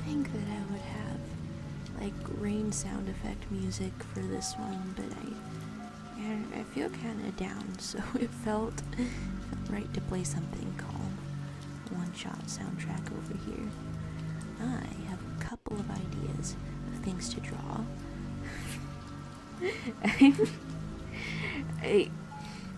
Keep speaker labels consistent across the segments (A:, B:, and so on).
A: think that I would have like rain sound effect music for this one, but I feel kind of down, so it felt right to play something calm. One shot soundtrack over here. I have a couple of ideas of things to draw.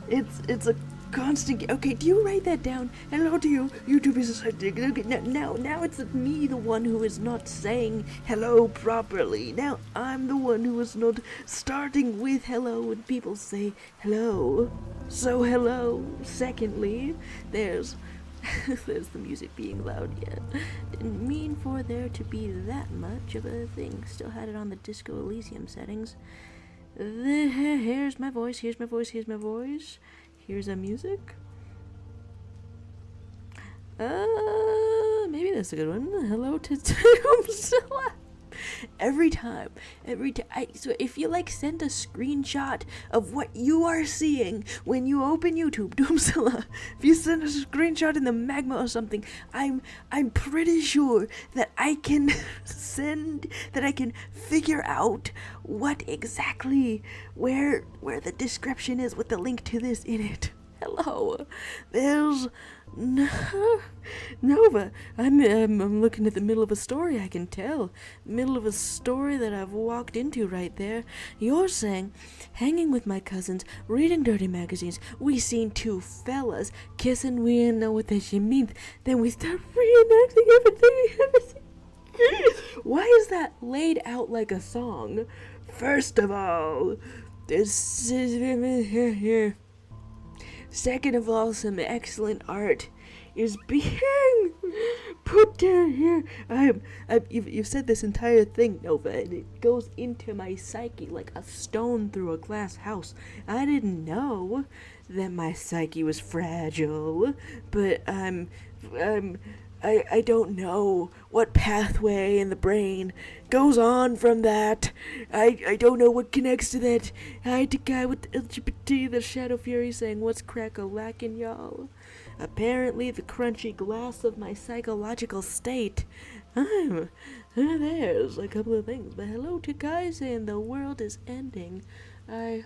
A: It's a constant. Okay, do you write that down? Hello to you. YouTube is okay, now it's me, the one who is not saying hello properly. Now I'm the one who is not starting with hello when people say hello. So hello. Secondly, there's there's the music being loud. Yeah, didn't mean for there to be that much of a thing. Still had it on the Disco Elysium settings. Here's my voice, here's my voice, here's my voice. Here's a music. Maybe that's a good one. Hello to Doomzilla. Every time. So if you send a screenshot of what you are seeing when you open YouTube, Doomzilla, if you send a screenshot in the magma or something, I'm pretty sure that I can figure out what exactly where the description is with the link to this in it. Hello, there's Nova. I'm looking at the middle of a story. I can tell, middle of a story that I've walked into right there. You're saying, hanging with my cousins, reading dirty magazines. We seen two fellas kissing. We didn't know what that shit means. Then we start reenacting everything. Why is that laid out like a song? First of all, this is here. Second of all, some excellent art is being put down here. You've said this entire thing, Nova, and it goes into my psyche like a stone through a glass house. I didn't know that my psyche was fragile, but I don't know what pathway in the brain goes on from that. I don't know what connects to that. Hi to guy with the LGBT, the Shadow Fury saying, what's crack-a-lackin', y'all? Apparently the crunchy glass of my psychological state. There's a couple of things. But hello to guys saying the world is ending. I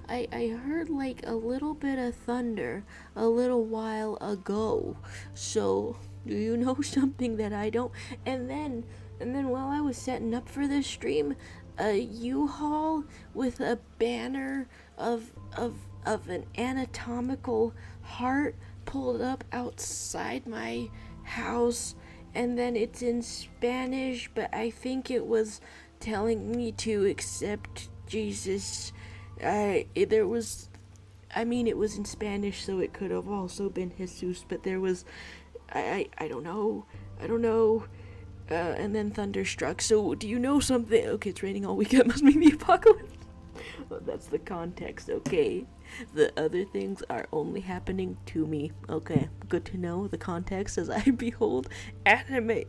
A: heard a little bit of thunder a little while ago. So, do you know something that I don't? And then while I was setting up for this stream, a U-Haul with a banner of an anatomical heart pulled up outside my house, and then it's in Spanish, but I think it was telling me to accept Jesus. It was in Spanish, so it could have also been Jesus, but there was, I don't know, and then thunder struck. So, do you know something? Okay, it's raining all weekend, must mean the apocalypse. Well, that's the context, okay? The other things are only happening to me. Okay, good to know the context as I behold anime.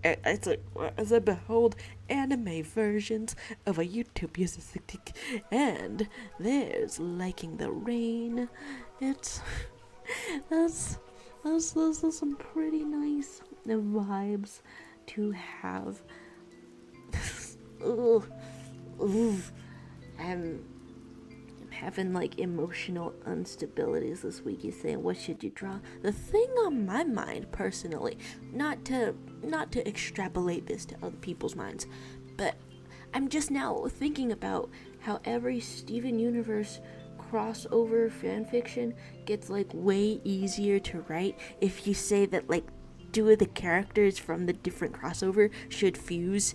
A: As I behold anime versions of a YouTube music, and there's liking the rain. That's some pretty nice vibes to have. I'm having emotional instabilities this week. You're saying, what should you draw? The thing on my mind personally, not to extrapolate this to other people's minds, but I'm just now thinking about how every Steven Universe crossover fanfiction gets way easier to write if you say that two of the characters from the different crossover should fuse.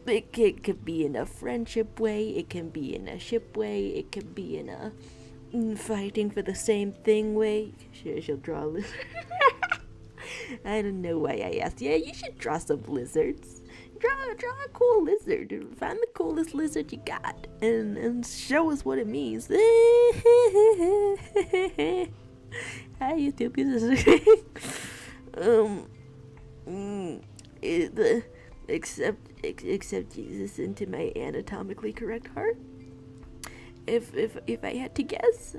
A: It could be in a friendship way, it can be in a ship way, it can be in a fighting for the same thing way. She'll draw a lizard. I don't know why I asked. Yeah, you should draw some lizards. Draw a cool lizard. Find the coolest lizard you got and show us what it means. Hi, YouTube. Accept Jesus into my anatomically correct heart. if I had to guess,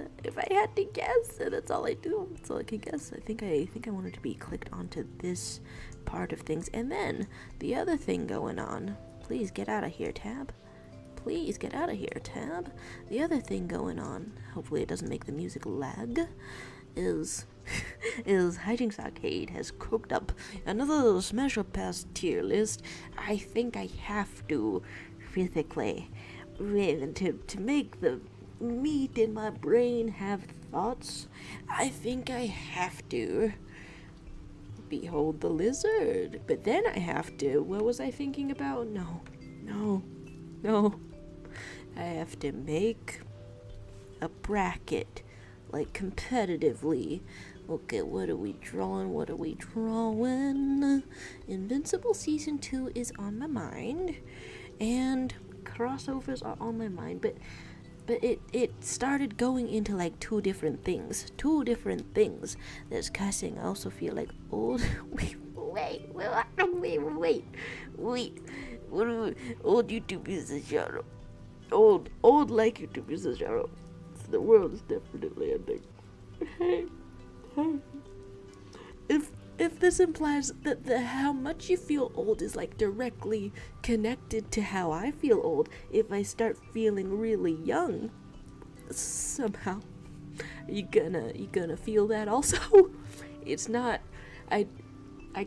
A: that's all I do. That's all I can guess. I think I wanted to be clicked onto this part of things, and then the other thing going on. Please get out of here, tab. Please get out of here, tab. The other thing going on. Hopefully it doesn't make the music lag. Is Hijinks Arcade has cooked up another Smash Up Pass tier list. I think I have to physically to make the meat in my brain have thoughts. I think I have to behold the lizard. But then I have to, what was I thinking about? No. I have to make a bracket, like competitively. Okay, what are we drawing? Invincible Season 2 is on my mind, and crossovers are on my mind, but it started going into like two different things. There's cussing. I also feel like old. Wait. Old YouTube is a shadow. Old like YouTube is a shadow. The world is definitely ending. Hey. If this implies that how much you feel old is like directly connected to how I feel old, if I start feeling really young, somehow, you gonna feel that also. It's not. I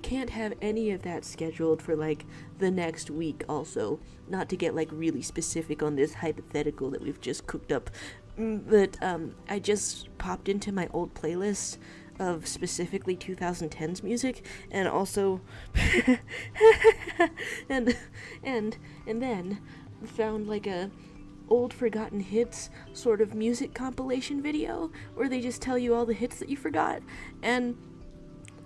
A: can't have any of that scheduled for like the next week also, not to get like really specific on this hypothetical that we've just cooked up, but I just popped into my old playlist of specifically 2010s music, and also and then found like a old forgotten hits sort of music compilation video where they just tell you all the hits that you forgot. And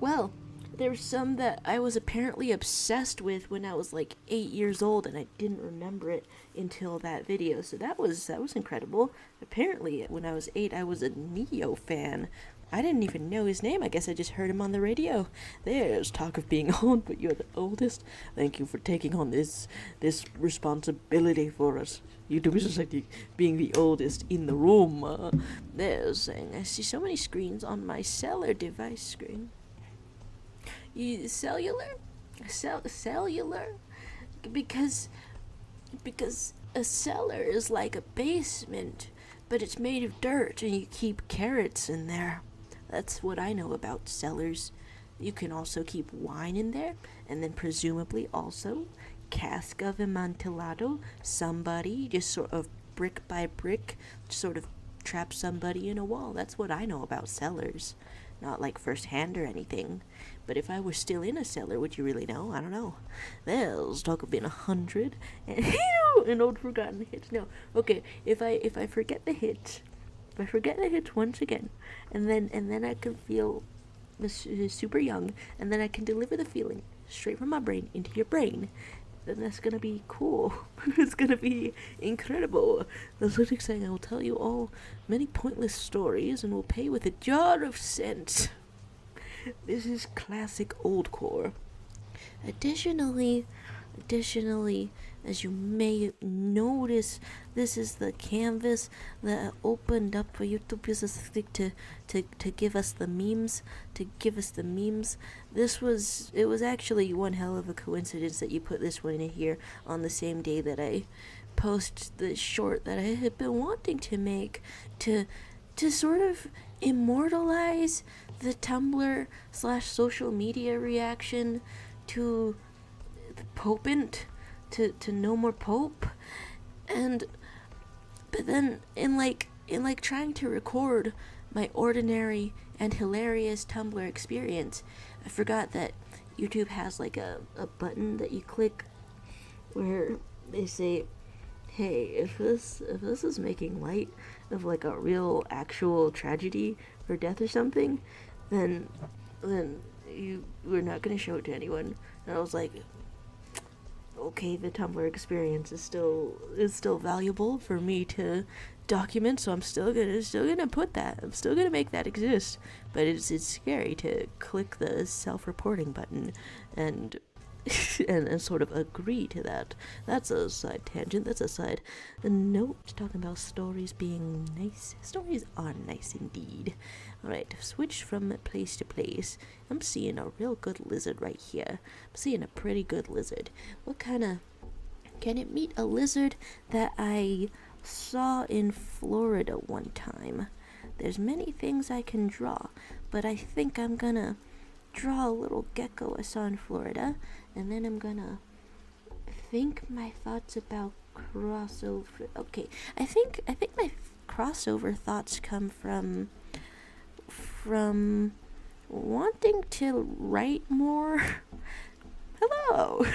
A: well, there's some that I was apparently obsessed with when I was like 8 years old, and I didn't remember it until that video. So that was incredible. Apparently, when I was 8, I was a Neo fan. I didn't even know his name. I guess I just heard him on the radio. There's talk of being old, but you're the oldest. Thank you for taking on this responsibility for us. YouTube Society being the oldest in the room. There's I see so many screens on my cellar device screen. Cellular? Because a cellar is like a basement, but it's made of dirt and you keep carrots in there. That's what I know about cellars. You can also keep wine in there, and then presumably also cask of amontillado. Somebody just sort of brick by brick sort of trap somebody in a wall. That's what I know about cellars. Not like firsthand or anything. But if I were still in a cellar, would you really know? I don't know. There's talk of being 100 and old forgotten hits. No, okay. If I forget the hits, once again, and then I can feel super young, and then I can deliver the feeling straight from my brain into your brain, then that's gonna be cool. It's gonna be incredible. That's what I'm saying. I will tell you all many pointless stories and will pay with a jar of cents. This is classic old core. Additionally, as you may notice, this is the canvas that opened up for YouTube users to give us the memes. It was actually one hell of a coincidence that you put this one in here on the same day that I post the short that I had been wanting to make to sort of immortalize the Tumblr / social media reaction to the Popent, to No More Pope. But then in trying to record my ordinary and hilarious Tumblr experience, I forgot that YouTube has like a button that you click where they say, hey, if this is making light of like a real actual tragedy or death or something, then we're not gonna show it to anyone. And I was like, okay, the Tumblr experience is still valuable for me to document, so I'm still gonna put that. I'm still gonna make that exist. But it's scary to click the self-reporting button and and sort of agree to that. That's a side tangent. That's a side note talking about stories being nice. Stories are nice indeed. Alright, switch from place to place. I'm seeing a real good lizard right here. I'm seeing a pretty good lizard. What kind of... Can it meet a lizard that I saw in Florida one time? There's many things I can draw, but I think I'm gonna draw a little gecko I saw in Florida, and then I'm gonna think my thoughts about crossover. Okay, I think my crossover thoughts come from wanting to write more. Hello.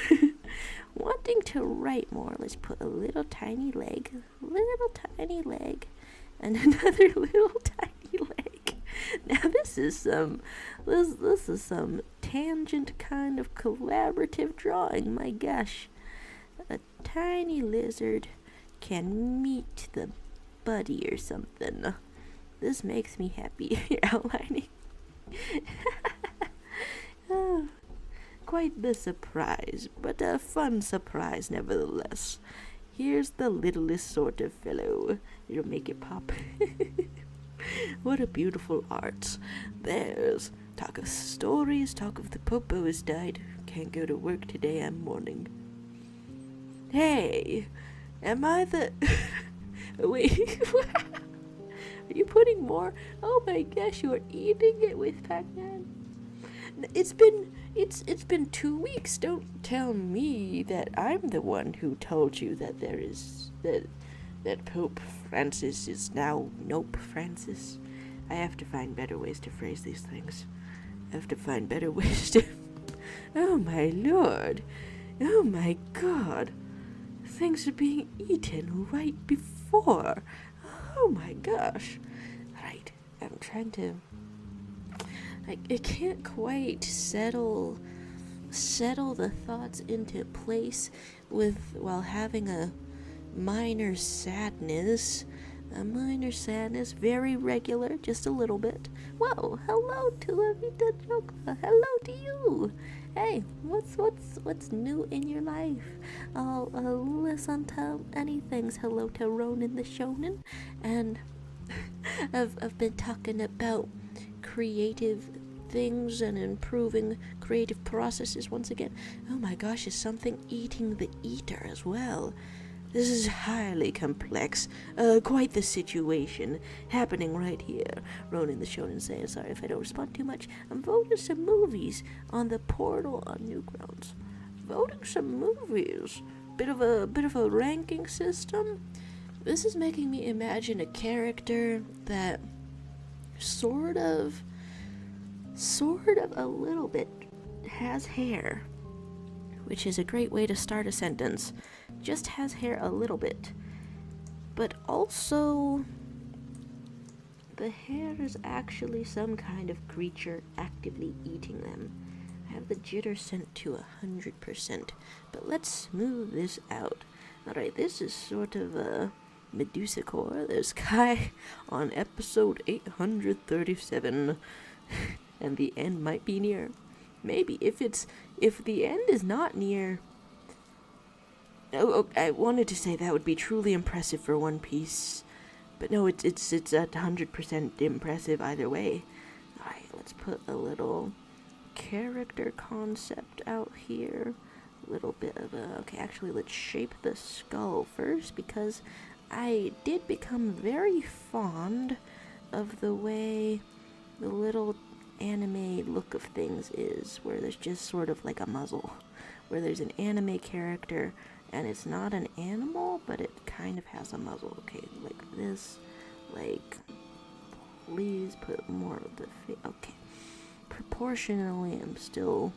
A: Wanting to write more. Let's put a little tiny leg, and another little tiny leg. Now this is some tangent kind of collaborative drawing. My gosh, a tiny lizard can meet the buddy or something. This makes me happy. Outlining. Oh, quite the surprise, but a fun surprise nevertheless. Here's the littlest sort of fellow. It'll make it pop. What a beautiful art. There's talk of stories, talk of the Popo has died. Can't go to work today, I'm mourning. Hey, am I the... Wait, are you putting more? Oh my gosh, you are eating it with Pac-Man. It's been 2 weeks. Don't tell me that I'm the one who told you that that Pope Francis is now Nope Francis. I have to find better ways to phrase these things. I have to find better ways to... Oh my lord. Oh my god. Things are being eaten right before. Oh my gosh. Right, I'm trying to... I can't quite settle the thoughts into place while having a minor sadness. Very regular, just a little bit. Whoa, hello to Lavita Joka. Hello to you. Hey, what's new in your life? I'll listen to anything. Hello to Ronan the Shonen, and I've been talking about creative things and improving creative processes once again. Oh my gosh, is something eating the eater as well? This is highly complex. Quite the situation happening right here. Ronan the Shonen saying, sorry if I don't respond too much. I'm voting some movies on the portal on Newgrounds. Voting some movies. Bit of a ranking system. This is making me imagine a character that sort of a little bit has hair, which is a great way to start a sentence. Just has hair a little bit, but also the hair is actually some kind of creature actively eating them. I have the jitter sent to 100%, but let's smooth this out. Alright, this is sort of a Medusa core. There's Kai on episode 837, and the end might be near. Maybe if the end is not near. Oh, I wanted to say that would be truly impressive for One Piece, but no, it's at 100% impressive either way. Alright, let's put a little character concept out here. A little bit of a... Okay, actually, let's shape the skull first, because I did become very fond of the way the little anime look of things is, where there's just sort of like a muzzle, where there's an anime character and it's not an animal, but it kind of has a muzzle. Okay, like this, like, please put more of the okay, proportionally I'm still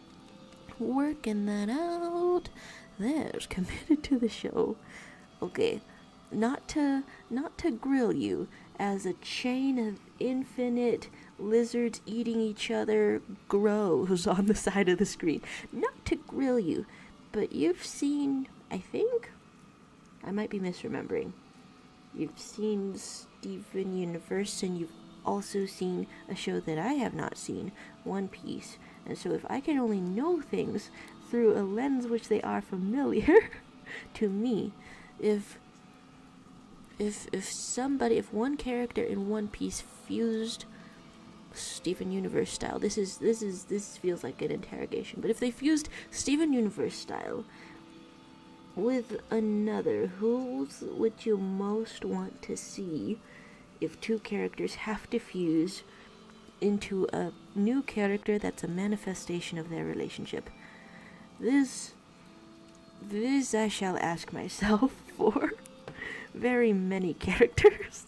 A: working that out. There's committed to the show. Okay, not to grill you, as a chain of infinite lizards eating each other grows on the side of the screen. Not to grill you, but you've seen, I think, I might be misremembering, you've seen Steven Universe, and you've also seen a show that I have not seen, One Piece. And so if I can only know things through a lens which they are familiar to me, if one character in One Piece fused Steven Universe style, this feels like an interrogation, but if they fused Steven Universe style with another, whose would you most want to see if two characters have to fuse into a new character that's a manifestation of their relationship? This I shall ask myself for very many characters.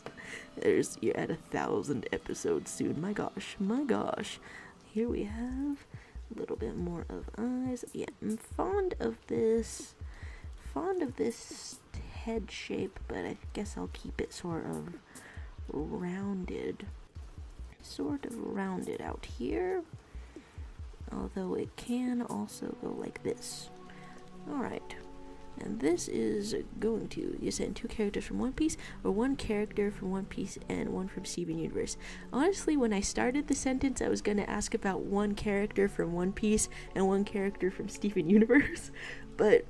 A: You're at 1,000 episodes soon. My gosh. Here we have a little bit more of eyes. Yeah, I'm fond of this head shape, but I guess I'll keep it sort of rounded out here, although it can also go like this. Alright, and this is going to, you said two characters from One Piece, or one character from One Piece and one from Steven Universe. Honestly, when I started the sentence, I was going to ask about one character from One Piece and one character from Steven Universe, but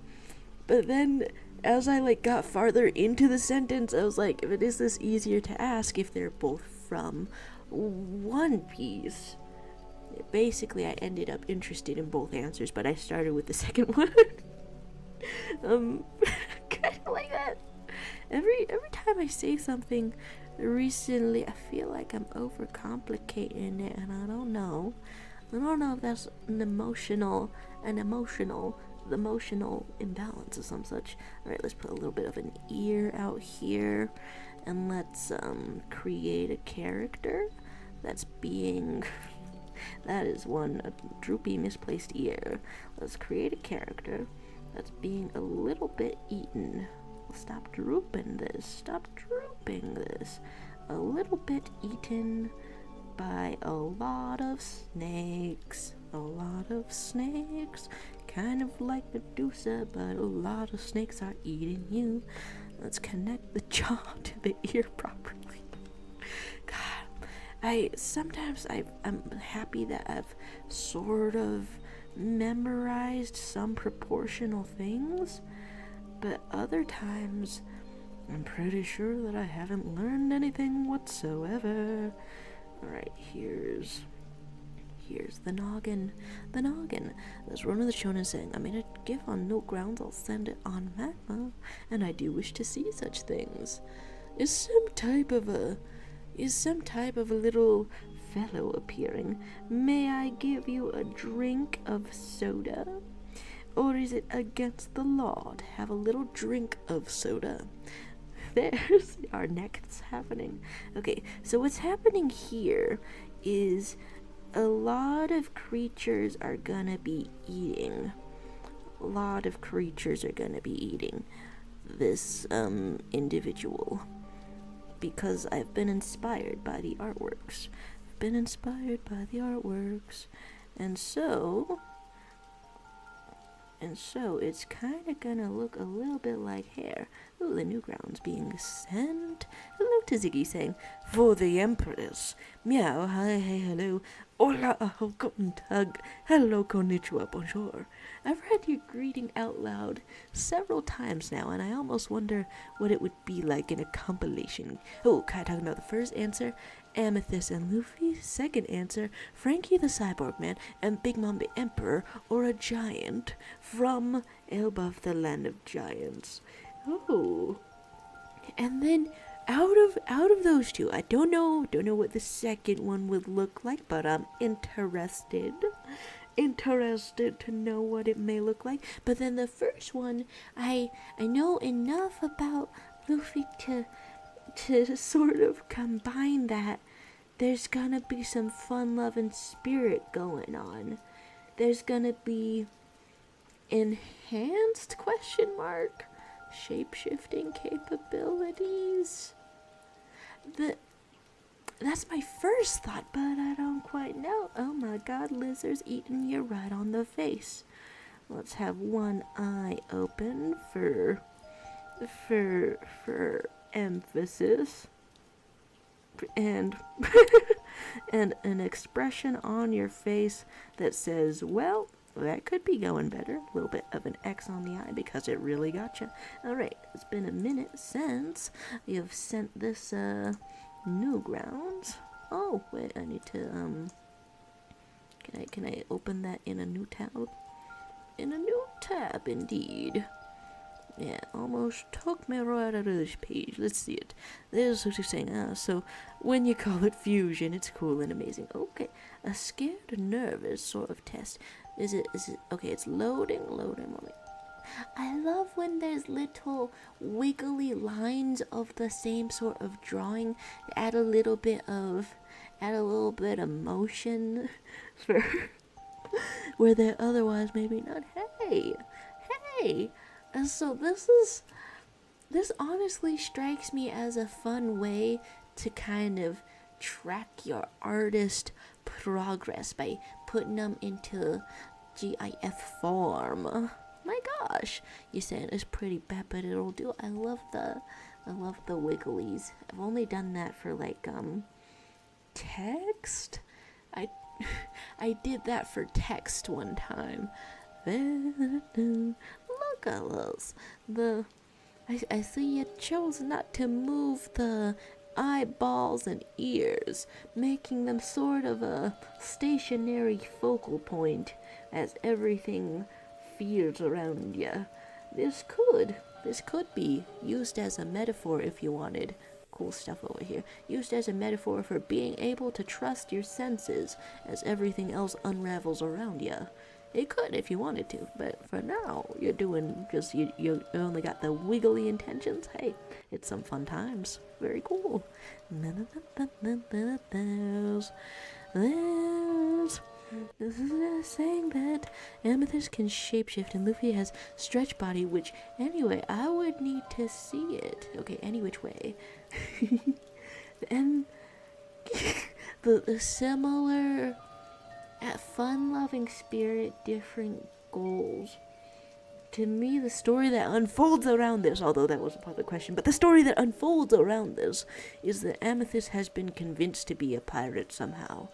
A: then as I got farther into the sentence, I was like, if it is this easier to ask if they're both from One Piece. Basically, I ended up interested in both answers, but I started with the second one. Kind of like that. Every time I say something recently, I feel like I'm overcomplicating it, and I don't know if that's an emotional imbalance or some such. Alright, let's put a little bit of an ear out here, and let's create a character that's being that is a droopy misplaced ear. Let's create a character that's being a little bit eaten. Stop drooping this. A little bit eaten by a lot of snakes. Kind of like Medusa, but a lot of snakes are eating you. Let's connect the jaw to the ear properly. God, I'm happy that I've sort of memorized some proportional things, but other times I'm pretty sure that I haven't learned anything whatsoever. Alright, here's the noggin. That's one of the shonen saying, I made a gift on no grounds, I'll send it on magma, and I do wish to see such things. Is some type of a little fellow appearing? May I give you a drink of soda? Or is it against the law to have a little drink of soda? There's our next happening. Okay, so what's happening here is a lot of creatures are gonna be eating. This individual, because I've been inspired by the artworks. And so it's kind of gonna look a little bit like hair. Ooh, the new ground's being sent. Hello to Ziggy saying, for the Empress. Meow, hi, hello. Hola, guten Tag. Hello, konnichiwa, bonjour. I've read your greeting out loud several times now, and I almost wonder what it would be like in a compilation. Oh, can I talk about the first answer? Amethyst and Luffy. Second answer, Frankie the Cyborg Man and Big Mom the Emperor, or a giant from Elbaf, the Land of Giants. Oh, and then out of those two, I don't know what the second one would look like, but I'm interested to know what it may look like. But then the first one, I know enough about Luffy to sort of combine that. There's gonna be some fun, love, and spirit going on. There's gonna be enhanced ? Shape-shifting capabilities. That's my first thought, but I don't quite know. Oh my god, lizards eating you right on the face. Let's have one eye open for emphasis. And and an expression on your face that says, well, that could be going better. A little bit of an X on the eye because it really got you. Alright, it's been a minute since you've sent this Newgrounds. Oh, wait, I need to, can I open that in a new tab? In a new tab, indeed. Yeah, almost took me right out of this page. Let's see it. There's what you're saying. So when you call it fusion, it's cool and amazing. Okay, a scared or nervous sort of test. Is it, okay, it's loading. I love when there's little wiggly lines of the same sort of drawing. Add a little bit of motion for where there otherwise maybe not. Hey. And so this honestly strikes me as a fun way to kind of track your artist progress by putting them into GIF form. My gosh, you're saying it's pretty bad, but it'll do. I love the wigglies. I've only done that for like text. I did that for text one time. Look at this. I see you chose not to move the eyeballs and ears, making them sort of a stationary focal point as everything feels around you. This could be used as a metaphor if you wanted. Cool stuff over here. Used as a metaphor for being able to trust your senses as everything else unravels around you. It could if you wanted to, but for now, you're doing just, you only got the wiggly intentions. Hey, it's some fun times. Very cool. This is saying that Amethyst can shapeshift and Luffy has stretch body, which, anyway, I would need to see it. Okay, any which way. And the similar... fun-loving spirit, different goals. To me, the story that unfolds around this, although that wasn't part of the question, but the story that unfolds around this is that Amethyst has been convinced to be a pirate somehow.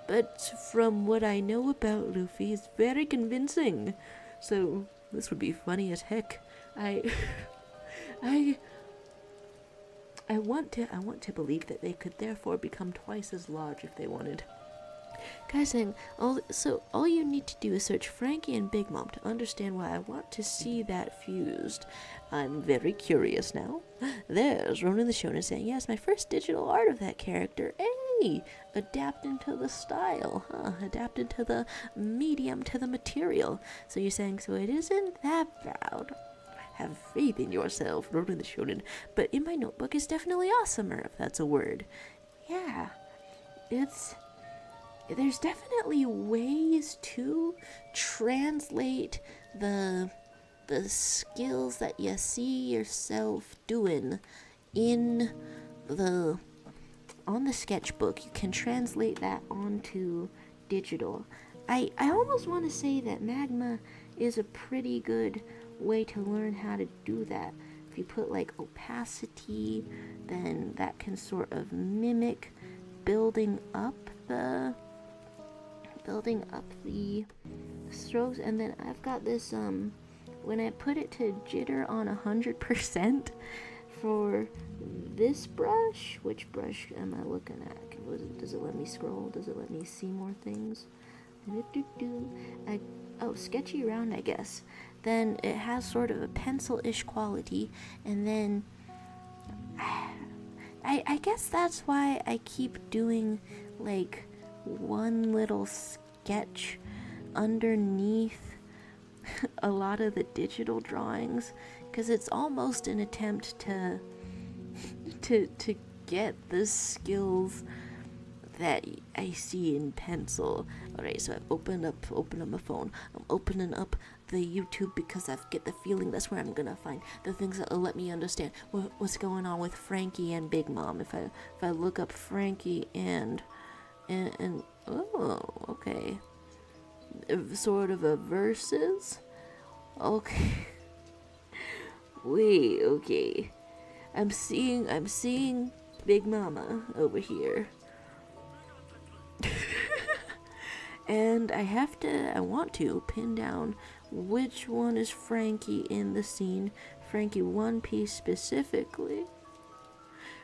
A: But from what I know about Luffy, it's very convincing. So, this would be funny as heck. I want to believe that they could therefore become twice as large if they wanted. Guys saying, all you need to do is search Frankie and Big Mom to understand why I want to see that fused. I'm very curious now. There's Ronan the Shonen saying, yes, my first digital art of that character. Hey, adapting to the style, huh? Adapting to the medium, to the material. So you're saying, so it isn't that bad. Have faith in yourself, Ronan the Shonen. But in my notebook, it's definitely awesomer, if that's a word. Yeah, there's definitely ways to translate the skills that you see yourself doing on the sketchbook. You can translate that onto digital. I almost want to say that Magma is a pretty good way to learn how to do that. If you put like opacity, then that can sort of mimic building up the strokes. And then I've got this when I put it to jitter on 100% for this brush. Which brush am I looking at? Does it let me scroll? Does it let me see more things? Sketchy round, I guess. Then it has sort of a pencil-ish quality, and then I guess that's why I keep doing like one little sketch underneath a lot of the digital drawings, because it's almost an attempt to get the skills that I see in pencil. Alright, so I've opened up my phone. I'm opening up the YouTube because I get the feeling that's where I'm gonna find the things that will let me understand what's going on with Frankie and Big Mom. If I look up Frankie and oh, okay, sort of a versus. Okay. Wait, okay. I'm seeing Big Mama over here. And I want to pin down which one is Frankie in the scene. Frankie One Piece specifically.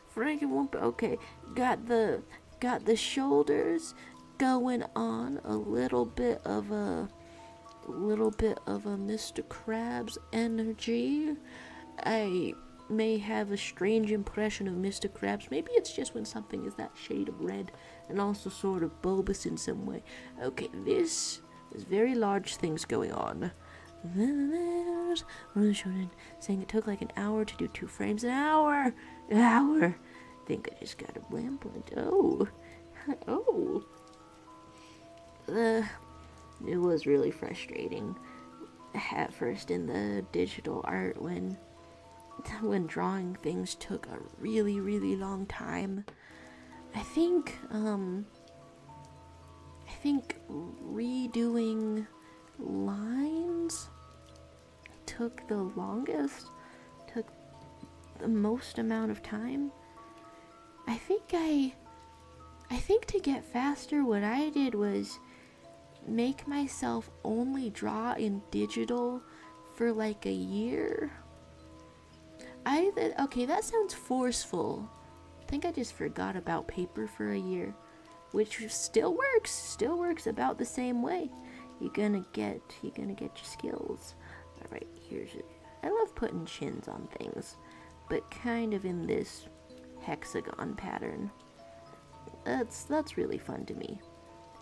A: Frankie One Piece, okay, got the shoulders going on, a little bit of a Mr. Krabs energy. I may have a strange impression of Mr. Krabs. Maybe it's just when something is that shade of red and also sort of bulbous in some way. Okay, there's very large things going on. There's Shonen saying it took like an hour to do 2 frames an hour. Think I just got a blam point. Oh. It was really frustrating at first in the digital art when drawing things took a really, really long time. I think redoing lines took the longest, took the most amount of time. I think to get faster, what I did was make myself only draw in digital for like a year. Okay, that sounds forceful. I think I just forgot about paper for a year, which still works about the same way. You're gonna get your skills. All right, I love putting chins on things, but kind of in this hexagon pattern. That's really fun to me.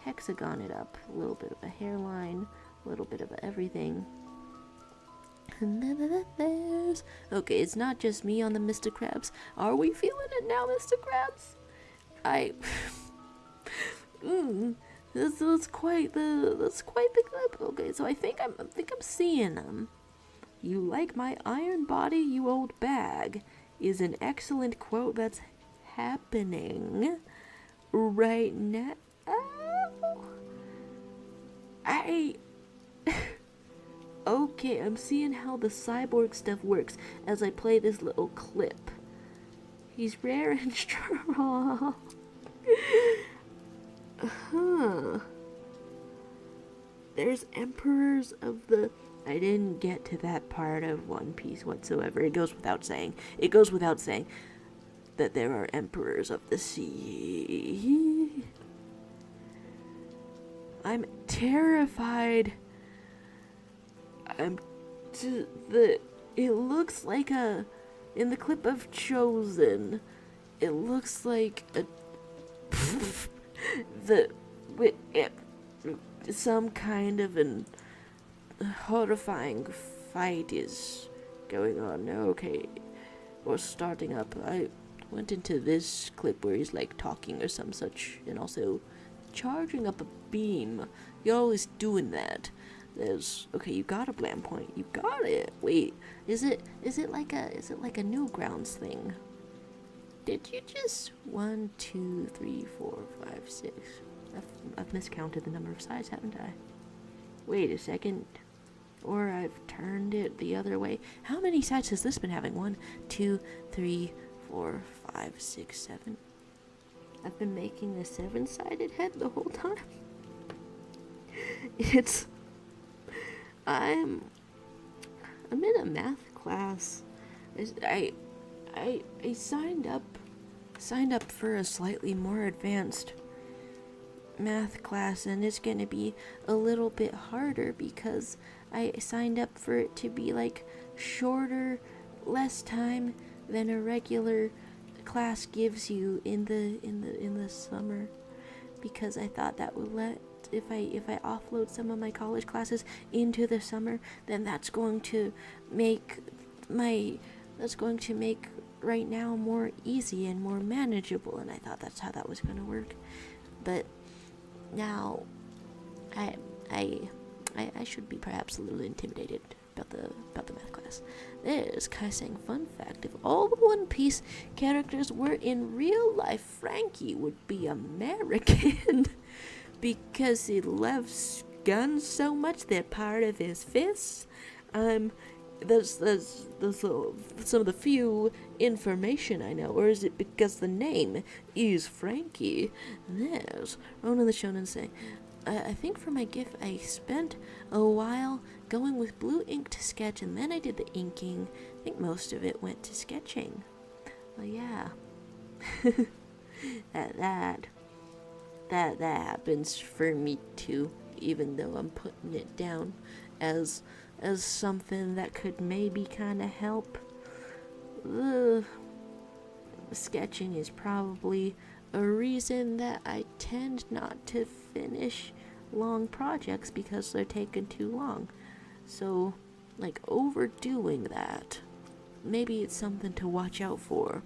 A: Hexagon it up, a little bit of a hairline, a little bit of everything. And then there's... Okay, it's not just me on the Mr. Krabs. Are we feeling it now, Mr. Krabs? That's quite the clip. Okay, so I think I'm seeing them. You like my iron body, you old bag, is an excellent quote that's happening right now. Okay, I'm seeing how the cyborg stuff works as I play this little clip. He's rare and strong. There's emperors of the... I didn't get to that part of One Piece whatsoever. It goes without saying that there are emperors of the sea. I'm terrified. It looks like in the clip of Chosen, it looks like some kind of an horrifying fight is going on. Okay, we're starting up. I went into this clip where he's like talking or some such, and also charging up a beam. You're always doing that. Okay, you got a blam point. You got it. Wait, is it like a Newgrounds thing? Did you just 1, 2, 3, 4, 5, 6? I've miscounted the number of sides, haven't I? Wait a second. Or I've turned it the other way. How many sides has this been having? 1, 2, 3, 4, 5, 6, 7. I've been making a 7-sided head the whole time. I'm in a math class. I signed up for a slightly more advanced math class, and it's gonna be a little bit harder because I signed up for it to be like shorter, less time than a regular class gives you in the summer, because I thought that would let, if I offload some of my college classes into the summer, then that's going to make right now more easy and more manageable, and I thought that's how that was going to work. But now I should be perhaps a little intimidated about the math class. There's Kai saying, fun fact, if all the One Piece characters were in real life, Frankie would be American. Because he loves guns so much, they're part of his fists. That's some of the few information I know. Or is it because the name is Frankie? There's Ronan the Shonen saying, I think for my gift, I spent a while going with blue ink to sketch, and then I did the inking. I think most of it went to sketching. Well, yeah. that happens for me too, even though I'm putting it down as something that could maybe kind of help. The sketching is probably a reason that I tend not to finish long projects because they're taking too long. So, like, overdoing that, maybe it's something to watch out for.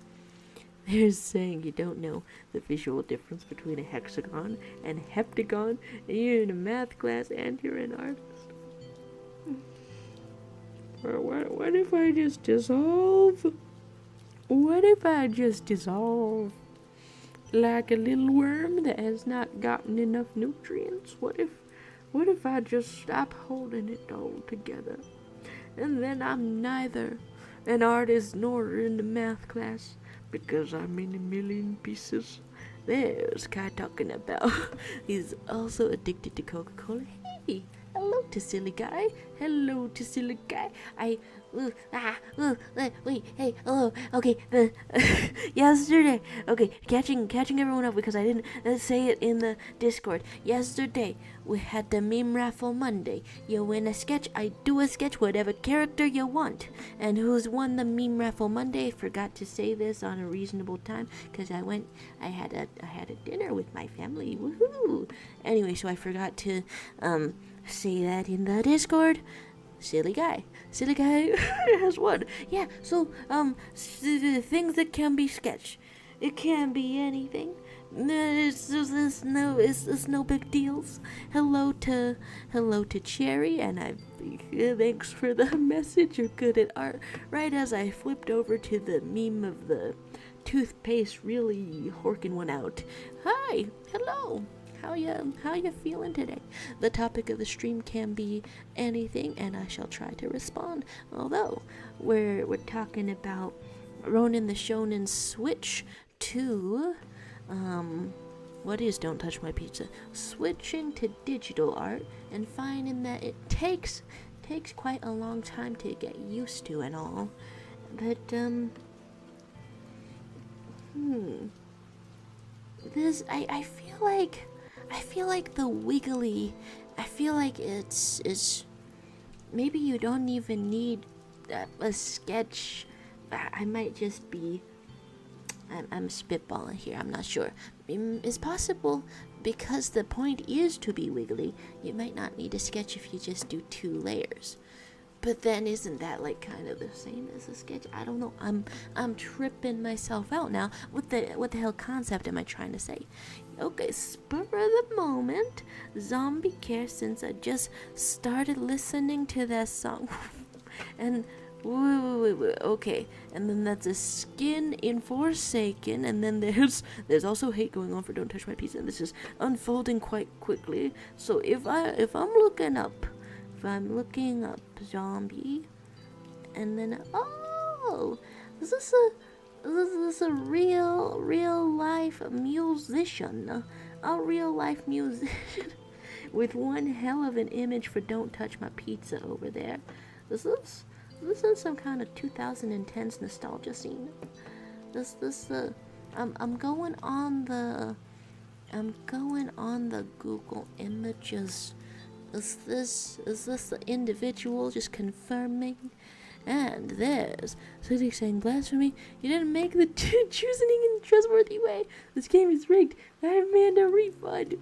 A: There's saying you don't know the visual difference between a hexagon and a heptagon, and you're in a math class and you're an artist. Or what if I just dissolve? What if I just dissolve? Like a little worm that has not gotten enough nutrients? What if I just stop holding it all together? And then I'm neither an artist nor in the math class, because I'm in a million pieces. There's Kai talking about. He's also addicted to Coca-Cola. Hey, hello to silly guy. Hello to silly guy. Wait, hey, hello. Okay, yesterday. Okay, catching everyone up because I didn't say it in the Discord. Yesterday we had the meme raffle Monday. You win a sketch. I do a sketch, whatever character you want. And who's won the meme raffle Monday? I forgot to say this on a reasonable time because I had a dinner with my family. Woohoo! Anyway, so I forgot to say that in the Discord. Silly guy has won. Yeah, so things that can be sketched. It can be anything. It's no big deals. Hello to Cherry, and thanks for the message. You're good at art. Right as I flipped over to the meme of the toothpaste really horking one out. Hi, hello. How you feeling today? The topic of the stream can be anything, and I shall try to respond. Although we're talking about Ronin the Shonen switch to what is Don't Touch My Pizza? Switching to digital art and finding that it takes quite a long time to get used to and all. But this I feel like the wiggly, I feel like it's maybe you don't even need a sketch. I might just be, I'm spitballing here, I'm not sure. It's possible because the point is to be wiggly, you might not need a sketch if you just do 2 layers. But then isn't that like kind of the same as a sketch? I don't know. I'm tripping myself out now. What the hell concept am I trying to say? Okay, spur of the moment, Zombie Care, since I just started listening to that song. And wait, okay. And then that's a Skin in Forsaken, and then there's also hate going on for Don't Touch My Pizza, and this is unfolding quite quickly. So if I'm looking up zombie, and then is this a real life musician, with one hell of an image for Don't Touch My Pizza over there. This is some kind of 2010s nostalgia scene. I'm going on the Google images. Is this the individual just confirming? And there's City saying blasphemy. You didn't make the choosing in a trustworthy way. This game is rigged. I demand a refund.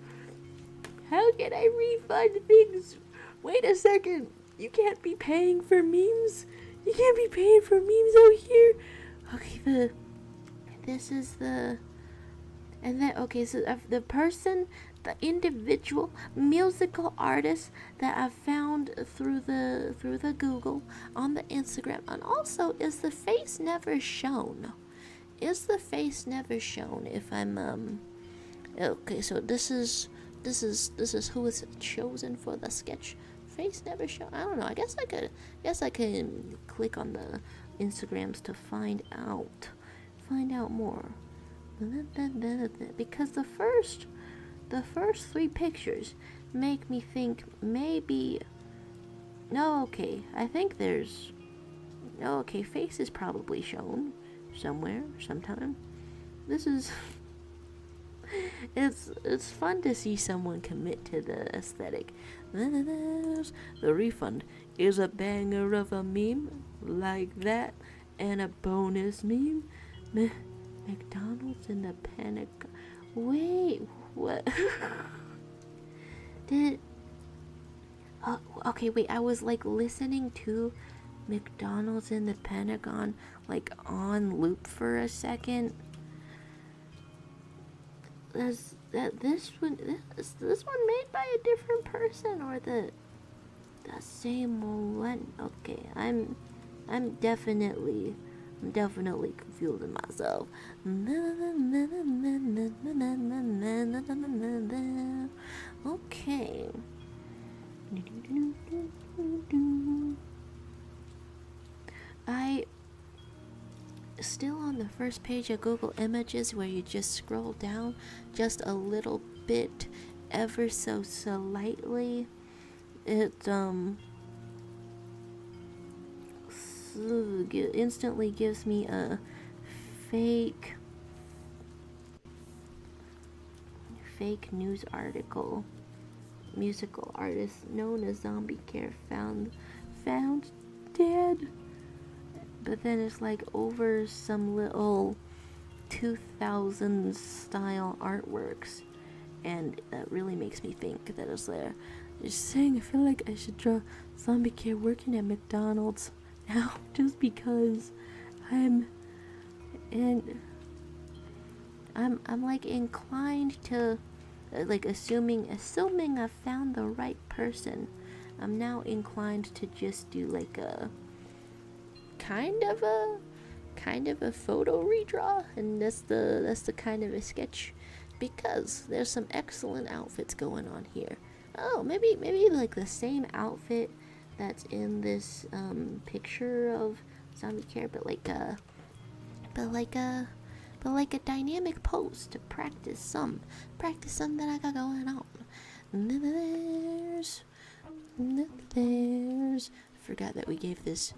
A: How can I refund things? Wait a second. You can't be paying for memes. You can't be paying for memes out here. Okay, this is the, and then okay, so the person, the individual musical artist that I found through the Google on the Instagram, and also is the face never shown? Is the face never shown? If I'm okay, so this is who is chosen for the sketch. Face never shown. I don't know. I guess I can click on the Instagrams to find out more. Because the first 3 pictures, make me think maybe. No, okay. I think there's. No, okay. Face is probably shown somewhere, sometime. This is. It's fun to see someone commit to the aesthetic. The refund is a banger of a meme like that, and a bonus meme. McDonald's in the panic. Wait, what? Did? Okay, wait. I was like listening to McDonald's in the Pentagon like on loop for a second. This one made by a different person or the same one? Okay, I'm definitely confusing myself. Okay. I still on the first page of Google Images, where you just scroll down just a little bit, ever so slightly. It instantly gives me a fake news article. Musical artist known as Zombie Care found dead. But then it's like over some little 2000s style artworks, and that really makes me think that it's there. Just saying, I feel like I should draw Zombie Care working at McDonald's now, just because I'm like inclined to like assuming I found the right person. I'm now inclined to just do like a kind of a photo redraw, and that's the kind of a sketch, because there's some excellent outfits going on here. Oh, maybe like the same outfit that's in this picture of Zombie Care, but like a dynamic pose to practice some that I got going on. And then there's forgot that we gave this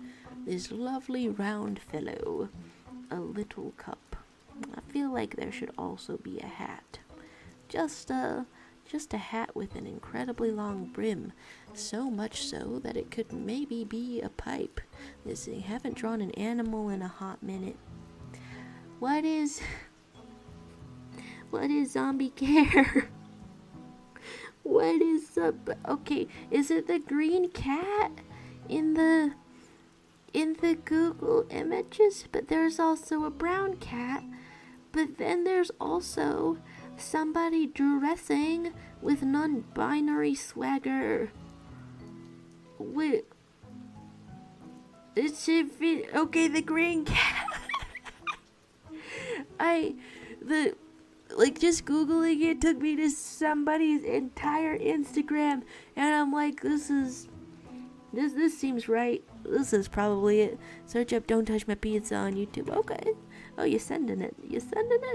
A: lovely round fellow a little cup. I feel like there should also be a hat. Just a hat with an incredibly long brim, so much so that it could maybe be a pipe. I haven't drawn an animal in a hot minute. What is Zombie Care? What is up? Okay, is it the green cat in the Google Images? But there's also a brown cat. But then there's also somebody dressing with non-binary swagger. Wait, okay, the green cat. Just Googling it took me to somebody's entire Instagram, and I'm like, this seems right. This is probably it. Search up "Don't Touch My Pizza" on YouTube. Okay. Oh, you're sending it.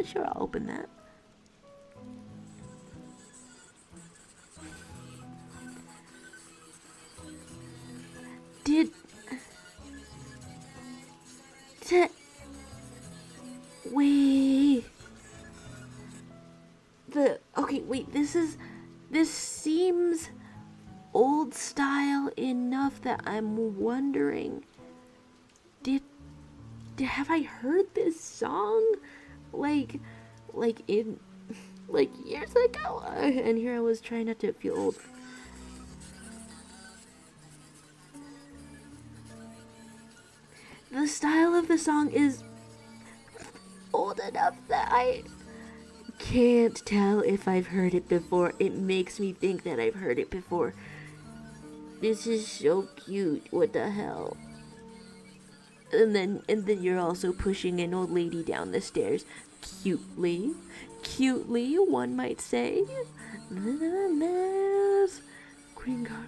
A: Sure, I'll open that. Wait. Wait, this seems old style enough that I'm wondering, have I heard this song like years ago? And here I was trying not to feel old. The style of the song is old enough that I can't tell if I've heard it before. It makes me think that I've heard it before. This is so cute. What the hell? And then you're also pushing an old lady down the stairs. Cutely, one might say. Green card.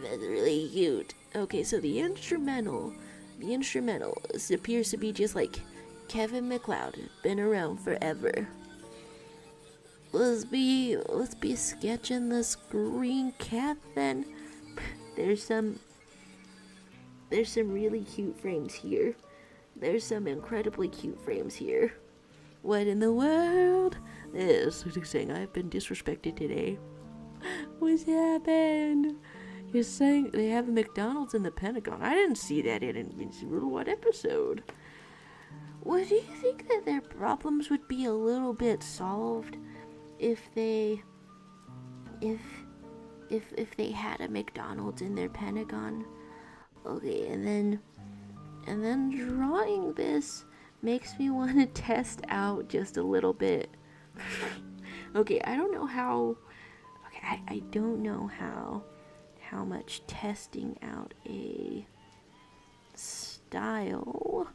A: That's really cute. Okay, so the instrumental The instrumental appears to be just like Kevin MacLeod, been around forever. Let's be sketching this green cat then. There's some really cute frames here. There's some incredibly cute frames here. What in the world? Yes, saying I've been disrespected today. What's happened? You're saying they have a McDonald's in the Pentagon. I didn't see that in Invincible. What episode? Well, do you think that their problems would be a little bit solved if they had a McDonald's in their Pentagon? Okay, and then drawing this makes me want to test out just a little bit. Okay, I don't know how. Okay, I don't know how much testing out a style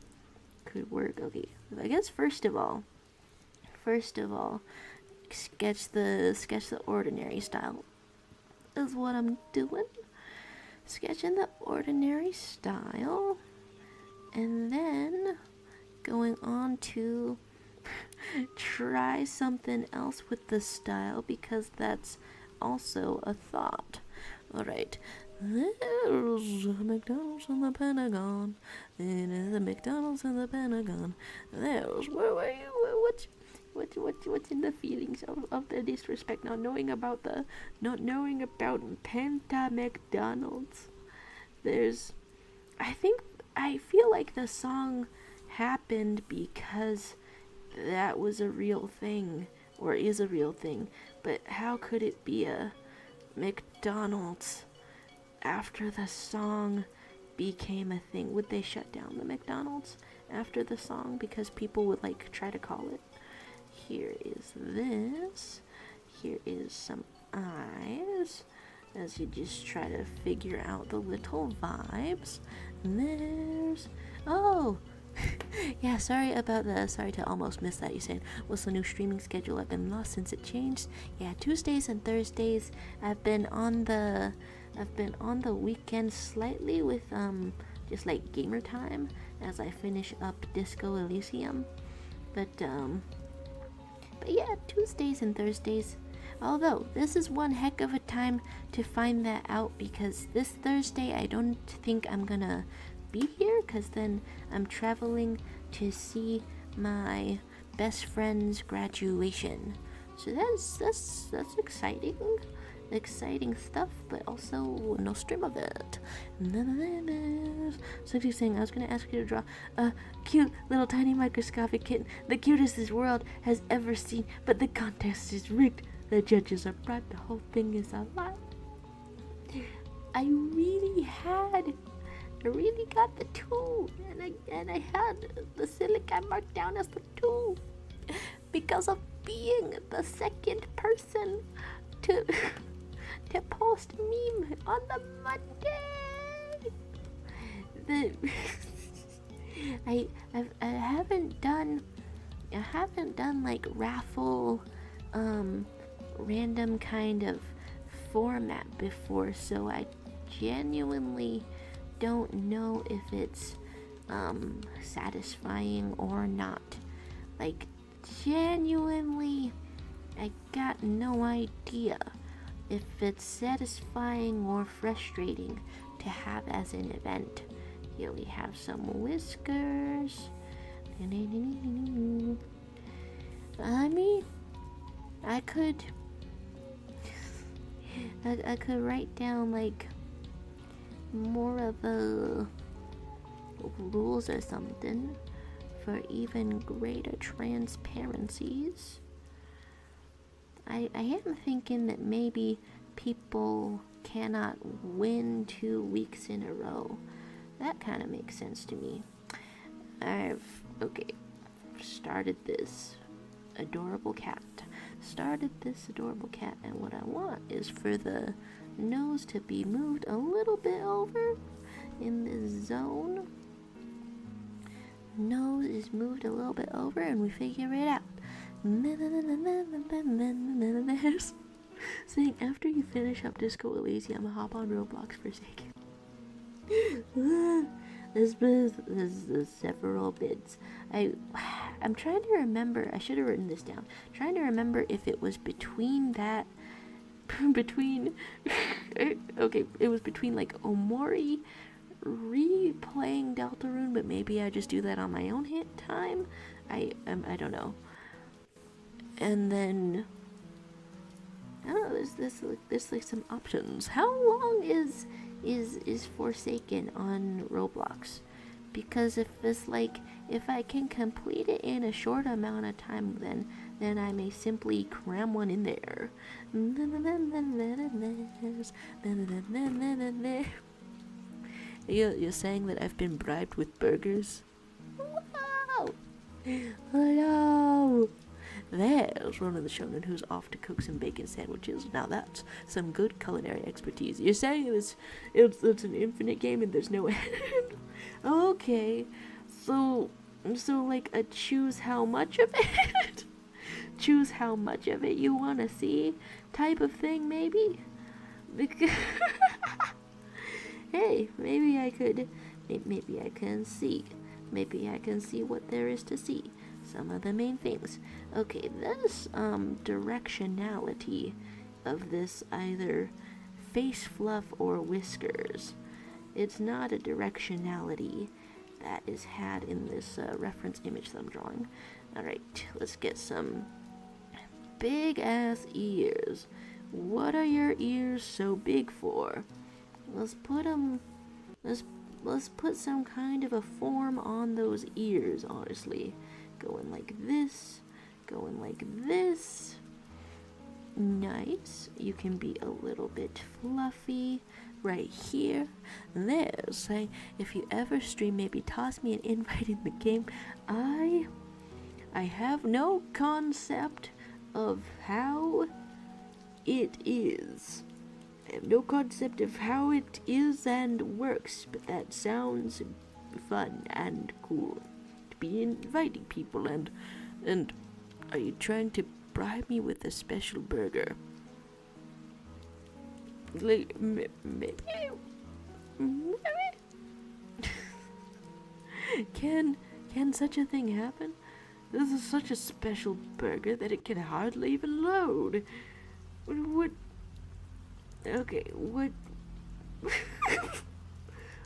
A: could work. Okay, I guess first of all, sketch the ordinary style is what I'm doing. Sketching the ordinary style, and then going on to try something else with the style, because that's also a thought. Alright, there's a McDonald's in the Pentagon, and the McDonald's in the Pentagon. There's what's in the feelings of the disrespect, not knowing about Penta McDonald's. I feel like the song happened because that was a real thing, or is a real thing, but how could it be a McDonald's after the song became a thing? Would they shut down the McDonald's after the song because people would try to call it? Here is this. Here is some eyes as you just try to figure out the little vibes. And there's yeah, sorry to almost miss that. You said, what's the new streaming schedule? I've been lost since it changed. Yeah, Tuesdays and Thursdays. I've been on the weekend slightly with just gamer time as I finish up Disco Elysium. But yeah, Tuesdays and Thursdays. Although this is one heck of a time to find that out, because this Thursday I don't think I'm gonna be here, because then I'm traveling to see my best friend's graduation. So that's exciting stuff, but also no stream of it. So you're saying I was gonna ask you to draw a cute little tiny microscopic kitten, the cutest this world has ever seen, but the contest is rigged. The judges are bribed. The whole thing is a lie. I really got the 2, and I had the silicon marked down as the 2 because of being the second person to post meme on the Monday. I haven't done raffle random kind of format before, so I genuinely don't know if it's satisfying or not. Genuinely, I got no idea if it's satisfying or frustrating to have as an event. Here we have some whiskers. I mean, I could write down more of a rules or something for even greater transparencies. I am thinking that maybe people cannot win 2 weeks in a row. That kind of makes sense to me. I've started this adorable cat, and what I want is for the nose to be moved a little bit over in this zone. Nose is moved a little bit over, and we figure it out. There's saying, after you finish up Disco Elysium, hop on Roblox for a second. There's several bits. I'm trying to remember. I should have written this down. Trying to remember if it was between that, between. Okay, it was between like Omori replaying Deltarune, but maybe I just do that on my own hit time. I don't know. And then I don't know. There's like some options. How long is Forsaken on Roblox? Because if it's like if I can complete it in a short amount of time, then I may simply cram one in there. You're saying that I've been bribed with burgers? Wow! Hello! There's one of the shonen who's off to cook some bacon sandwiches. Now that's some good culinary expertise. You're saying it's an infinite game and there's no end? Okay, so like a choose how much of it? Choose how much of it you want to see type of thing, maybe? Because hey, maybe I can see. Maybe I can see what there is to see. Some of the main things. Okay, this directionality of this either face fluff or whiskers. It's not a directionality that is had in this reference image that I'm drawing. Alright, let's get some big ass ears. What are your ears so big for? Let's put some kind of a form on those ears, honestly. Going like this, going like this. Nice. You can be a little bit fluffy right here. There's, say, if you ever stream, maybe toss me an invite in the game. I have no concept of how it is. I have no concept of how it is and works, but that sounds fun and cool. To be inviting people and are you trying to bribe me with a special burger? Like, maybe? Can such a thing happen? This is such a special burger that it can hardly even load. What? Okay, what?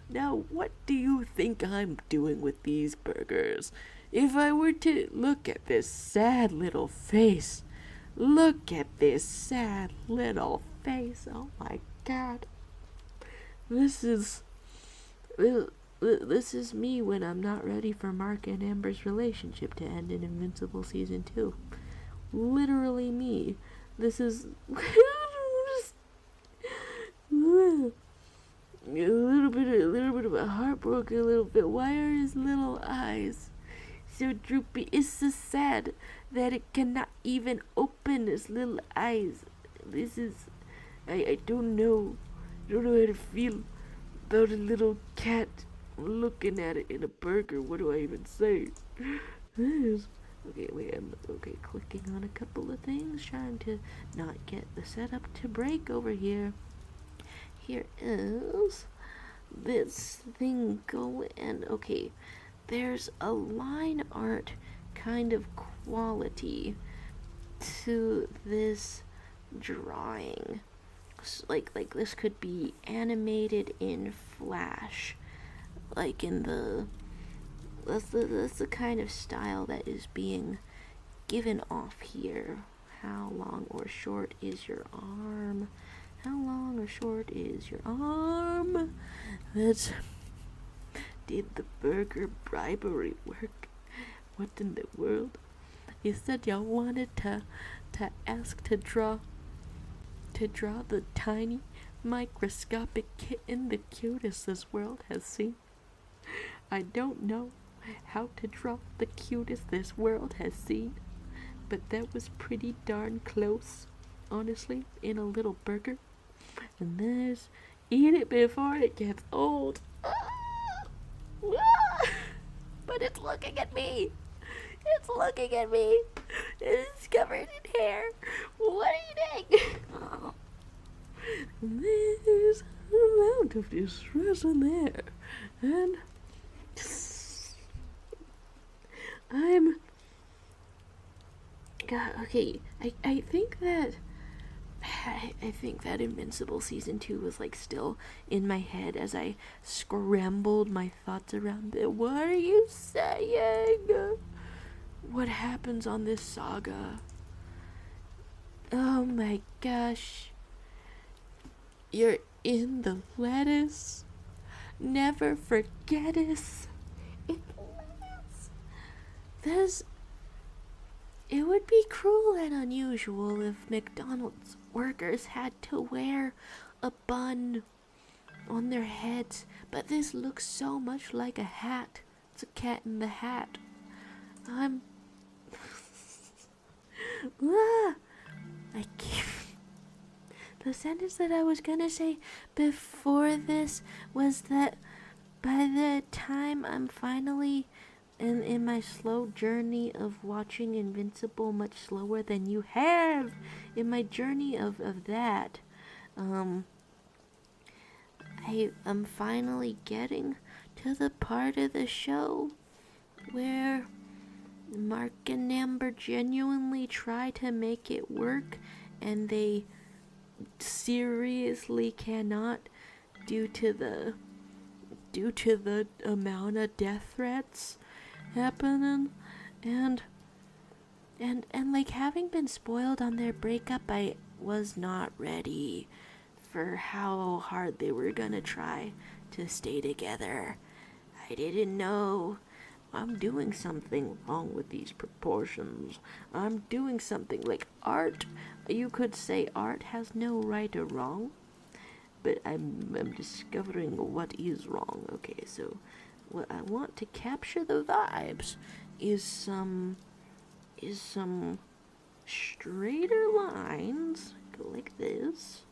A: Now, what do you think I'm doing with these burgers? If I were to look at this sad little face, look at this sad little face. Oh my God. This is me when I'm not ready for Mark and Amber's relationship to end in Invincible Season 2. Literally me. This is a little bit of a heartbroken, a little bit. Why are his little eyes so droopy? It's so sad that it cannot even open his little eyes. This is, I don't know how to feel about a little cat looking at it in a burger. What do I even say? Okay, wait, I'm clicking on a couple of things, trying to not get the setup to break over here. Here is this thing going, and okay, there's a line art kind of quality to this drawing. Like this could be animated in Flash, like in the that's the kind of style that is being given off here. How long or short is your arm? How long or short is your arm? Did the burger bribery work? What in the world? You said y'all wanted to ask to draw the tiny microscopic kitten, the cutest this world has seen. I don't know how to draw the cutest this world has seen, but that was pretty darn close, honestly, in a little burger. And there's eat it before it gets old. But it's looking at me. It's looking at me. It's covered in hair. What are you doing? There's an amount of distress in there. And I'm. God, okay. I think that. I think that Invincible season 2 was like still in my head as I scrambled my thoughts around it. What are you saying? What happens on this saga? Oh my gosh. You're in the lettuce. Never forget us. There's. It would be cruel and unusual if McDonald's workers had to wear a bun on their heads, but this looks so much like a hat. It's a cat in the hat. I'm. I can't. The sentence that I was gonna say before this was that by the time I'm finally in my slow journey of watching Invincible, much slower than you have, in my journey of that, I'm finally getting to the part of the show where Mark and Amber genuinely try to make it work, and they seriously cannot due to the amount of death threats happening, and like having been spoiled on their breakup, I was not ready for how hard they were gonna try to stay together. I didn't know. I'm doing something wrong with these proportions. I'm doing something like art. You could say art has no right or wrong, but I'm discovering what is wrong. Okay, so what I want to capture the vibes is some straighter lines, go like this,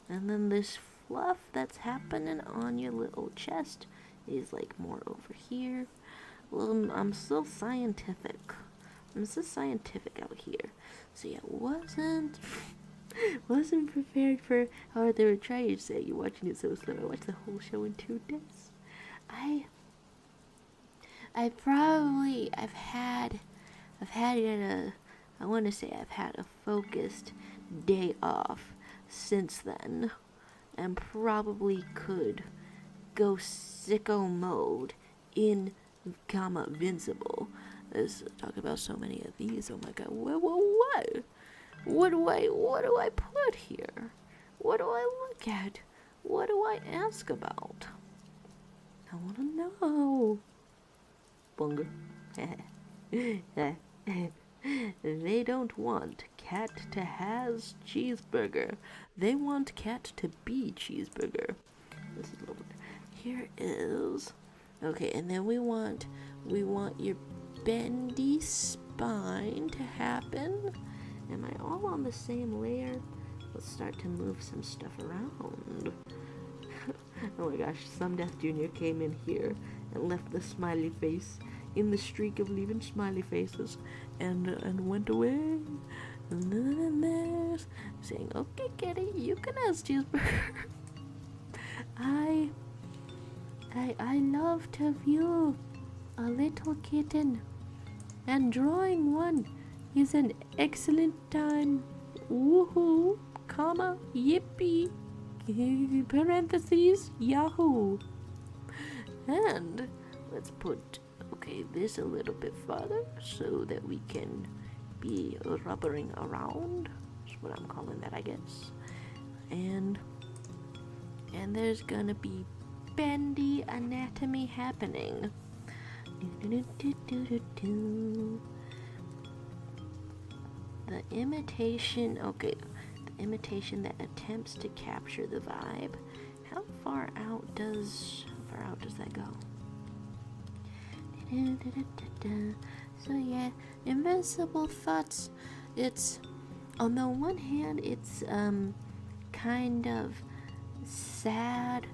A: and then this fluff that's happening on your little chest is like more over here. Well, I'm so scientific. I'm so scientific out here. So yeah, wasn't prepared for how they were trying to say. You're watching it so slow. I watched the whole show in 2 days. I've had a focused day off since then, and probably could go sicko mode in Invincible. Let's talk about so many of these. Oh my god, what? What do I put here? What do I look at? What do I ask about? I wanna know. Bunga. They don't want cat to has cheeseburger. They want cat to be cheeseburger. This is a little bit. Here is. Okay, and then we want your bendy spine to happen. Am I all on the same layer? Let's start to move some stuff around. Oh my gosh, Some Death Jr. came in here and left the smiley face in the streak of leaving smiley faces and went away. And then there's saying, okay, kitty, you can have cheeseburger. I love to view a little kitten, and drawing one is an excellent time. Woohoo, comma, yippee, parentheses, yahoo. And let's put, this a little bit farther so that we can be rubbering around. That's what I'm calling that, I guess. And there's gonna be bendy anatomy happening. The imitation, the imitation that attempts to capture the vibe. How far out does that go? So yeah, Invincible thoughts. It's, on the one hand, it's kind of sad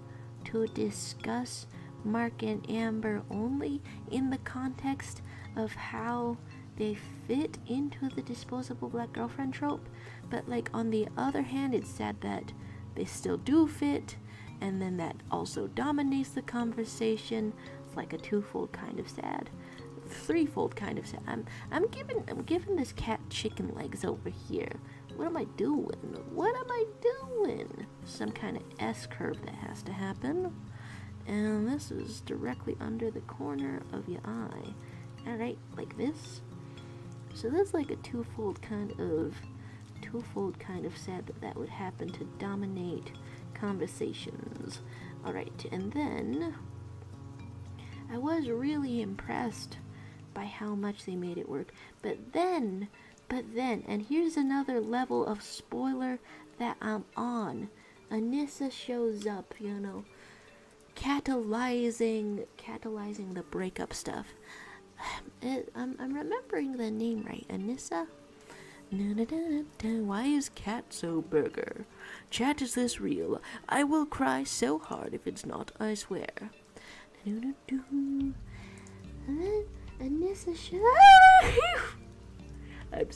A: to discuss Mark and Amber only in the context of how they fit into the disposable black girlfriend trope, but like on the other hand, it's sad that they still do fit, and then that also dominates the conversation. like a twofold kind of sad, threefold kind of sad. I'm giving this cat chicken legs over here. What am I doing? What am I doing? Some kind of S curve that has to happen. And this is directly under the corner of your eye. Alright, like this. So that's like a twofold kind of sad that would happen to dominate conversations. Alright, and then I was really impressed by how much they made it work. But then, and here's another level of spoiler that I'm on. Anissa shows up, catalyzing the breakup stuff. I'm remembering the name right. Anissa? Why is Cat so burger? Chat, is this real? I will cry so hard if it's not, I swear. Anissa, I'm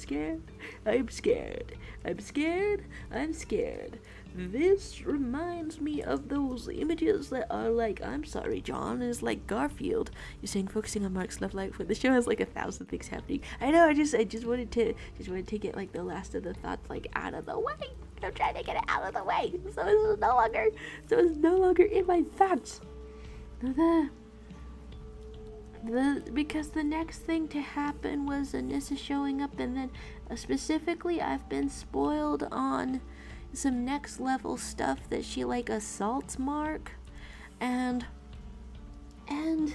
A: scared. This reminds me of those images that are like, I'm sorry, John, is like Garfield. You're saying focusing on Mark's love life when the show has like 1,000 things happening. I know, I just wanted to get like the last of the thoughts like out of the way. I'm trying to get it out of the way. So it's no longer in my thoughts. Because the next thing to happen was Anissa showing up, and then specifically I've been spoiled on some next level stuff that she like assaults Mark, and in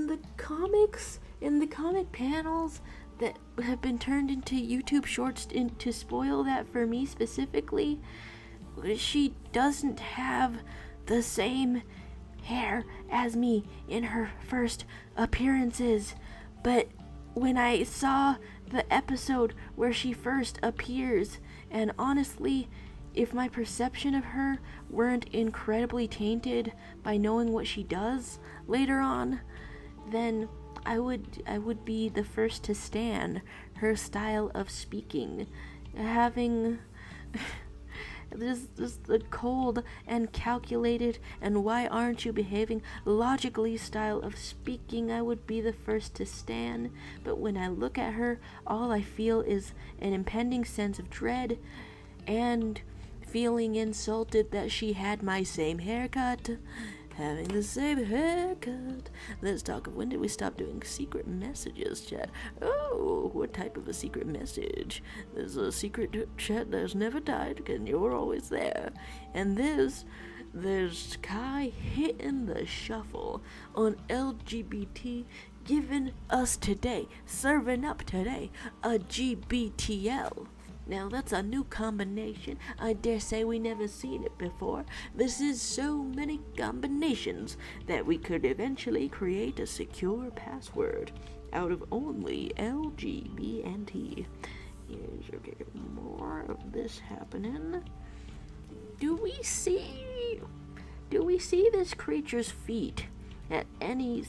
A: the comic panels that have been turned into YouTube shorts to spoil that for me specifically, she doesn't have the same hair as me in her first appearances. But when I saw the episode where she first appears, and honestly, if my perception of her weren't incredibly tainted by knowing what she does later on, then I would be the first to stan her style of speaking, having just the cold and calculated and why aren't you behaving logically style of speaking. I would be the first to stan. But when I look at her, all I feel is an impending sense of dread and feeling insulted that she had my same haircut. Having the same haircut. Let's talk of when did we stop doing secret messages, chat? Oh, what type of a secret message? There's a secret chat that's never died, and you're always there. And there's Kai hitting the shuffle on LGBT, giving us today, serving up today, a GBTL. Now that's a new combination. I dare say we never seen it before. This is so many combinations that we could eventually create a secure password out of only LGBT. Here's more of this happening. Do we see this creature's feet at any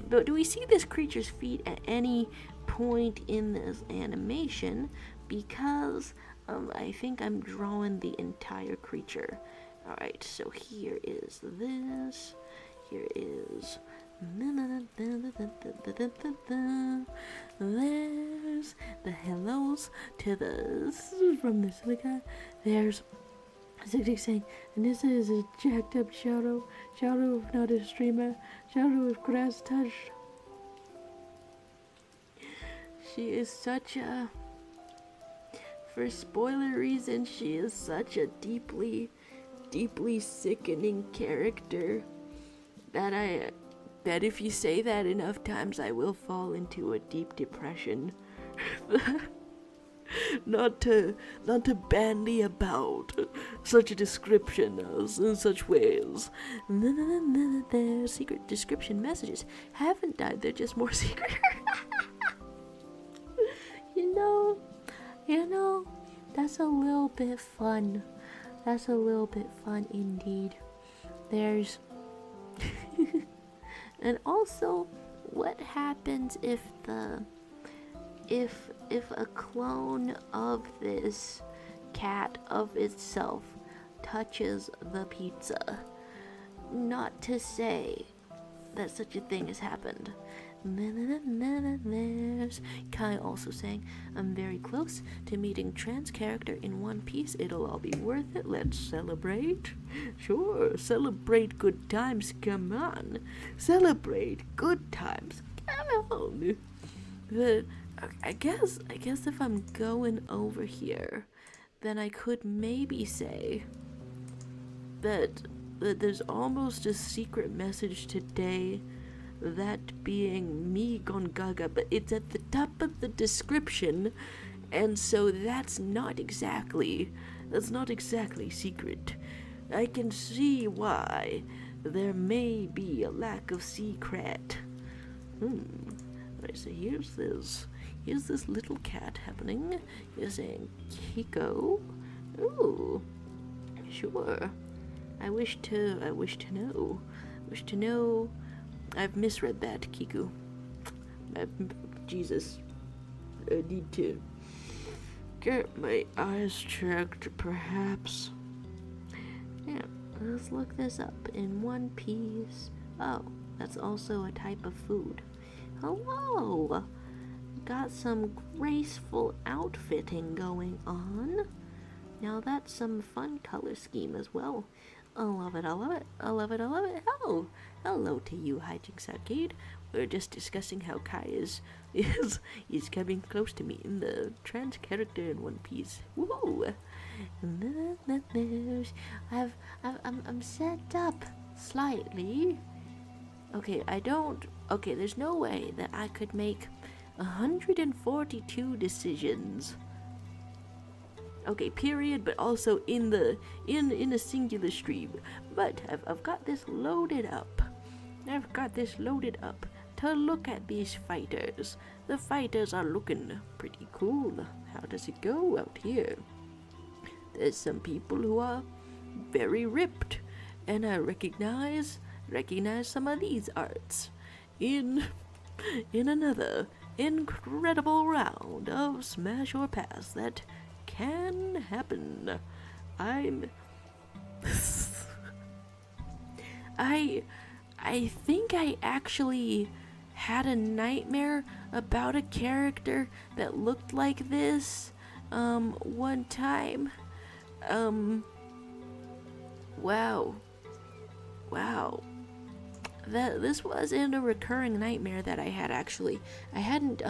A: but do we see this creature's feet at any point in this animation? Because I think I'm drawing the entire creature. Alright, so here is this. Here is there's the hellos to the from this guy. There's Zigzag saying, Anissa is a jacked up shadow of not a streamer, shadow of grass touched. She is such a, for spoiler reasons, she is such a deeply sickening character that if you say that enough times, I will fall into a deep depression. Not to bandy about such a description as in such ways. Their secret description messages haven't died, they're just more secret. You know, that's a little bit fun. That's a little bit fun indeed. There's and also, what happens if a clone of this cat of itself touches the pizza. Not to say that such a thing has happened. There's Kai also saying, I'm very close to meeting trans character in One Piece. It'll all be worth it. Let's celebrate. Sure, celebrate good times. Come on. Celebrate good times. Come on. I guess if I'm going over here, then I could maybe say that there's almost a secret message today, that being me gongaga, but it's at the top of the description, and so that's not exactly secret. I can see why there may be a lack of secret. Right, so here's this little cat happening. You're saying Kiko? Ooh, sure. I wish to know. I've misread that, Kiku. Jesus. I need to get my eyes checked, perhaps. Yeah, let's look this up. In One Piece. Oh, that's also a type of food. Hello! Got some graceful outfitting going on. Now that's some fun color scheme as well. I love it. Hello to you, Hijinks Arcade. We're just discussing how Kai is coming close to meeting the trans character in One Piece. Woo! I'm set up slightly. Okay, there's no way that I could make 142 decisions. Okay, period, but also in a singular stream. But I've got this loaded up. To look at these fighters. The fighters are looking pretty cool. How does it go out here? There's some people who are very ripped, and I recognize some of these arts in another incredible round of Smash or Pass that can happen. I think I actually had a nightmare about a character that looked like this one time. Wow. This wasn't a recurring nightmare that I had actually. I hadn't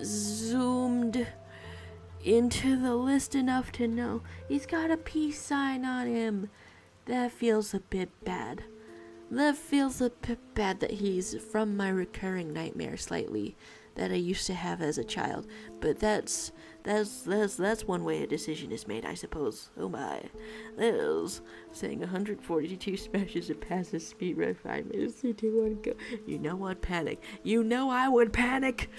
A: zoomed into the list enough to know he's got a peace sign on him. That feels a bit bad. That he's from my recurring nightmare slightly that I used to have as a child. But that's one way a decision is made, I suppose. Oh my. There's saying 142 smashes and passes speed run 5 minutes, 3, 2, 1, go. You know what? Panic. You know I would panic.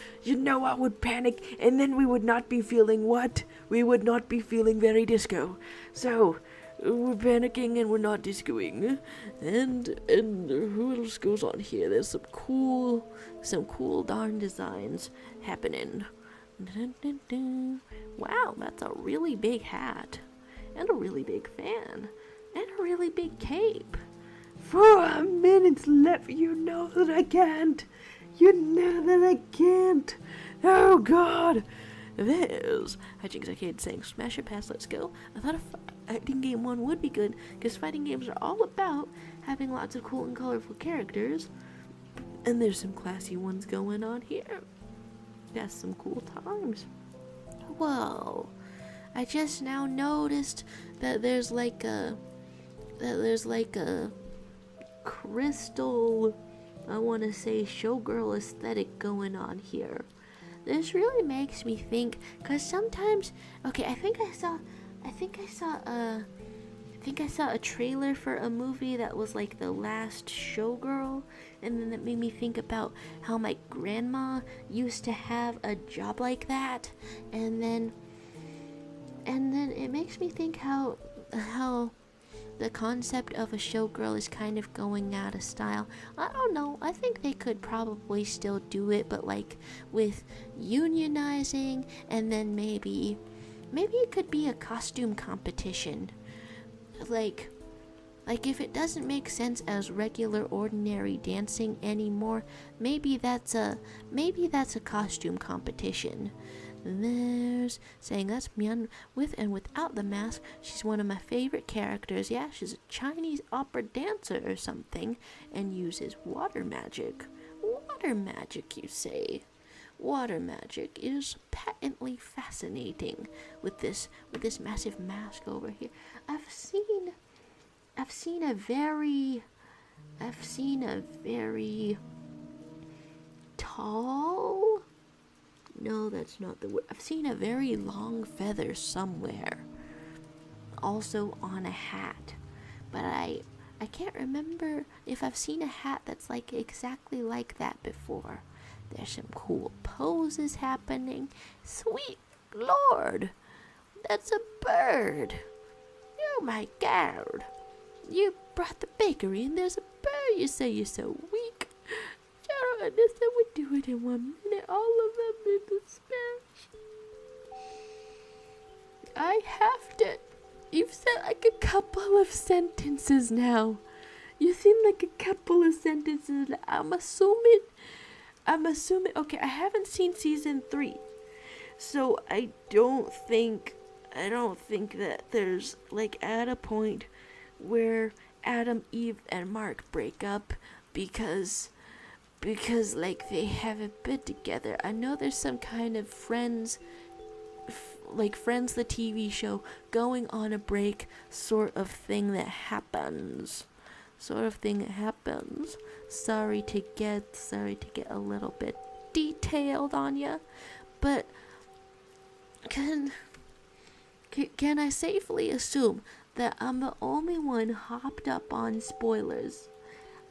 A: And then we would not be feeling what? We would not be feeling very disco. So we're panicking and we're not discoing. And who else goes on here? There's some cool darn designs happening. Wow, that's a really big hat. And a really big fan. And a really big cape. 4 minutes left. You know that I can't. Oh God. There's Hijinks Arcade saying Smash or Pass, let's go. I thought a fighting game one would be good, because fighting games are all about having lots of cool and colorful characters. And there's some classy ones going on here. That's some cool times. Whoa. I just now noticed that there's like a crystal, I want to say showgirl aesthetic going on here. This really makes me think, cause sometimes, okay, I think I saw a trailer for a movie that was like The Last Showgirl, and then that made me think about how my grandma used to have a job like that, and then it makes me think how the concept of a showgirl is kind of going out of style. I don't know. I think they could probably still do it, but like with unionizing, and then maybe it could be a costume competition. like if it doesn't make sense as regular ordinary dancing anymore, maybe that's a costume competition. There's saying that's Mian with and without the mask. She's one of my favorite characters. Yeah, she's a Chinese opera dancer or something and uses water magic. Water magic, you say? Water magic is patently fascinating with this massive mask over here. I've seen a very tall. No, that's not the word. I've seen a very long feather somewhere. Also on a hat. But I can't remember if I've seen a hat that's like exactly like that before. There's some cool poses happening. Sweet Lord, that's a bird. Oh my God. You brought the bakery and there's a bird. You say you're so weak. I don't understand. We do it in 1 minute. All of them in the Spanish. I have to. You've said like a couple of sentences now. You seem like a couple of sentences. I'm assuming. Okay, I haven't seen season 3, so I don't think that there's like at a point where Adam, Eve, and Mark break up because like they haven't been together. I know there's some kind of Friends, like Friends the TV show, going on a break sort of thing that happens. Sorry to get a little bit detailed on ya, but can I safely assume that I'm the only one hopped up on spoilers,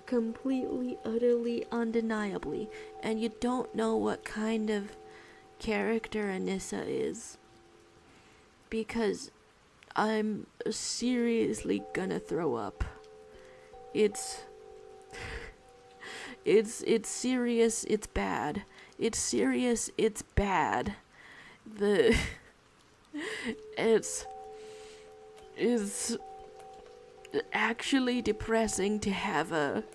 A: completely, utterly, undeniably, and you don't know what kind of character Anissa is? Because I'm seriously gonna throw up. It's serious, it's bad. It's serious, it's bad. It's actually depressing to have a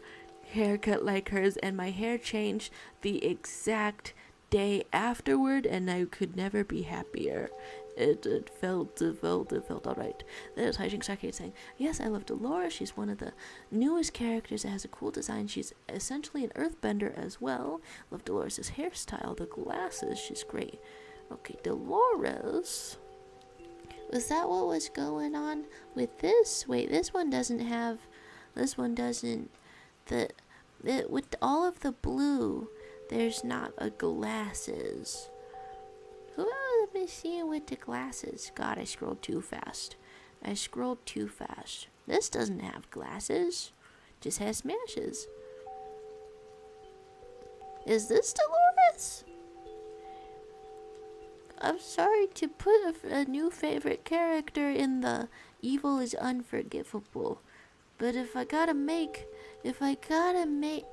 A: haircut like hers, and my hair changed the exact day afterward, and I could never be happier. It felt alright. There's Hijinks Arcade saying, yes, I love Dolores. She's one of the newest characters that has a cool design. She's essentially an earthbender as well. Love Dolores' hairstyle, the glasses. She's great. Okay, Dolores. Was that what was going on with this? Wait, this one doesn't. With all of the blue, there's not a glasses. Oh, let me see with the glasses. God, I scrolled too fast. This doesn't have glasses. Just has smashes. Is this Dolores? I'm sorry to put a new favorite character in the evil is unforgivable. But if I gotta make,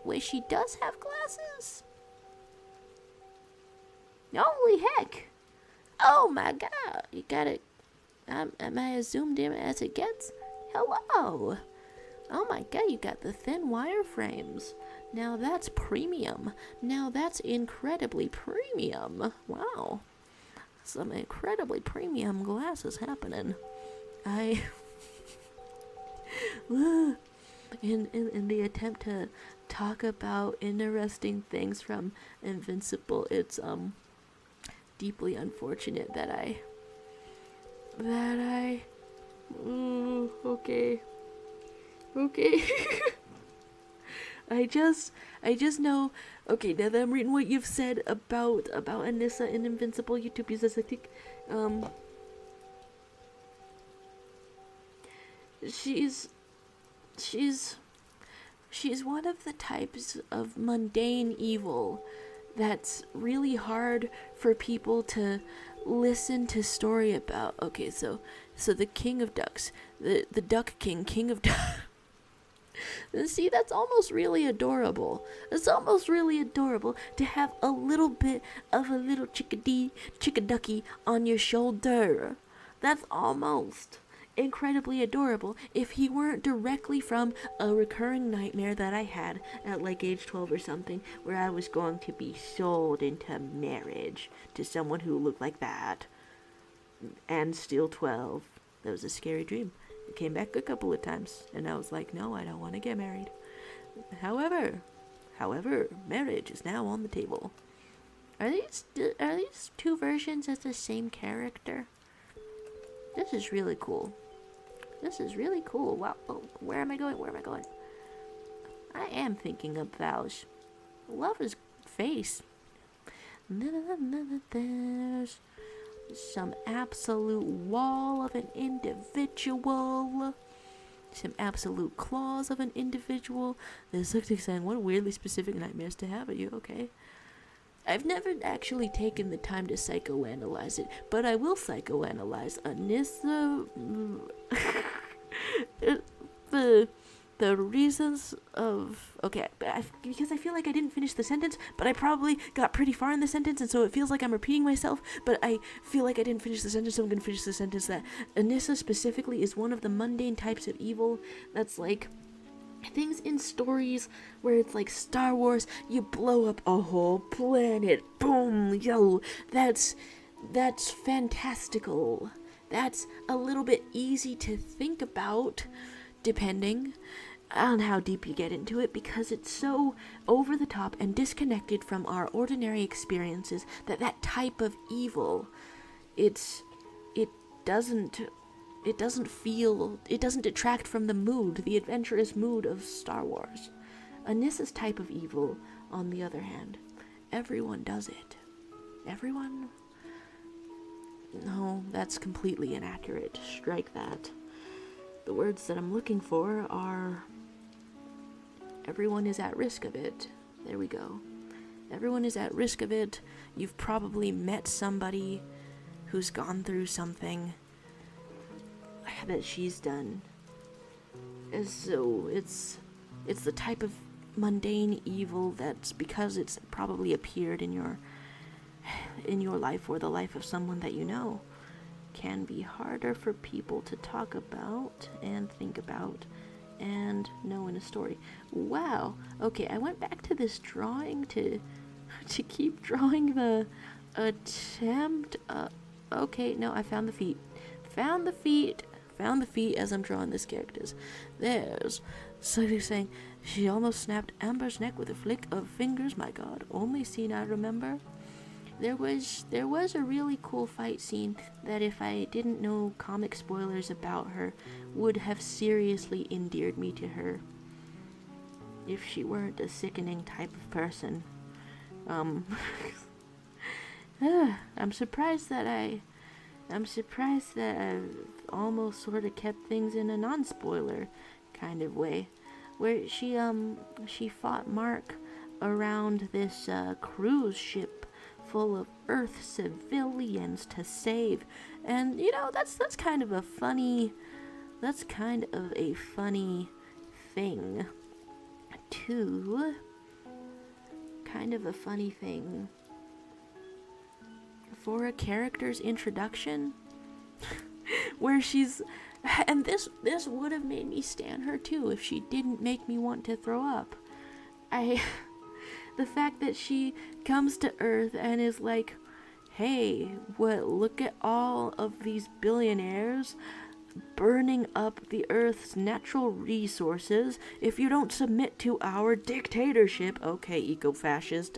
A: wait, she does have glasses? Holy heck! Oh my God! You got it. Am I as zoomed in as it gets? Hello! Oh my God! You got the thin wire frames. Now that's premium. Now that's incredibly premium. Wow, some incredibly premium glasses happening. In the attempt to talk about interesting things from Invincible, it's deeply unfortunate that I okay I just know, okay, now that I'm reading what you've said about Anissa in Invincible YouTube users, I think she's one of the types of mundane evil that's really hard for people to listen to story about. Okay, so the King of Ducks, the Duck King of Ducks. See, that's almost really adorable. It's almost really adorable to have a little bit of a little chickaducky on your shoulder. That's almost incredibly adorable if he weren't directly from a recurring nightmare that I had at like age 12 or something, where I was going to be sold into marriage to someone who looked like that. And still 12. That was a scary dream. It came back a couple of times, and I was like, no, I don't want to get married. However, marriage is now on the table. Are these two versions of the same character? This is really cool. Wow. Oh, where am I going? I am thinking of vows. Love his face. There's some absolute wall of an individual. Some absolute claws of an individual. There's something saying, what weirdly specific nightmares to have. Are you okay? I've never actually taken the time to psychoanalyze it, but I will psychoanalyze Anissa. The reasons of... Okay, because I feel like I didn't finish the sentence, but I probably got pretty far in the sentence, and so it feels like I'm repeating myself, but I feel like I didn't finish the sentence, so I'm going to finish the sentence that Anissa specifically is one of the mundane types of evil that's like... things in stories where it's like Star Wars, you blow up a whole planet, boom, yo, that's fantastical. That's a little bit easy to think about, depending on how deep you get into it, because it's so over the top and disconnected from our ordinary experiences that type of evil, it doesn't detract from the mood, the adventurous mood of Star Wars. Anissa's type of evil, on the other hand, everyone does it. Everyone? No, that's completely inaccurate. Strike that. The words that I'm looking for are... everyone is at risk of it. There we go. Everyone is at risk of it. You've probably met somebody who's gone through something that she's done. And so it's the type of mundane evil that's, because it's probably appeared in your life or the life of someone that you know, can be harder for people to talk about and think about and know in a story. Wow. Okay, I went back to this drawing to keep drawing the attempt. Okay, no, I found the feet. Found the feet as I'm drawing this characters. There's somebody saying, she almost snapped Amber's neck with a flick of fingers. My God, only scene I remember. There was a really cool fight scene that, if I didn't know comic spoilers about her, would have seriously endeared me to her. If she weren't a sickening type of person. I'm surprised that I've almost sort of kept things in a non-spoiler kind of way, where she fought Mark around this cruise ship full of Earth civilians to save, and that's kind of a funny thing too. Kind of a funny thing for a character's introduction, where she's, and this would have made me stan her too if she didn't make me want to throw up. The fact that she comes to Earth and is like, hey, look at all of these billionaires burning up the Earth's natural resources. If you don't submit to our dictatorship, okay, eco-fascist.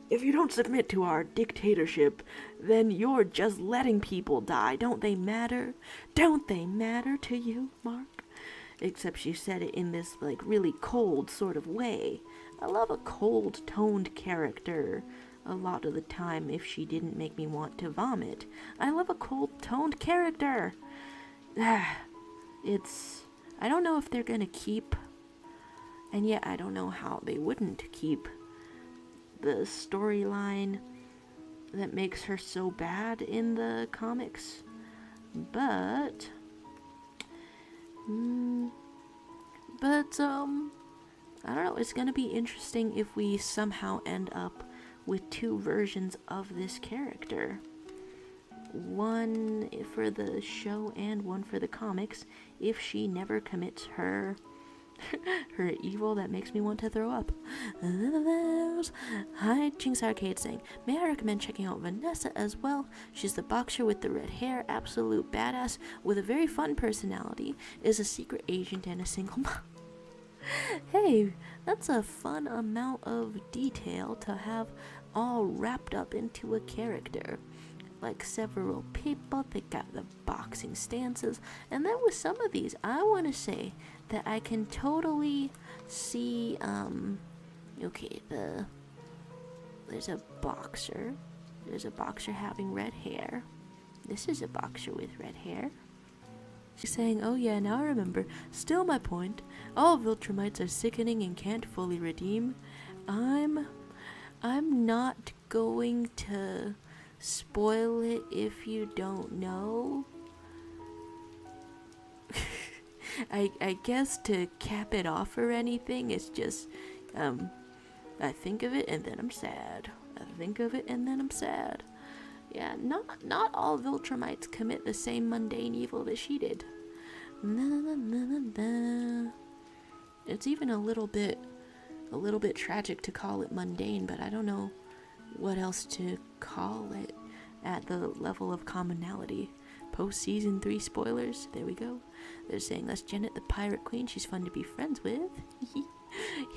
A: If you don't submit to our dictatorship, then you're just letting people die. Don't they matter? Don't they matter to you, Mark? Except she said it in this, like, really cold sort of way. I love a cold-toned character a lot of the time if she didn't make me want to vomit. I love a cold-toned character. I don't know if they're gonna keep, and yet I don't know how they wouldn't keep the storyline that makes her so bad in the comics. But I don't know, it's gonna be interesting if we somehow end up with two versions of this character. one for the show and one for the comics if she never commits her her evil that makes me want to throw up. Hi, Jinx Arcade saying, may I recommend checking out Vanessa as well? She's the boxer with the red hair, absolute badass with a very fun personality, is a secret agent and a single mom. Hey, that's a fun amount of detail to have all wrapped up into a character. Like several people, they got the boxing stances, and then with some of these, I want to say that I can totally see, okay, there's a boxer having red hair. This is a boxer with red hair. She's saying, oh yeah, now I remember. Still my point. All Viltrumites are sickening and can't fully redeem. I'm not going to spoil it if you don't know. I guess to cap it off or anything, it's just, I think of it and then I'm sad. I think of it and then I'm sad. Yeah, not all Viltrumites commit the same mundane evil that she did. It's even a little bit tragic to call it mundane, but I don't know what else to call it at the level of commonality. Post season 3 spoilers. There we go. They're saying that's Janet the Pirate Queen. She's fun to be friends with.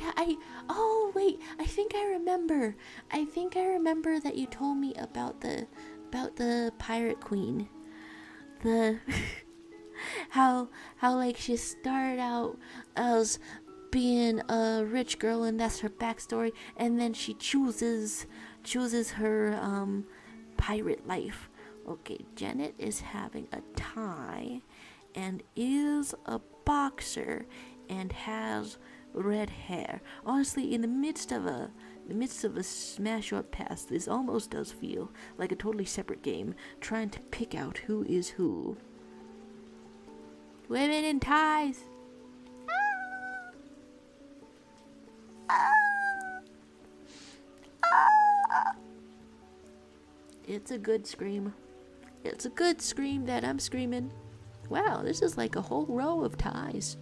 A: Yeah, oh wait, I think I remember that you told me about the Pirate Queen. The how like she started out as being a rich girl and that's her backstory, and then she chooses her pirate life. Okay, Janet is having a tie and is a boxer and has red hair. Honestly, in the midst of a smash or pass, this almost does feel like a totally separate game, trying to pick out who is who. Women in ties. It's a good scream. It's a good scream that I'm screaming. Wow, this is like a whole row of ties.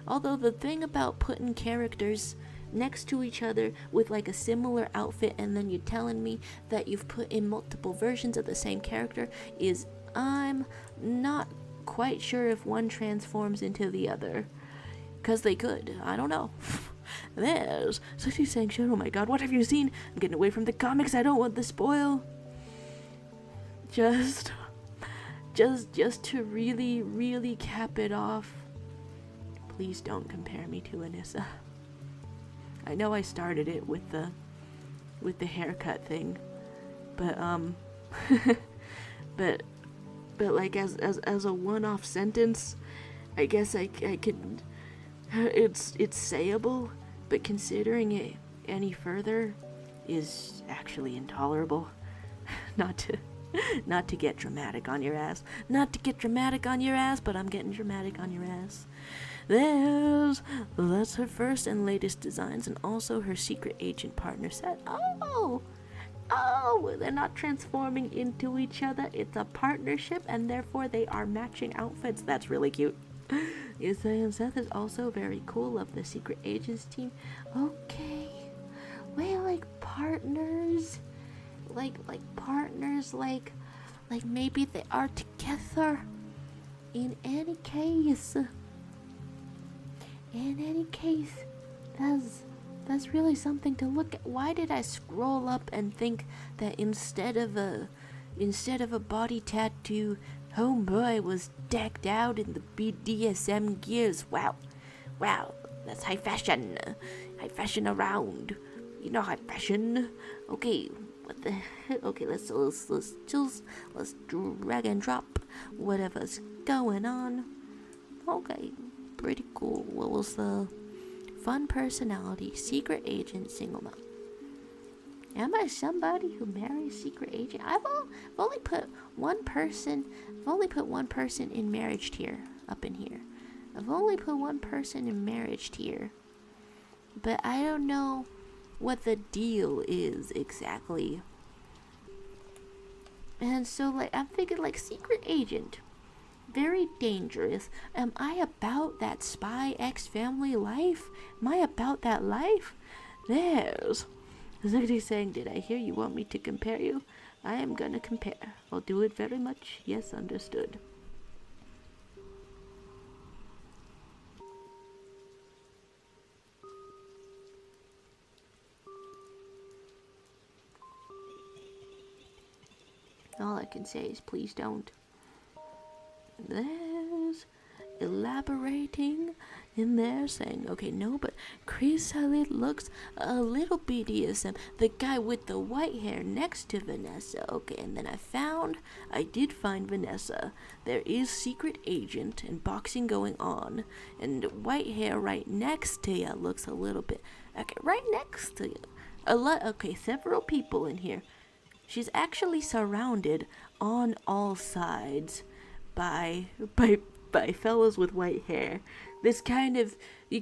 A: Although the thing about putting characters next to each other with like a similar outfit and then you're telling me that you've put in multiple versions of the same character is I'm not quite sure if one transforms into the other. Because they could. I don't know. There's Sexy Sanction. Oh my god, what have you seen? I'm getting away from the comics. I don't want the spoil. Just to really, really cap it off. Please don't compare me to Anissa. I know I started it with the haircut thing, but but like as a one-off sentence, I guess I could. It's sayable, but considering it any further is actually intolerable. Not to get dramatic on your ass. Not to get dramatic on your ass, but I'm getting dramatic on your ass. That's her first and latest designs, and also her secret agent partner set. Oh, they're not transforming into each other. It's a partnership, and therefore they are matching outfits. That's really cute. Isaiah and Seth is also very cool of the secret agents team. Okay, wait, like partners, like partners, like maybe they are together. In any case, that's really something to look at. Why did I scroll up and think that instead of a body tattoo, homeboy was decked out in the BDSM gears? Wow, that's high fashion around. You know, high fashion. Okay, what the heck? Okay, let's drag and drop whatever's going on. Okay, pretty cool. What was the fun personality, secret agent, single mom? Am I somebody who marries secret agent? I've only put one person. I've only put one person in marriage tier up in here. I've only put one person in marriage tier, but I don't know what the deal is exactly. And so, like, I'm thinking, like, secret agent, very dangerous. Am I about that spy X family life? Am I about that life? There's somebody saying, did I hear you want me to compare you? I am gonna compare. I'll do it very much. Yes, understood. All I can say is please don't. There's elaborating in there saying, okay, no, but Chrysalid looks a little BDSM. The guy with the white hair next to Vanessa. Okay, and then I did find Vanessa. There is secret agent and boxing going on, and white hair right next to you looks a little bit, okay, right next to you. Okay, several people in here. She's actually surrounded on all sides by fellas with white hair. You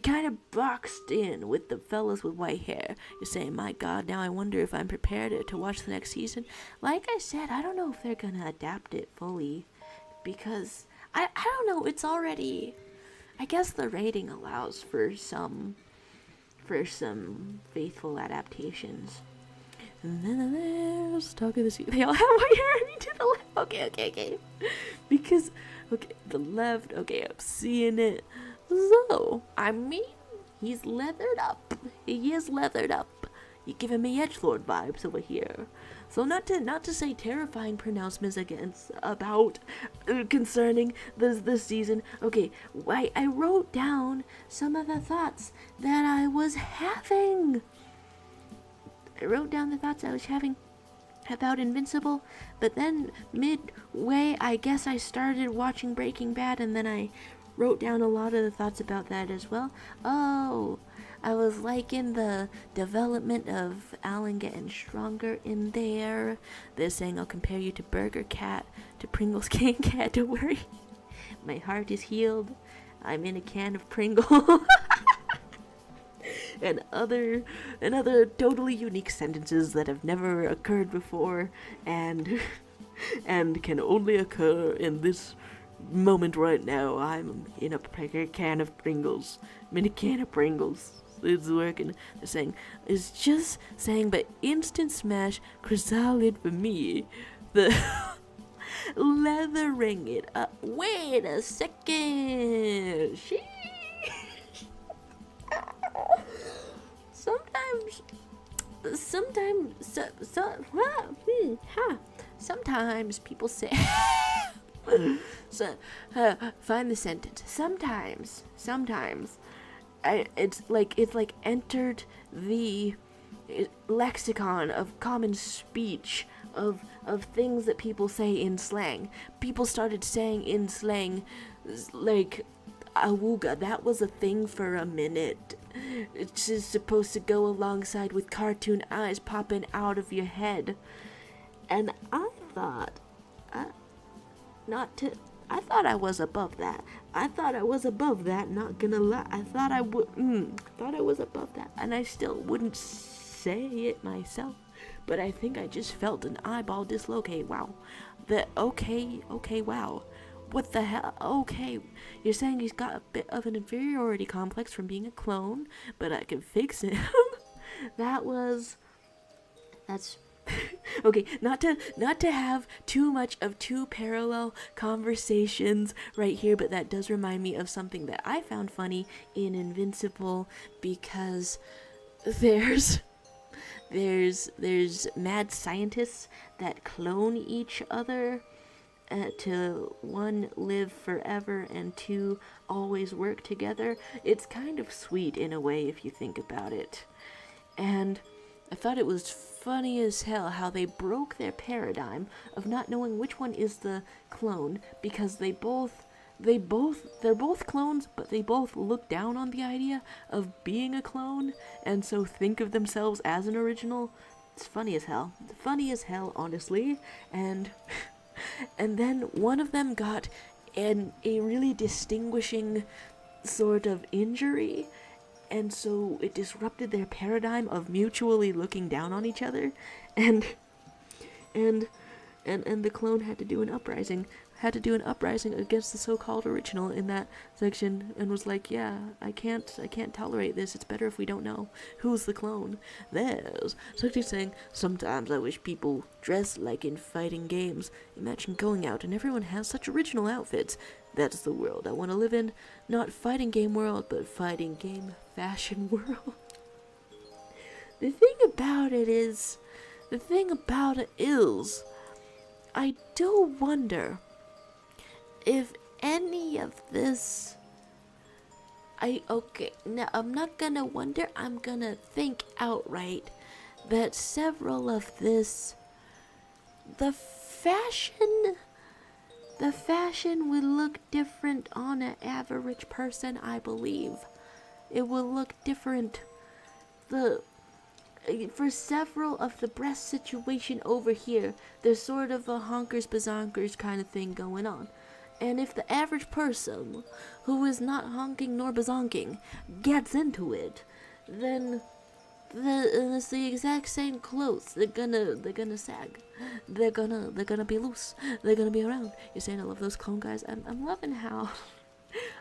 A: kind of boxed in with the fellas with white hair. You're saying, my God, now I wonder if I'm prepared to watch the next season. Like I said, I don't know if they're gonna adapt it fully, because I don't know. It's already, I guess the rating allows for some faithful adaptations. And then there's talking this. They all have white hair to the left. Okay. Because, okay, the left. Okay, I'm seeing it. So, I mean, he's leathered up. He is leathered up. You're giving me edgelord vibes over here. So not to say terrifying pronouncements about concerning this season. Okay, I wrote down some of the thoughts that I was having. I wrote down the thoughts I was having about Invincible, but then midway, I guess I started watching Breaking Bad, and then I wrote down a lot of the thoughts about that as well. Oh, I was liking the development of Alan getting stronger in there. They're saying I'll compare you to Burger Cat, to Pringles Can Cat, don't worry. My heart is healed. I'm in a can of Pringles. and other totally unique sentences that have never occurred before and can only occur in this moment right now. I'm in a can of Pringles. I'm in a can of Pringles. It's working. They're saying, it's just saying, but instant smash Chrysalid for me. The leathering it up. Wait a second. Sometimes people say find the sentence. Sometimes it's like entered the lexicon of common speech of things that people say in slang. People started saying in slang, like awooga. That was a thing for a minute. It's just supposed to go alongside with cartoon eyes popping out of your head. And I thought I thought I was above that. Not gonna lie. I thought I was above that, and I still wouldn't say it myself. But I think I just felt an eyeball dislocate. Wow. Okay, wow. What the hell? Okay, you're saying he's got a bit of an inferiority complex from being a clone, but I can fix him. That's okay, not to have too much of two parallel conversations right here, but that does remind me of something that I found funny in Invincible, because there's mad scientists that clone each other to one live forever and two always work together. It's kind of sweet in a way if you think about it. And I thought it was funny as hell how they broke their paradigm of not knowing which one is the clone, because they're both clones, but they both look down on the idea of being a clone, and so think of themselves as an original. It's funny as hell, honestly. And then one of them got a really distinguishing sort of injury, and so it disrupted their paradigm of mutually looking down on each other. And and the clone had to do an uprising against the so-called original in that section, and was like, yeah, I can't tolerate this. It's better if we don't know who's the clone. There's something saying, sometimes I wish people dress like in fighting games. Imagine going out and everyone has such original outfits. That's the world I want to live in. Not fighting game world, but fighting game fashion world. The thing about it is, I do wonder if any of this, now I'm not gonna wonder, I'm gonna think outright that several of this, the fashion will look different on an average person, I believe. It will look different. For several of the breast situation over here, there's sort of a honkers bazonkers kind of thing going on. And if the average person, who is not honking nor bazonking, gets into it, then it's the exact same clothes. They're gonna sag. They're gonna be loose. They're gonna be around. You're saying I love those clone guys. I'm loving how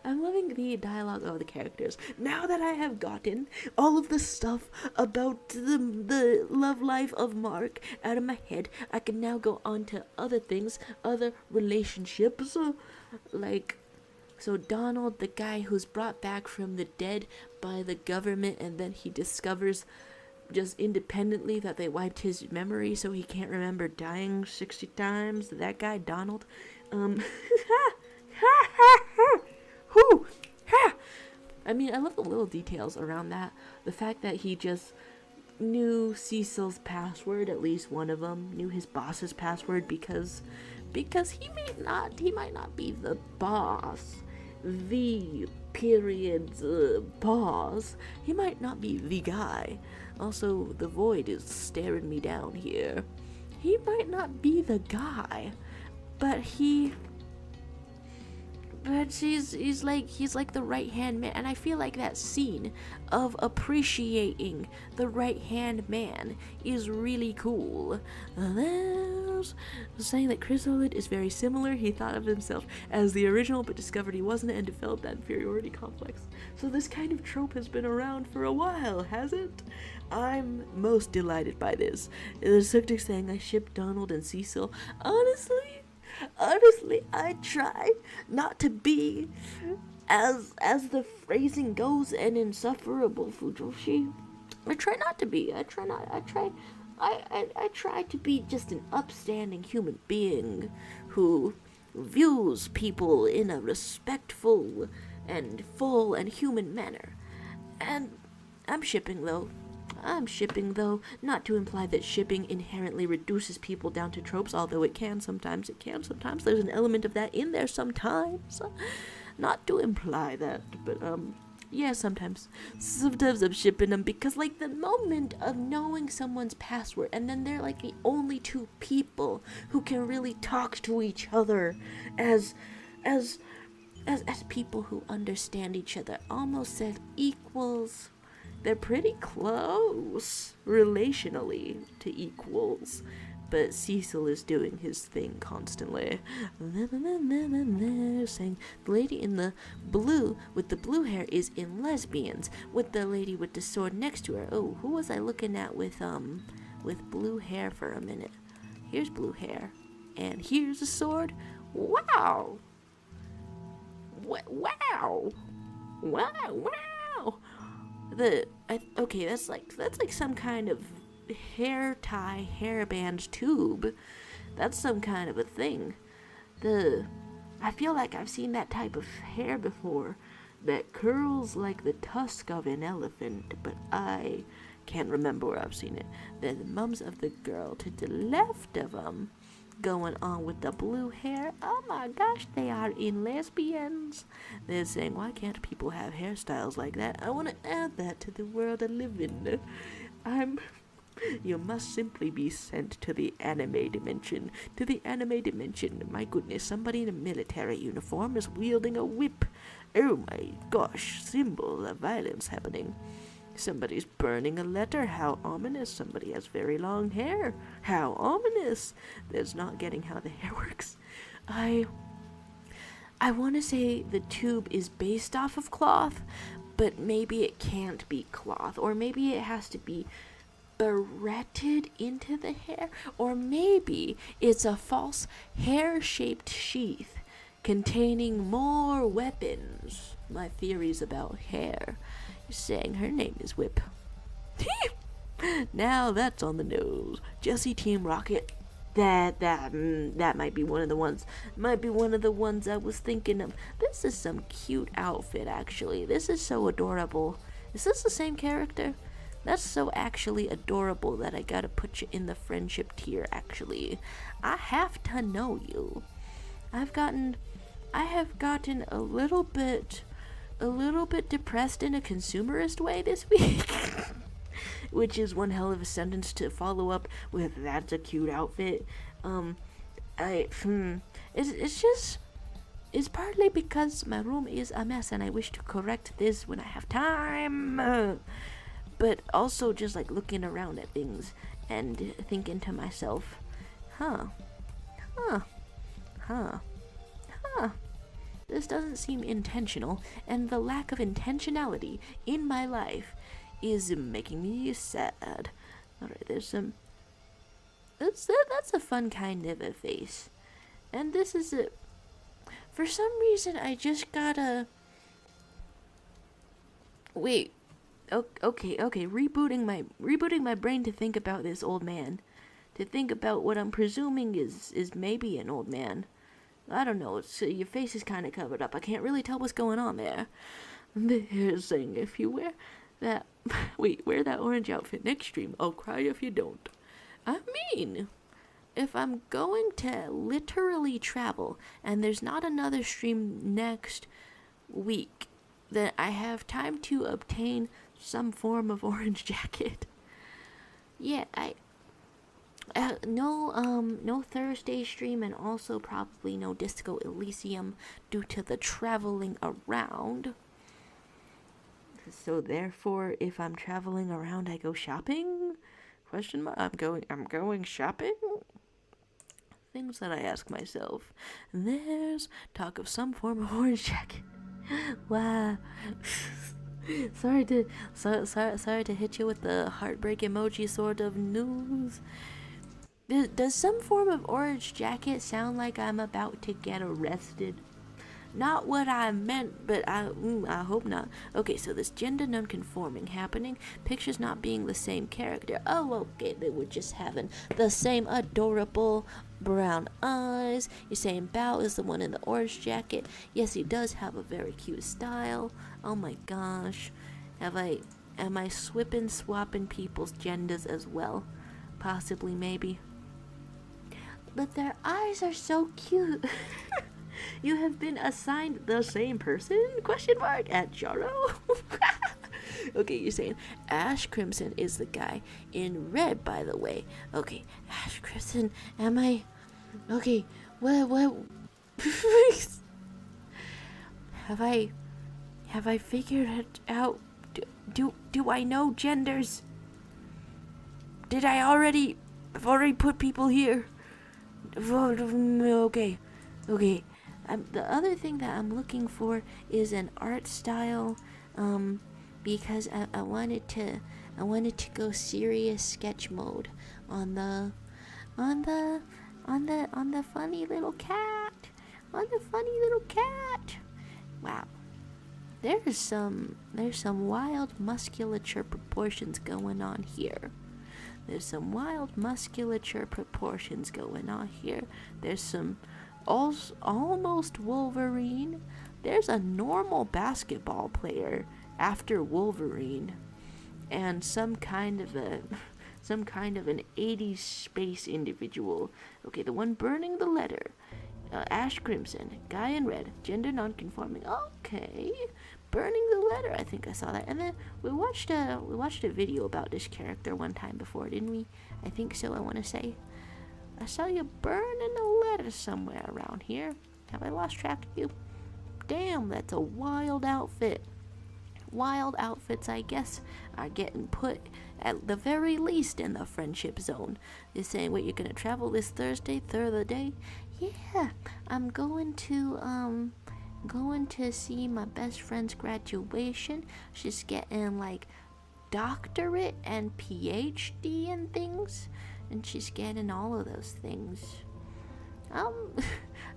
A: I'm loving the dialogue of the characters. Now that I have gotten all of the stuff about the love life of Mark out of my head, I can now go on to other things, other relationships, so Donald, the guy who's brought back from the dead by the government, and then he discovers just independently that they wiped his memory so he can't remember dying 60 times. That guy, Donald. I mean, I love the little details around that. The fact that he just knew Cecil's password, at least one of them, knew his boss's password because he might not be the boss, the boss. He might not be the guy. Also, the void is staring me down here. He might not be the guy, but he's like the right hand man, and I feel like that scene of appreciating the right hand man is really cool. Saying that Chrysalid is very similar. He thought of himself as the original, but discovered he wasn't, and developed that inferiority complex. So this kind of trope has been around for a while, has it? I'm most delighted by this. There's something saying I ship Donald and Cecil. Honestly, I try not to be, as the phrasing goes, an insufferable Fujoshi. I try not to be. I try to be just an upstanding human being who views people in a respectful and full and human manner. And I'm shipping though, not to imply that shipping inherently reduces people down to tropes, although it can sometimes. There's an element of that in there sometimes. Not to imply that, but yeah, sometimes I'm shipping them because, like, the moment of knowing someone's password, and then they're like the only two people who can really talk to each other as people who understand each other, almost as equals. They're pretty close relationally to equals, but Cecil is doing his thing constantly. Saying the lady in the blue with the blue hair is in Lesbians, with the lady with the sword next to her. Oh, who was I looking at with blue hair for a minute? Here's blue hair, and here's a sword. Wow! Wow! Okay, that's like some kind of hair tie, hairband tube. That's some kind of a thing. I feel like I've seen that type of hair before, that curls like the tusk of an elephant, but I can't remember where I've seen it. The mums of the girl to the left of them, going on with the blue hair. Oh my gosh, they are in Lesbians. They're saying, why can't people have hairstyles like that? I want to add that to the world I live in. You must simply be sent to the anime dimension. My goodness, somebody in a military uniform is wielding a whip. Oh my gosh, symbol of violence happening. Somebody's burning a letter. How ominous. Somebody has very long hair. How ominous. There's not getting how the hair works. I want to say the tube is based off of cloth, but maybe it can't be cloth, or maybe it has to be barretted into the hair, or maybe it's a false hair-shaped sheath containing more weapons. My theories about hair. You're saying her name is Whip. Now that's on the nose. Jesse Team Rocket. That might be one of the ones. Might be one of the ones I was thinking of. This is some cute outfit, actually. This is so adorable. Is this the same character? That's so actually adorable that I gotta put you in the friendship tier, actually. I have to know you. I have gotten a little bit depressed in a consumerist way this week. Which is one hell of a sentence to follow up with, that's a cute outfit. It's partly because my room is a mess and I wish to correct this when I have time. But also just like looking around at things and thinking to myself, this doesn't seem intentional, and the lack of intentionality in my life is making me sad. Alright, there's some... That's a fun kind of a face. And this is a... For some reason, I just gotta... Wait. Okay. Rebooting my brain to think about this old man. To think about what I'm presuming is maybe an old man. I don't know. Your face is kind of covered up. I can't really tell what's going on there. They're saying if you wear that orange outfit next stream, I'll cry if you don't. I mean, if I'm going to literally travel and there's not another stream next week, then I have time to obtain some form of orange jacket. Yeah, no Thursday stream, and also probably no Disco Elysium due to the traveling around. So therefore, if I'm traveling around, I go shopping? Question mark. I'm going shopping? Things that I ask myself. And there's talk of some form of orange jacket. Wow. Sorry to hit you with the heartbreak emoji sort of news. Does some form of orange jacket sound like I'm about to get arrested? Not what I meant, but I hope not. Okay, so this gender non-conforming happening, pictures not being the same character. Oh, okay, they were just having the same adorable brown eyes. You're saying Bao is the one in the orange jacket. Yes, he does have a very cute style. Oh my gosh. Am I swapping people's genders as well? Possibly, maybe. But their eyes are so cute. You have been assigned the same person? Question mark at Jaro. Okay, you're saying Ash Crimson is the guy in red, by the way. Okay, Ash Crimson, am I... Okay, what... Have I figured it out? Do I know genders? I've already put people here. Okay. The other thing that I'm looking for is an art style, because I wanted to go serious sketch mode on the funny little cat, Wow, there's some wild musculature proportions going on here. There's some almost Wolverine. There's a normal basketball player after Wolverine, and some kind of an 80s space individual. Okay, the one burning the letter. Ash Crimson, guy in red, gender non-conforming. Okay, burning the letter. I think I saw that. And then we watched a video about this character one time before, didn't we? I think so. I want to say. I saw you burning a letter somewhere around here. Have I lost track of you? Damn, that's a wild outfit. wild outfits, I guess, are getting put at the very least in the friendship zone. They're saying, wait, you're gonna travel this Thursday, third of the day? Yeah, I'm going to see my best friend's graduation. She's getting like doctorate and PhD and things, and she's getting all of those things.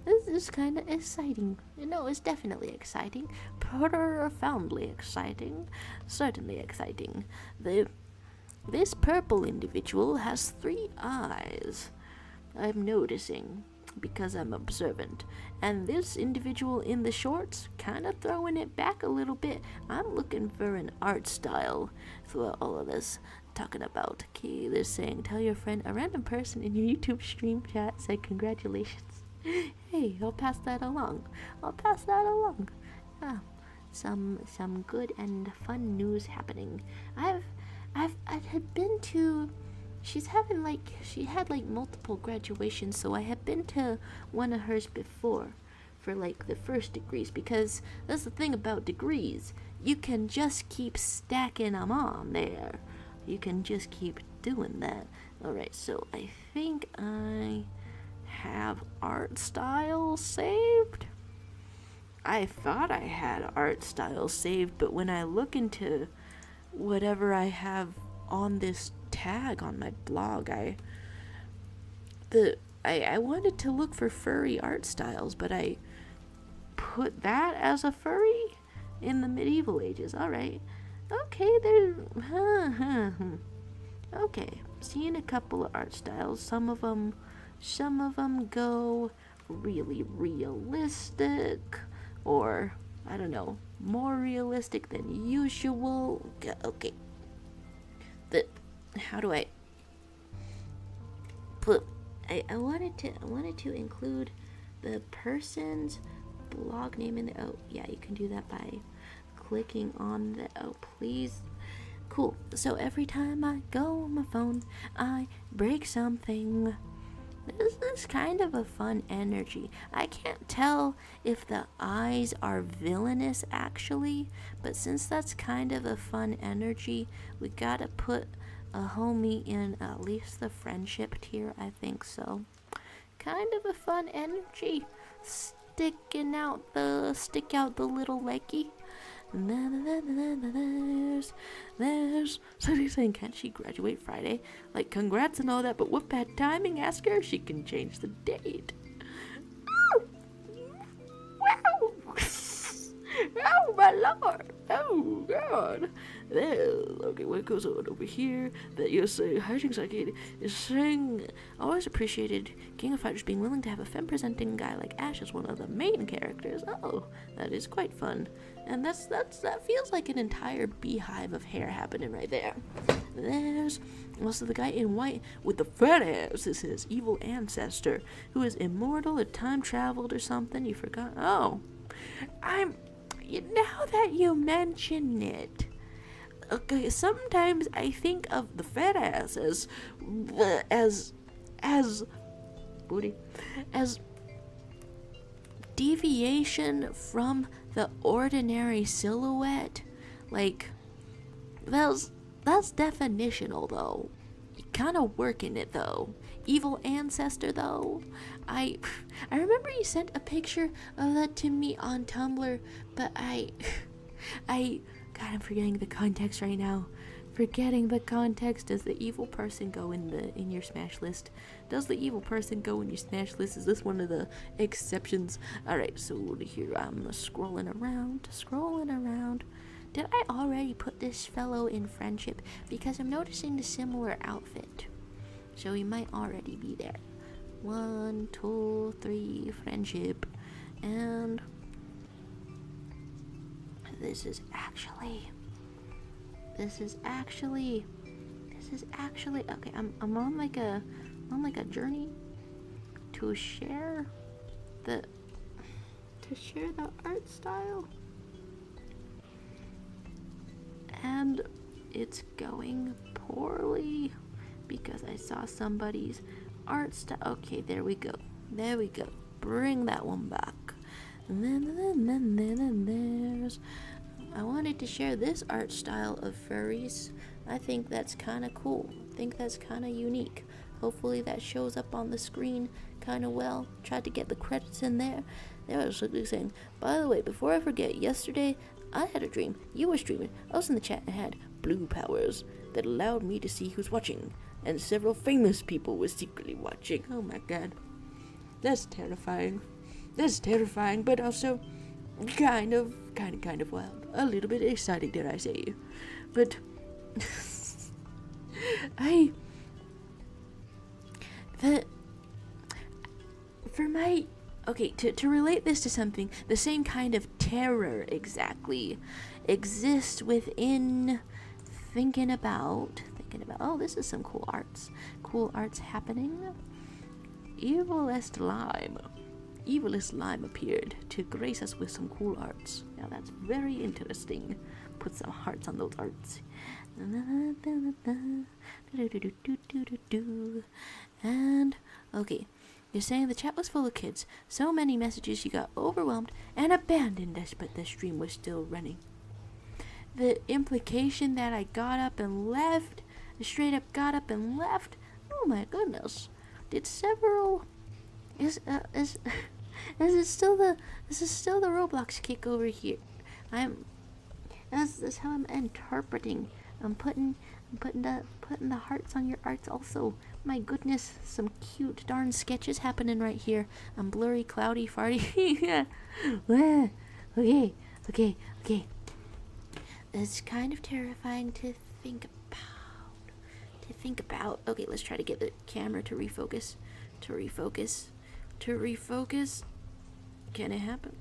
A: This is kind of exciting. It's definitely exciting. Profoundly exciting. Certainly exciting. This purple individual has 3 eyes. I'm noticing, because I'm observant. And this individual in the shorts, kind of throwing it back a little bit. I'm looking for an art style throughout all of this. Talking about, okay, they're saying, tell your friend, a random person in your YouTube stream chat said congratulations. Hey, I'll pass that along. Yeah, some good and fun news happening. I had been to, she had like multiple graduations, so I had been to one of hers before for like the first degrees, because that's the thing about degrees. You can just keep stacking them on there. You can just keep doing that. Alright, so I think I have art style saved. I thought I had art style saved, but when I look into whatever I have on this tag on my blog, I wanted to look for furry art styles, but I put that as a furry in the medieval ages. Alright. Okay, okay, seeing a couple of art styles. Some of them go really realistic, or I don't know, more realistic than usual. Okay, how do I put? I wanted to include the person's blog name in the. Oh yeah, you can do that by clicking on the. Oh please. Cool. So every time I go on my phone, I break something. This is kind of a fun energy. I can't tell if the eyes are villainous actually, but since that's kind of a fun energy, we gotta put a homie in at least the friendship tier. I think so. Kind of a fun energy. Stick out the little leggy. There's somebody saying, can't she graduate Friday? Like, congrats and all that, but what bad timing? Ask her if she can change the date. Oh, wow. Oh my lord. Oh god. Okay, what goes on over here? That you're saying, Hijinks Arcade is saying, always appreciated King of Fighters being willing to have a femme-presenting guy like Ash as one of the main characters. Oh, that is quite fun. And that feels like an entire beehive of hair happening right there. There's also the guy in white with the fat ass. This is evil ancestor who is immortal or time traveled or something. You forgot? Oh, now that you mention it. Okay, sometimes I think of the fat ass as deviation from the ordinary silhouette. Like, that's definitional though. You kind of working it though. Evil ancestor though. I remember you sent a picture of that to me on Tumblr, but God, I'm forgetting the context right now. Forgetting the context. Does the evil person go in your smash list? Does the evil person go in your smash list? Is this one of the exceptions? Alright, so here I'm scrolling around. Did I already put this fellow in friendship? Because I'm noticing the similar outfit. So he might already be there. 1, 2, 3, friendship. And this is actually okay. I'm on like a journey to share the art style, and it's going poorly because I saw somebody's art style. Okay, there we go. Bring that one back. And then there's I wanted to share this art style of furries. I think that's kind of cool. I think that's kind of unique. Hopefully that shows up on the screen kind of well. Tried to get the credits in there. They were saying, by the way, before I forget, yesterday I had a dream. You were streaming. I was in the chat and had blue powers that allowed me to see who's watching. And several famous people were secretly watching. Oh my god. That's terrifying. That's terrifying, but also kind of wild. A little bit exciting, dare I say. But to relate this to something, the same kind of terror exactly exists within thinking about, oh, this is some cool arts happening. Evilest Lime appeared to grace us with some cool arts. Now that's very interesting. Put some hearts on those arts. And, okay. You're saying the chat was full of kids. So many messages you got overwhelmed and abandoned us, but the stream was still running. The implication that I got up and left, straight up got up and left. Oh my goodness. Did several... Is it still the Roblox kick over here? That's how I'm interpreting. I'm putting the hearts on your arts also. My goodness, some cute darn sketches happening right here. I'm blurry, cloudy, farty. Yeah. Okay. It's kind of terrifying to think about. Okay, let's try to get the camera to refocus. Can it happen?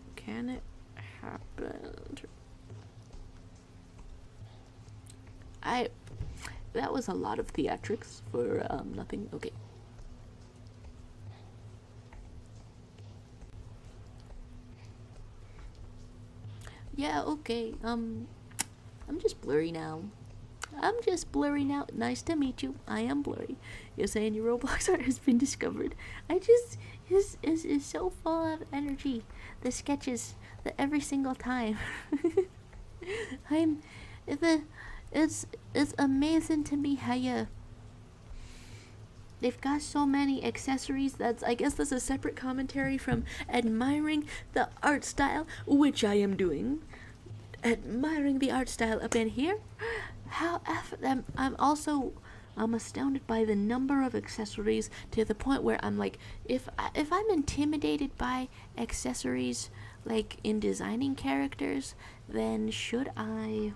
A: That was a lot of theatrics for nothing. Okay. Yeah, okay. I'm just blurry now. Nice to meet you. I am blurry. You're saying your Roblox art has been discovered. Is so full of energy. The sketches, every single time. It's amazing to me how they've got so many accessories. I guess that's a separate commentary from admiring the art style, which I am doing. Admiring the art style up in here. I'm astounded by the number of accessories to the point where I'm like, if I'm intimidated by accessories, like in designing characters, then should I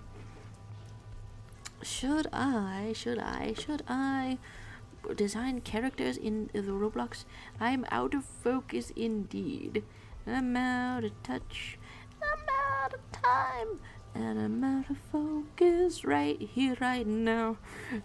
A: design characters in the Roblox? I'm out of focus indeed. I'm out of touch. I'm out of time. And I'm out of focus right here, right now.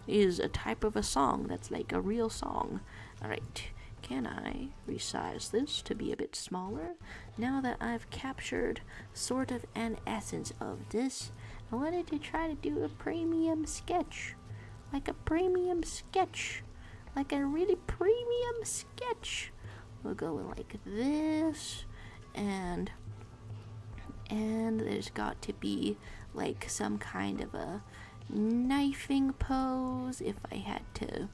A: Is a type of a song that's like a real song. Alright, can I resize this to be a bit smaller? Now that I've captured sort of an essence of this, I wanted to try to do a premium sketch. Like a really premium sketch. We'll go like this, and there's got to be like some kind of a knifing pose if I had to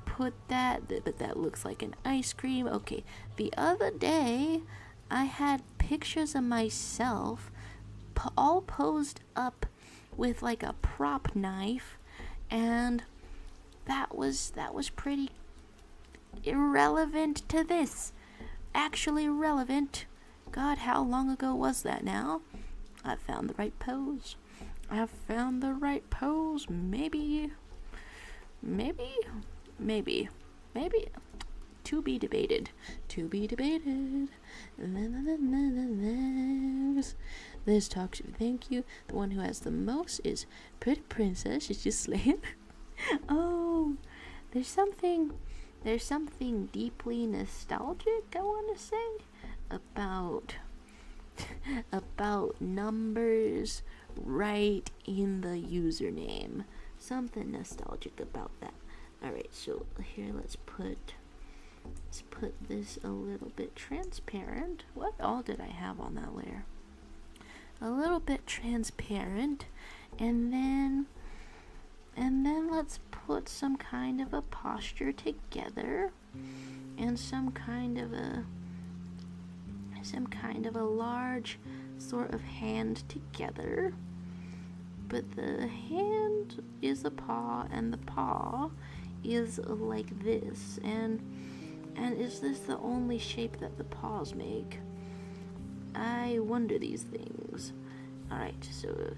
A: put that, but that looks like an ice cream. Okay, the other day I had pictures of myself all posed up with like a prop knife, and that was pretty irrelevant to this. Actually relevant. God, how long ago was that now? I found the right pose. Maybe. To be debated. This talks. Thank you. The one who has the most is Pretty Princess. She's just slaying. Oh, there's something deeply nostalgic, I want to say, about numbers right in the username. Something nostalgic about that. Alright, so here let's put this a little bit transparent. What all did I have on that layer? a little bit transparent, and then let's put some kind of a posture together, and some kind of a large sort of hand together. But the hand is a paw, and the paw is like this, and is this the only shape that the paws make? I wonder these things. Alright, so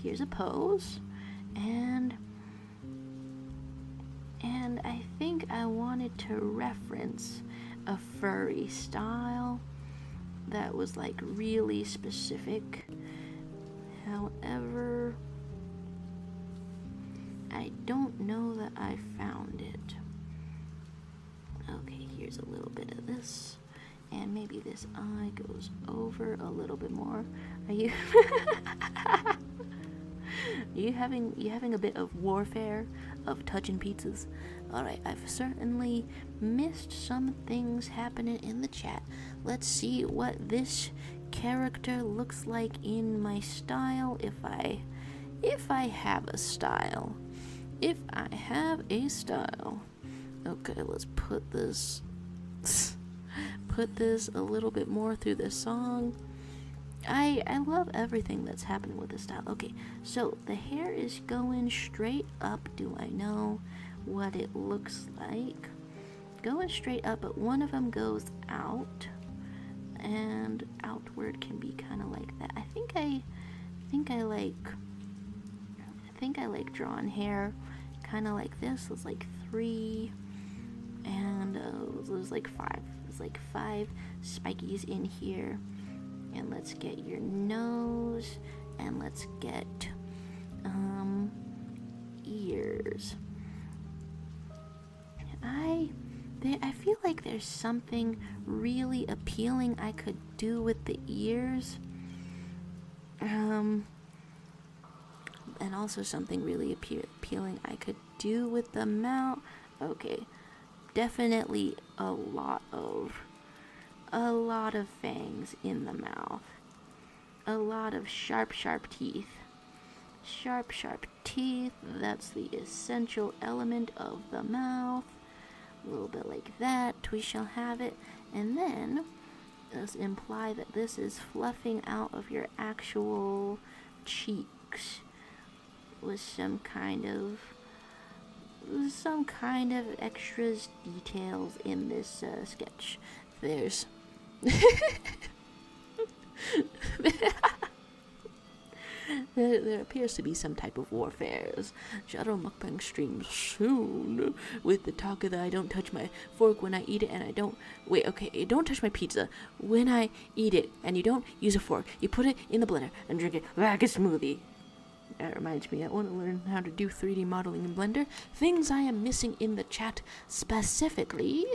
A: here's a pose, and I think I wanted to reference a furry style that was like really specific. However, I don't know that I found it. Okay, here's a little bit of this, and maybe this eye goes over a little bit more. Are you you having a bit of warfare of touching pizzas? Alright, I've certainly missed some things happening in the chat. Let's see what this character looks like in my style, if I have a style. If I have a style. Okay, let's put this a little bit more through the song. I love everything that's happening with this style. Okay, so the hair is going straight up. Do I know what it looks like? Going straight up, but one of them goes out, and outward can be kind of like that. I think I like drawing hair kind of like this. It's like 3, and there's like 5. There's like 5 spikies in here. And let's get your nose, and let's get ears. I feel like there's something really appealing I could do with the ears. And also something really appealing I could do with the mouth. Okay, definitely a lot of fangs in the mouth. A lot of sharp teeth. Sharp teeth, that's the essential element of the mouth. A little bit like that, we shall have it. And then, let's imply that this is fluffing out of your actual cheeks with some kind of extras details in this sketch. There's there appears to be some type of warfare. Shadow Mukbang stream soon with the talk of the I don't touch my fork when I eat it, and I don't don't touch my pizza when I eat it, and you don't use a fork. You put it in the blender and drink it like a smoothie. That reminds me, I want to learn how to do 3D modeling in Blender. Things I am missing in the chat specifically.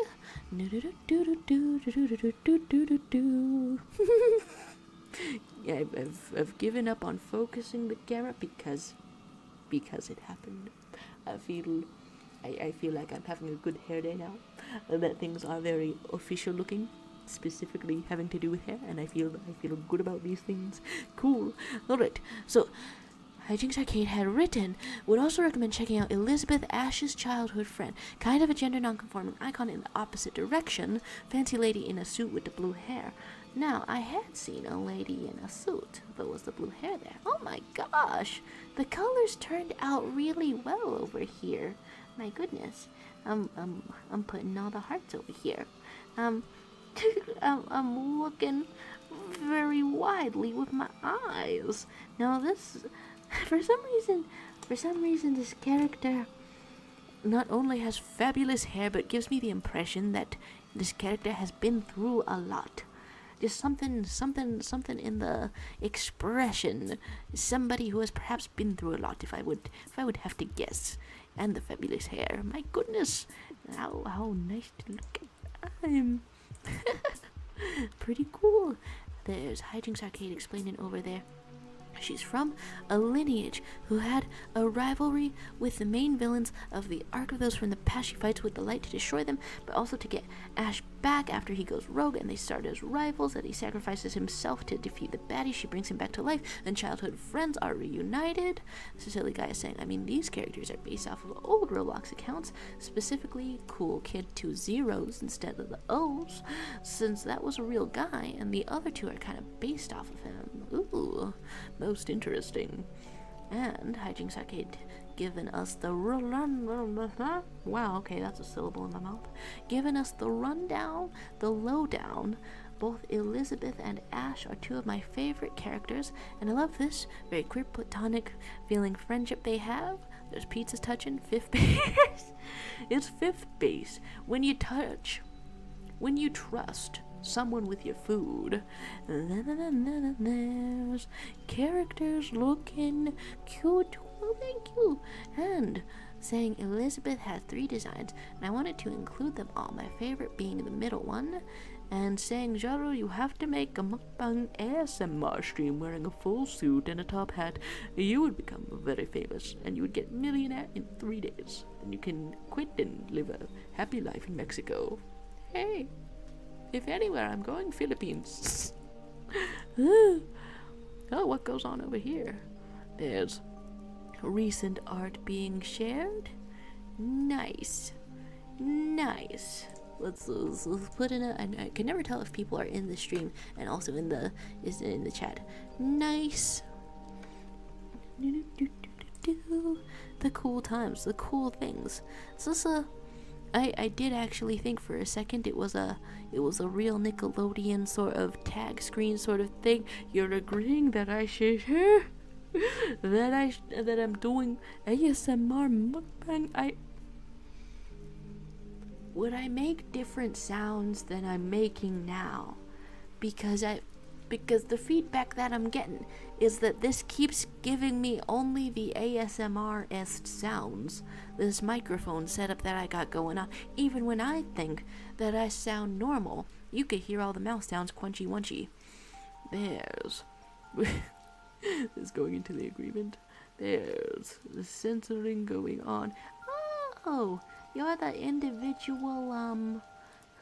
A: Yeah, I've given up on focusing the camera because it happened. I feel like I'm having a good hair day now. That things are very official looking, specifically having to do with hair, and I feel good about these things. Cool. All right. So, Hijinks Arcade had written, would also recommend checking out Elizabeth Ash's childhood friend, kind of a gender non-conforming icon in the opposite direction, fancy lady in a suit with the blue hair. Now, I had seen a lady in a suit, but was the blue hair there? Oh my gosh, the colors turned out really well over here. My goodness, I'm putting all the hearts over here. I'm looking very widely with my eyes. Now this. For some reason, this character not only has fabulous hair, but gives me the impression that this character has been through a lot. Just something in the expression. Somebody who has perhaps been through a lot, if I would have to guess. And the fabulous hair. My goodness, how nice to look at. I'm pretty cool. There's Hijinks Arcade explaining over there. She's from a lineage who had a rivalry with the main villains of the arc of those from the past. She fights with the light to destroy them, but also to get Ash back after he goes rogue and they start as rivals, that he sacrifices himself to defeat the baddie. She brings him back to life and childhood friends are reunited. This silly guy is saying, I mean, these characters are based off of old Roblox accounts, specifically Cool Kid 2 zeros instead of the O's, since that was a real guy and the other two are kind of based off of him. Ooh, most interesting. And Hijinks Arcade giving us the wow, okay, that's a syllable in my mouth. Giving us the rundown, the lowdown. Both Elizabeth and Ash are two of my favorite characters, and I love this very queer, platonic feeling friendship they have. There's pizzas touching, fifth base. It's fifth base. When you trust someone with your food. There's characters looking cute. Oh, thank you. And saying Elizabeth has 3 designs, and I wanted to include them all. My favorite being the middle one. And saying, Jaro, you have to make a mukbang ASMR stream wearing a full suit and a top hat. You would become very famous, and you would get millionaire in 3 days. Then you can quit and live a happy life in Mexico. Hey, if anywhere, I'm going Philippines. Oh, what goes on over here? There's recent art being shared. Nice. Let's put in I can never tell if people are in the stream and also in the chat. Nice. The cool times, the cool things. So this I did actually think for a second it was a real Nickelodeon sort of tag screen sort of thing. You're agreeing that I should that I'm doing ASMR mukbang. Would I make different sounds than I'm making now? Because the feedback that I'm getting is that this keeps giving me only the ASMR-esque sounds. This microphone setup that I got going on. Even when I think that I sound normal, you could hear all the mouth sounds crunchy wunchy. There's this going into the agreement. There's the censoring going on. Oh, you're the individual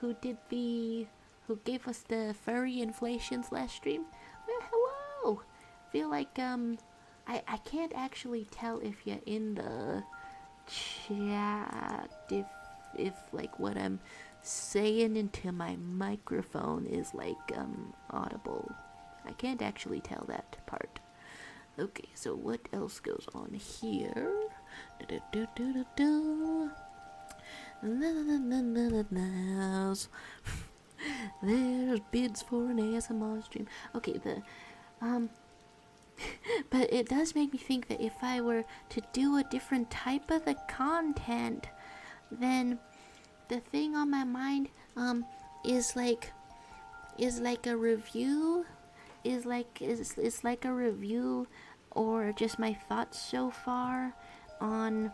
A: who gave us the furry inflations last stream. Well, hello. Feel like I can't actually tell if you're in the chat if like what I'm saying into my microphone is like audible. I can't actually tell that part. Okay, so what else goes on here? There's bids for an ASMR stream. Okay, but it does make me think that if I were to do a different type of the content, then the thing on my mind is like a review, is like a review or just my thoughts so far on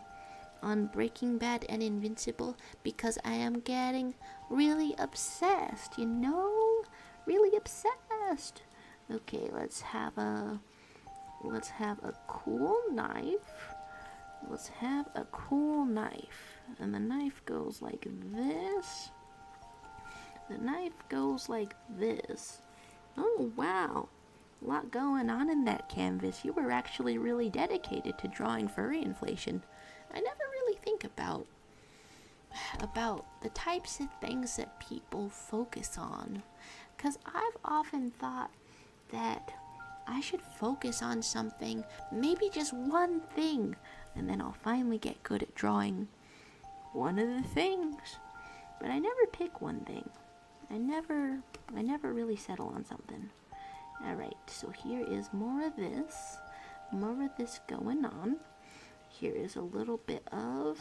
A: Breaking Bad and Invincible, because I am getting really obsessed, really obsessed. Okay, let's have a cool knife. And the knife goes like this. Oh wow, a lot going on in that canvas. You were actually really dedicated to drawing furry inflation. I never really think about the types of things that people focus on, because I've often thought that I should focus on something, maybe just one thing, and then I'll finally get good at drawing one of the things. But I never pick one thing. I never really settle on something. Alright, so here is more of this going on. Here is a little bit of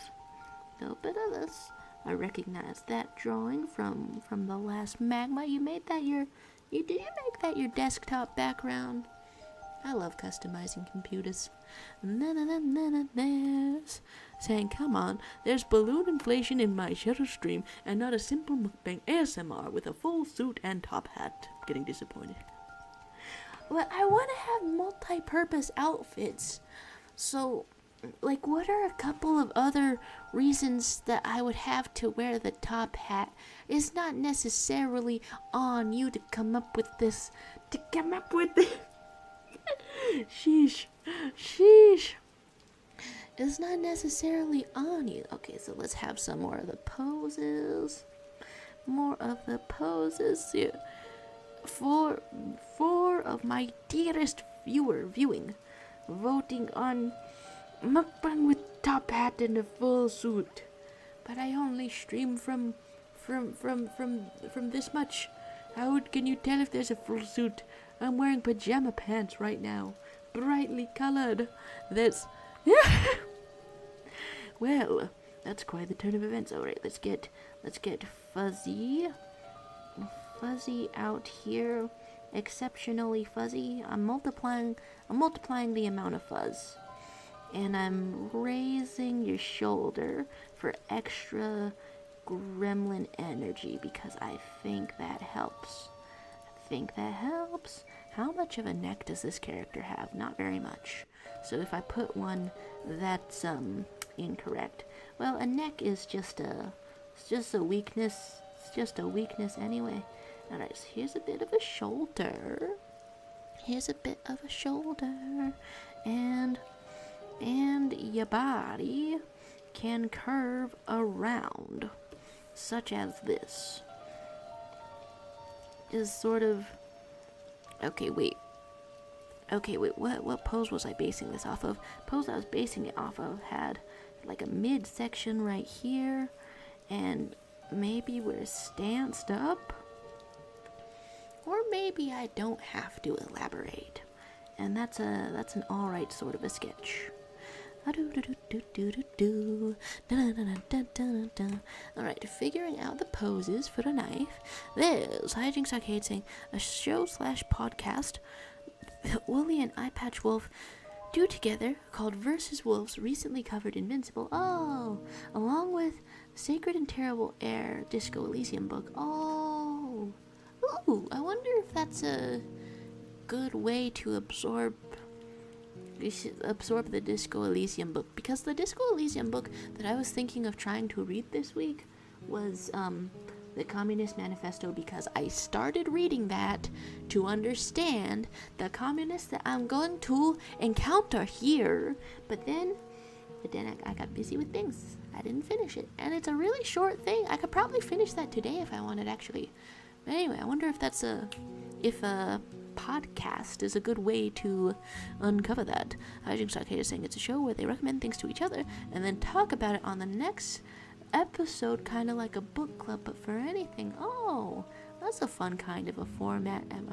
A: this. I recognize that drawing from the last magma. You made that you make that your desktop background? I love customizing computers. There's saying, come on, there's balloon inflation in my shutter stream and not a simple mukbang ASMR with a full suit and top hat. Getting disappointed. But I want to have multi-purpose outfits. So, like, what are a couple of other reasons that I would have to wear the top hat? It's not necessarily on you to come up with this. Sheesh. Sheesh. It's not necessarily on you. Okay, so let's have some more of the poses. More of the poses here. Four of my dearest viewing, voting on mukbang with top hat and a full suit. But I only stream from this much. How can you tell if there's a full suit? I'm wearing pajama pants right now, brightly colored. That's well, that's quite the turn of events. All right, let's get fuzzy out here. Exceptionally fuzzy. I'm multiplying the amount of fuzz, and I'm raising your shoulder for extra gremlin energy because I think that helps. How much of a neck does this character have? Not very much. So if I put one that's incorrect, well, a neck is just a weakness. It's just a weakness anyway. Alright, so here's a bit of a shoulder. And your body can curve around, such as this. Is sort of... Okay, wait, what pose was I basing this off of? Pose I was basing it off of had like a midsection right here, and maybe we're stanced up, or maybe I don't have to elaborate, and that's an alright sort of a sketch. Alright, figuring out the poses for the knife. There's Hijinks Arcade saying a show/podcast Wooly and Eye Patch Wolf do together called Versus Wolves recently covered Invincible. Oh, along with Sacred and Terrible Air Disco Elysium book. Oh, ooh, I wonder if that's a good way to absorb the Disco Elysium book, because the Disco Elysium book that I was thinking of trying to read this week was the Communist Manifesto, because I started reading that to understand the communists that I'm going to encounter here, but then I got busy with things. I didn't finish it, and it's a really short thing. I could probably finish that today if I wanted, actually. But anyway, I wonder if if a podcast is a good way to uncover that. Hijinks Arcade is saying it's a show where they recommend things to each other and then talk about it on the next episode, kind of like a book club, but for anything. Oh, that's a fun kind of a format. Am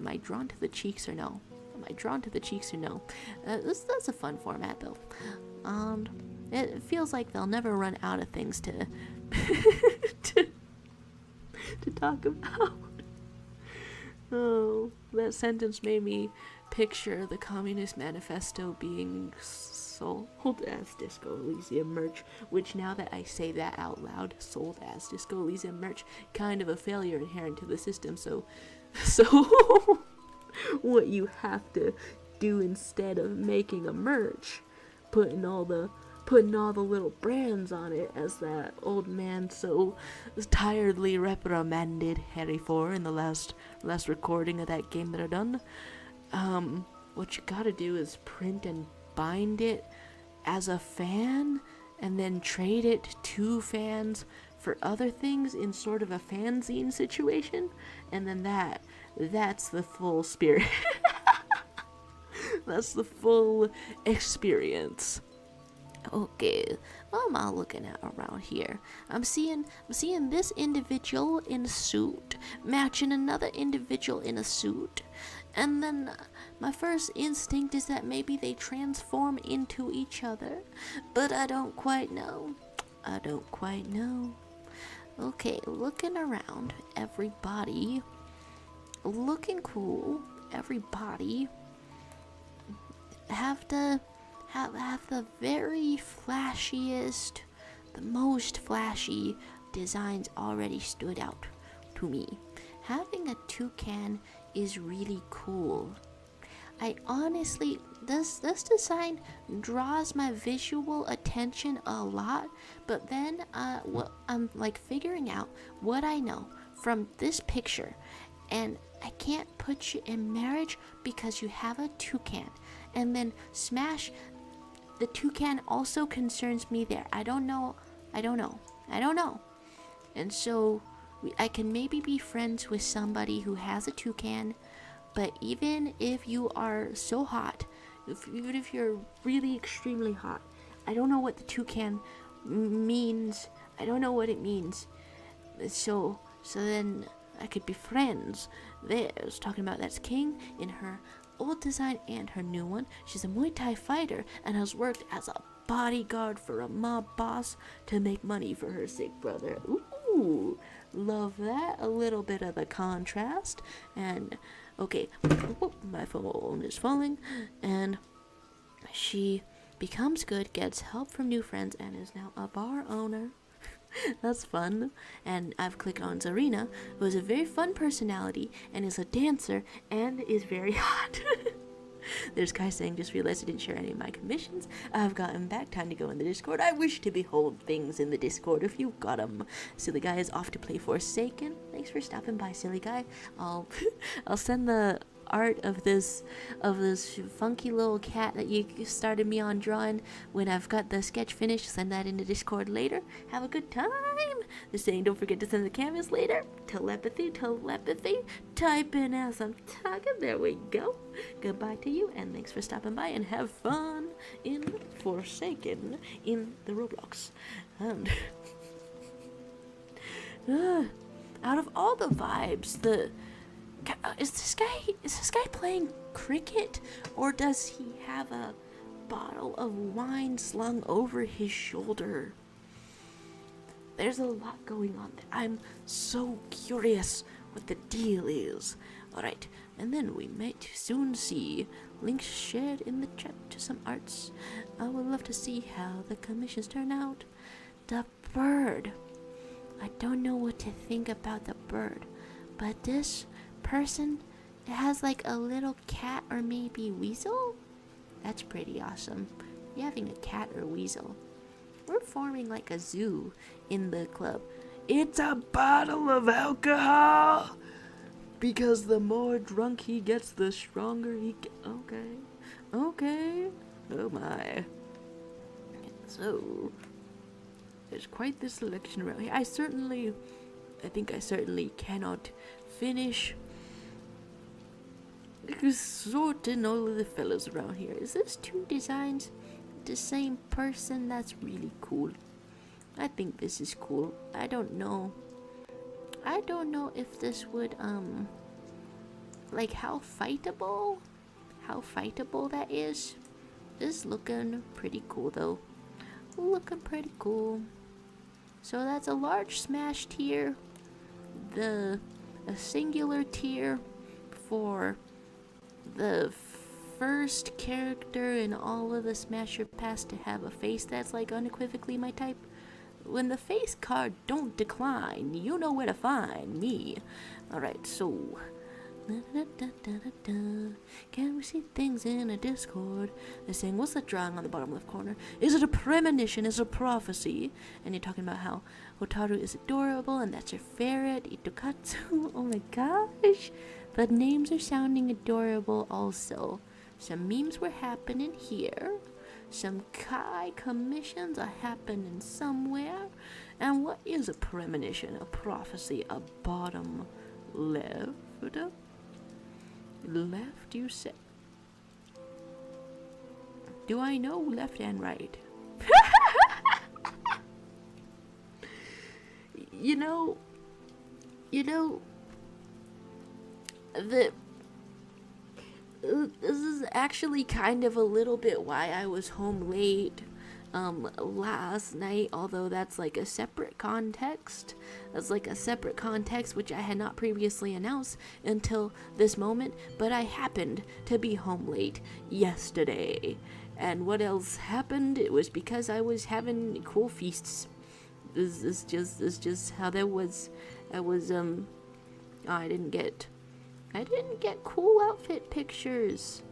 A: I drawn to the cheeks or no? That's a fun format though. It feels like they'll never run out of things to to talk about. Oh, that sentence made me picture the Communist Manifesto being sold as Disco Elysium merch, which, now that I say that out loud, sold as Disco Elysium merch, kind of a failure inherent to the system. So what you have to do instead of making a merch, putting all the little brands on it, as that old man so tiredly reprimanded Harry for in the last recording of that game that I done. What you gotta do is print and bind it as a fan, and then trade it to fans for other things in sort of a fanzine situation, and then that's the full spirit. That's the full experience. Okay, what am I looking at around here? I'm seeing this individual in a suit matching another individual in a suit, and then my first instinct is that maybe they transform into each other, but I don't quite know. Okay, looking around, everybody looking cool. Everybody have the very flashiest, the most flashy designs already stood out to me. Having a toucan is really cool. I honestly, this design draws my visual attention a lot, but then what I'm like figuring out what I know from this picture, and I can't put you in marriage because you have a toucan, and then Smash, the toucan also concerns me there. I don't know, and so I can maybe be friends with somebody who has a toucan. But even if you are so hot, even if you're really extremely hot, I don't know what the toucan means. I don't know what it means. So then I could be friends. There's talking about that's King in her old design and her new one. She's a Muay Thai fighter and has worked as a bodyguard for a mob boss to make money for her sick brother. Ooh, love that. A little bit of the contrast. And okay, my phone is falling, and she becomes good, gets help from new friends, and is now a bar owner. That's fun. And I've clicked on Zarina, who has a very fun personality, and is a dancer, and is very hot. There's Kai saying, just realized I didn't share any of my commissions. I've gotten back. Time to go in the Discord. I wish to behold things in the Discord if you got them. Silly Guy is off to play Forsaken. Thanks for stopping by, Silly Guy. I'll send the art of this funky little cat that you started me on drawing when I've got the sketch finished. Send that into Discord later. Have a good time. They're saying don't forget to send the canvas later. Telepathy, type in as I'm talking. There we go. Goodbye to you, and thanks for stopping by, and have fun in Forsaken in the Roblox. And out of all the vibes, is this guy playing cricket, or does he have a bottle of wine slung over his shoulder? There's a lot going on there. I'm so curious what the deal is. Alright, and then we might soon see links shared in the chat to some arts. I would love to see how the commissions turn out. The bird. I don't know what to think about the bird, but this person, it has like a little cat or maybe weasel? That's pretty awesome. You having a cat or weasel. We're forming like a zoo in the club. It's a bottle of alcohol! Because the more drunk he gets, the stronger he gets. Okay. Oh my. So, there's quite the selection around here. I think I certainly cannot finish sorting all of the fellas around here. Is this two designs the same person? That's really cool. I think this is cool. I don't know if this would like how fightable that is. This is looking pretty cool though. Looking pretty cool. So that's a large Smash tier, a singular tier for the first character in all of the Smasher Pass to have a face that's like unequivocally my type. When the face card don't decline, you know where to find me. Alright, so can we see things in a Discord? They're saying, what's that drawing on the bottom left corner? Is it a premonition? Is it a prophecy? And you're talking about how Hotaru is adorable, and that's her ferret, Itokatsu. Oh my gosh. The names are sounding adorable also. Some memes were happening here. Some Kai commissions are happening somewhere. And what is a premonition, a prophecy, a bottom left? Left, you say? Do I know left and right? You know, this is actually kind of a little bit why I was home late last night, although that's like a separate context. That's like a separate context which I had not previously announced until this moment, but I happened to be home late yesterday. And what else happened? It was because I was having cool feasts. This is just how that was. I didn't get I didn't get cool outfit pictures.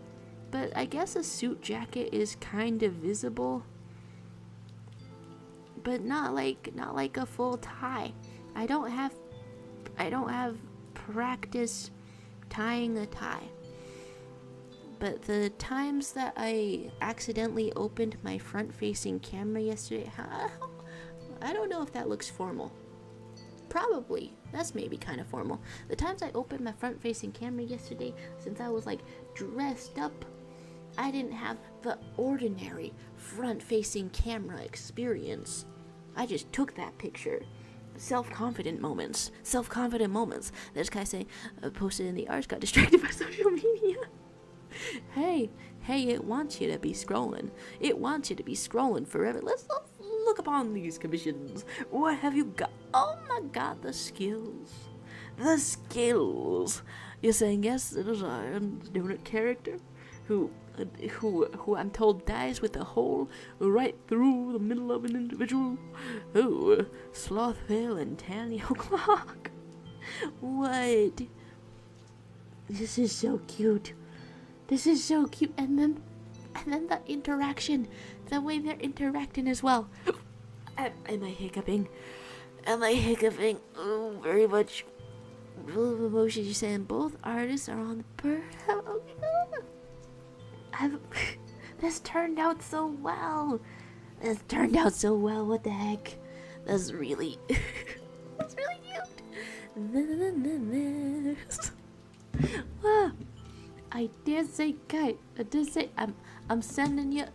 A: But I guess a suit jacket is kind of visible. But not like a full tie. I don't have practice tying a tie. But the times that I accidentally opened my front-facing camera yesterday, I don't know if that looks formal. Probably. That's maybe kind of formal. The times I opened my front-facing camera yesterday, since I was like dressed up, I didn't have the ordinary front-facing camera experience. I just took that picture. Self-confident moments. This guy saying, posted in the arts, got distracted by social media. Hey, it wants you to be scrolling. It wants you to be scrolling forever. Let's look upon these commissions. What have you got? Oh my god, the skills. The skills. You're saying, yes, it is I, a donut character who I'm told dies with a hole right through the middle of an individual. Oh, Slothvale and Tanny O'Clock. What? This is so cute. And then the interaction, the way they're interacting as well. Am I hiccuping? Oh, very much. Full of emotion. You're saying both artists are on the bird. This turned out so well. What the heck? That's really cute. Wow. I dare say, I'm sending you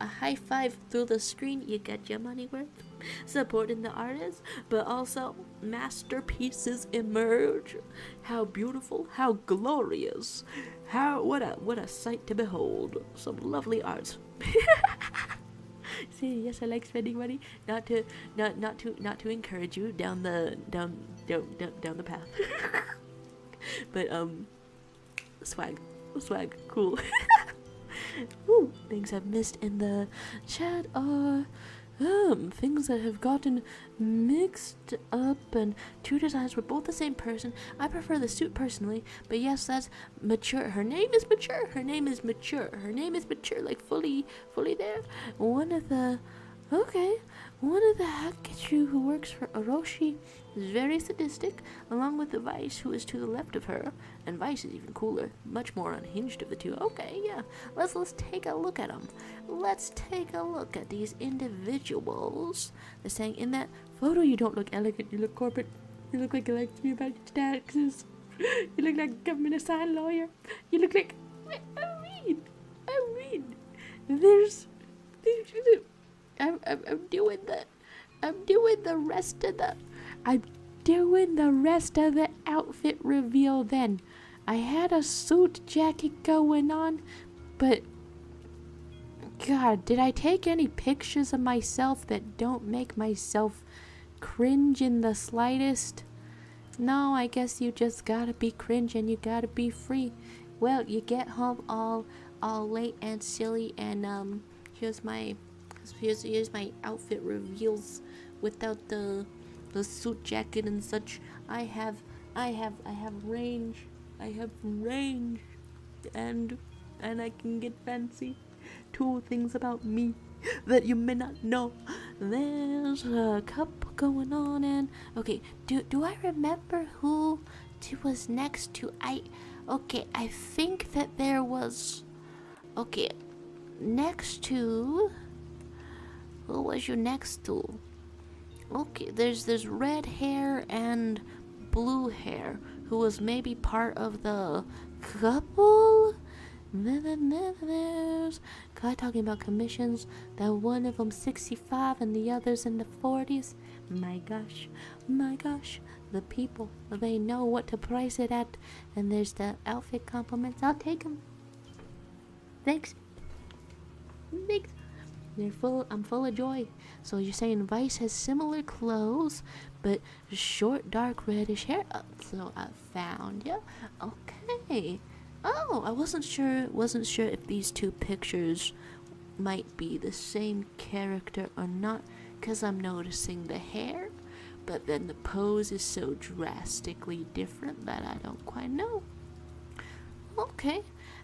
A: a high five through the screen. You got your money worth. Supporting the artist, but also masterpieces emerge. How beautiful, how glorious, what a sight to behold. Some lovely art. See, yes, I like spending money. Not to encourage you down the path. But swag, cool. Ooh, things I've missed in the chat are things that have gotten mixed up, and two designs were both the same person. I prefer the suit personally, but yes, that's mature. Her name is mature, like fully there. One of the Hakichu who works for Orochi is very sadistic, along with the Vice who is to the left of her, and Vice is even cooler, much more unhinged of the two. Okay, yeah, let's take a look at them. Let's take a look at these individuals. They're saying, in that photo you don't look elegant, you look corporate, you look like you like to be about your taxes, you look like a government assigned lawyer, you look like, I mean, I'm doing the rest of the outfit reveal then. I had a suit jacket going on, but God, did I take any pictures of myself that don't make myself cringe in the slightest? No, I guess you just gotta be cringe and you gotta be free. Well, you get home all late and silly, and here's my outfit reveals without the suit jacket and such. I have range, and I can get fancy. 2 things about me that you may not know. There's a couple going on, and okay, do I remember who was next to? I think that there was next to. Who was you next to? Okay, there's red hair and blue hair, who was maybe part of the couple. Then there's guy talking about commissions, that one of them 65 and the others in the 40s. My gosh, the people, they know what to price it at. And there's the outfit compliments. I'll take them. Thanks. I'm full of joy. So you're saying Vice has similar clothes, but short, dark, reddish hair. So I found you. Okay. Oh, I wasn't sure if these 2 pictures might be the same character or not, because I'm noticing the hair, but then the pose is so drastically different that I don't quite know. Okay.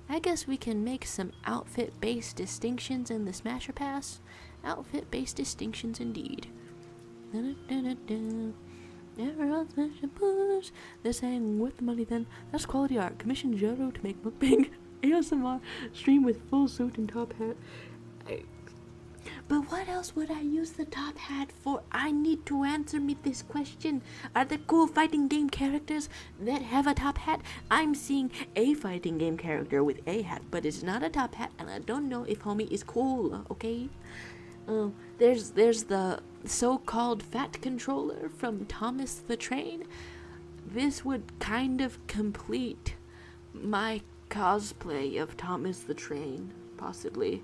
A: I guess we can make some outfit-based distinctions in the Smasher Pass. Outfit-based distinctions indeed. Everyone's smashing push. They're saying with the money then. That's quality art. Commission Joro to make mukbang ASMR stream with full suit and top hat. But what else would I use the top hat for? I need to answer me this question. Are there cool fighting game characters that have a top hat? I'm seeing a fighting game character with a hat, but it's not a top hat, and I don't know if homie is cool, okay? There's the so-called fat controller from Thomas the Train. This would kind of complete my cosplay of Thomas the Train, possibly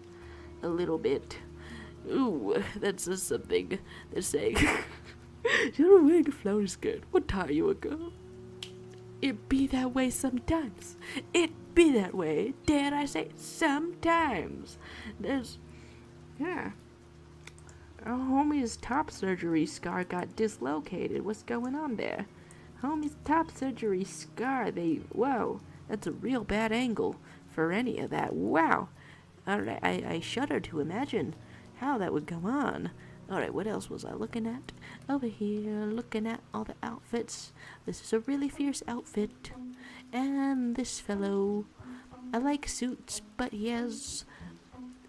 A: a little bit. Ooh, that's just something they're saying. You're wearing a flower skirt. What tie you ago? It be that way sometimes. It be that way, dare I say, sometimes. Yeah. Our homie's top surgery scar got dislocated. What's going on there? Homie's top surgery scar, whoa, that's a real bad angle for any of that. Wow. Alright, I shudder to imagine how that would go on. Alright, what else was I looking at? Over here, looking at all the outfits. This is a really fierce outfit. And this fellow, I like suits, but he has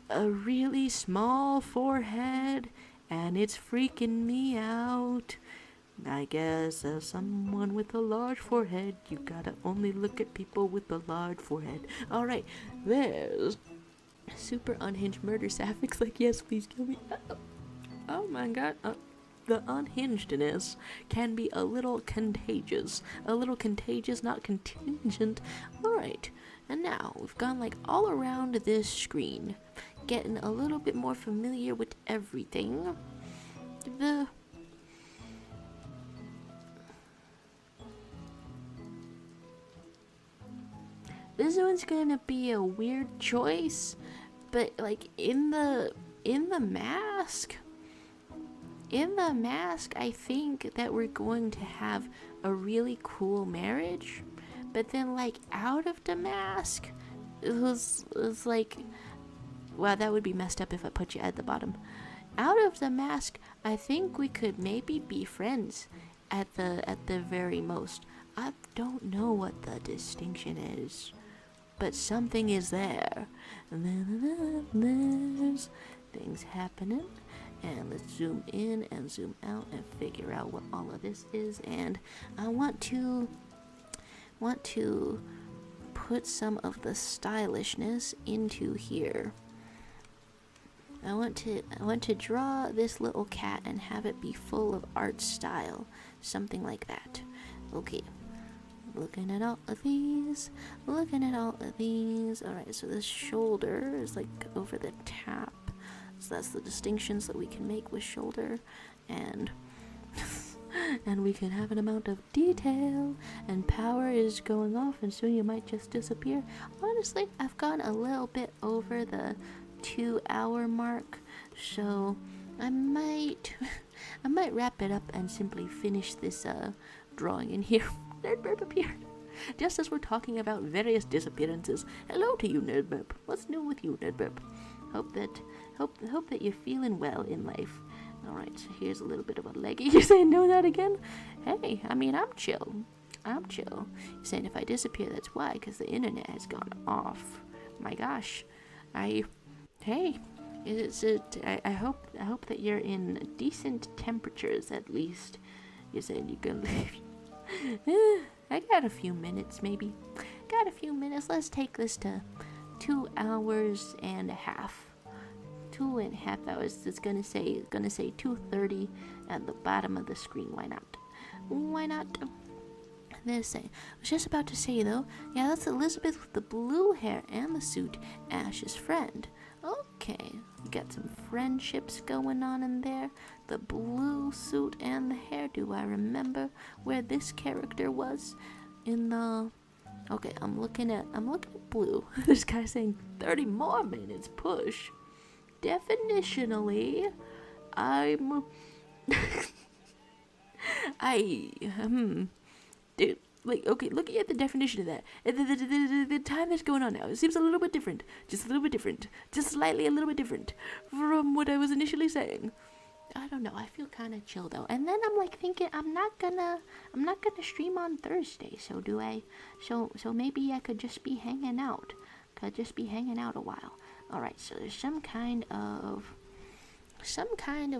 A: a really small forehead, and it's freaking me out. I guess as someone with a large forehead, you gotta only look at people with a large forehead. Alright, there's super unhinged murder sapphics like, yes, please kill me. Oh my god. The unhingedness can be a little contagious. A little contagious, not contingent. Alright, and now we've gone like all around this screen, getting a little bit more familiar with everything. This one's gonna be a weird choice, but like in the mask, I think that we're going to have a really cool marriage, but then like out of the mask, it was like, wow, that would be messed up if I put you at the bottom. Out of the mask, I think we could maybe be friends at the very most. I don't know what the distinction is, but something is there. And then there's things happening. And let's zoom in and zoom out and figure out what all of this is. And I want to put some of the stylishness into here. I want to draw this little cat and have it be full of art style, something like that. Okay. Looking at all of these. Alright, so this shoulder is like over the top. So that's the distinctions that we can make with shoulder. And and we can have an amount of detail. And power is going off, and soon you might just disappear. Honestly, I've gone a little bit over the 2-hour mark, so I might wrap it up and simply finish this drawing in here. Nerdburp appeared. Just as we're talking about various disappearances. Hello to you, Nerdburp. What's new with you, Nerdburp? Hope that you're feeling well in life. Alright, so here's a little bit of a leggy. You're saying no that again? Hey, I mean, I'm chill. You're saying if I disappear, that's why, because the internet has gone off. My gosh. I hope that you're in decent temperatures at least. You're saying you can leave. I got a few minutes, maybe. Let's take this to 2 hours and a half. 2.5 hours. It's gonna say 2:30 at the bottom of the screen. Why not? This I was just about to say though. Yeah, that's Elizabeth with the blue hair and the suit. Ash's friend. Okay, we got some friendships going on in there. The blue suit and the hairdo. I remember where this character was in the. Okay, I'm looking at blue. This guy saying 30 more minutes. Push. Definitionally, dude. Like, okay, looking at the definition of that, the time that's going on now, it seems a little bit different. Just a little bit different. Just slightly a little bit different from what I was initially saying. I don't know. I feel kind of chill though. And then I'm like thinking I'm not gonna stream on Thursday. So do I? So maybe I could just be hanging out. Could just be hanging out a while. All right. So there's some kind of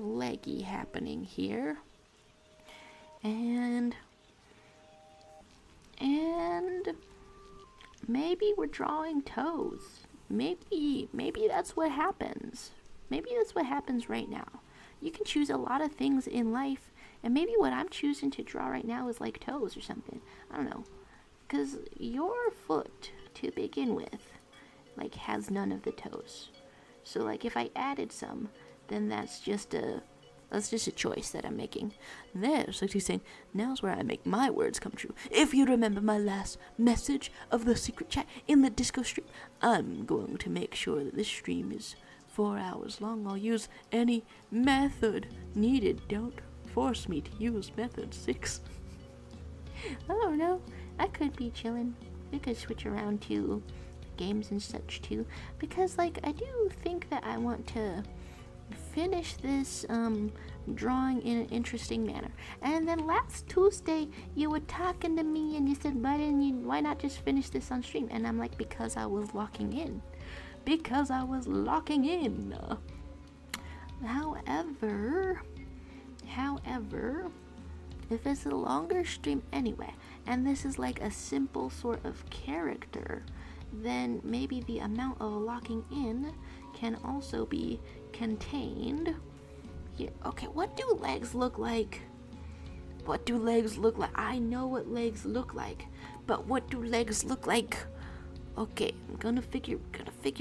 A: leggy happening here. And maybe we're drawing toes. Maybe that's what happens. Maybe that's what happens right now. You can choose a lot of things in life, and maybe what I'm choosing to draw right now is like toes or something. I don't know. Because your foot, to begin with, like, has none of the toes. So, like, if I added some, then that's just a choice that I'm making. There's, like he's saying, now's where I make my words come true. If you remember my last message of the secret chat in the disco stream, I'm going to make sure that this stream is 4 hours long. I'll use any method needed. Don't force me to use method 6. I don't know. I could be chilling. We could switch around to games and such too. Because, like, I do think that I want to finish this drawing in an interesting manner. And then last Tuesday you were talking to me and you said, why not just finish this on stream? And I'm like, because I was locking in. However, if it's a longer stream anyway, and this is like a simple sort of character, then maybe the amount of locking in can also be contained here. Okay, what do legs look like? I know what legs look like, but what do legs look like? Okay, I'm gonna figure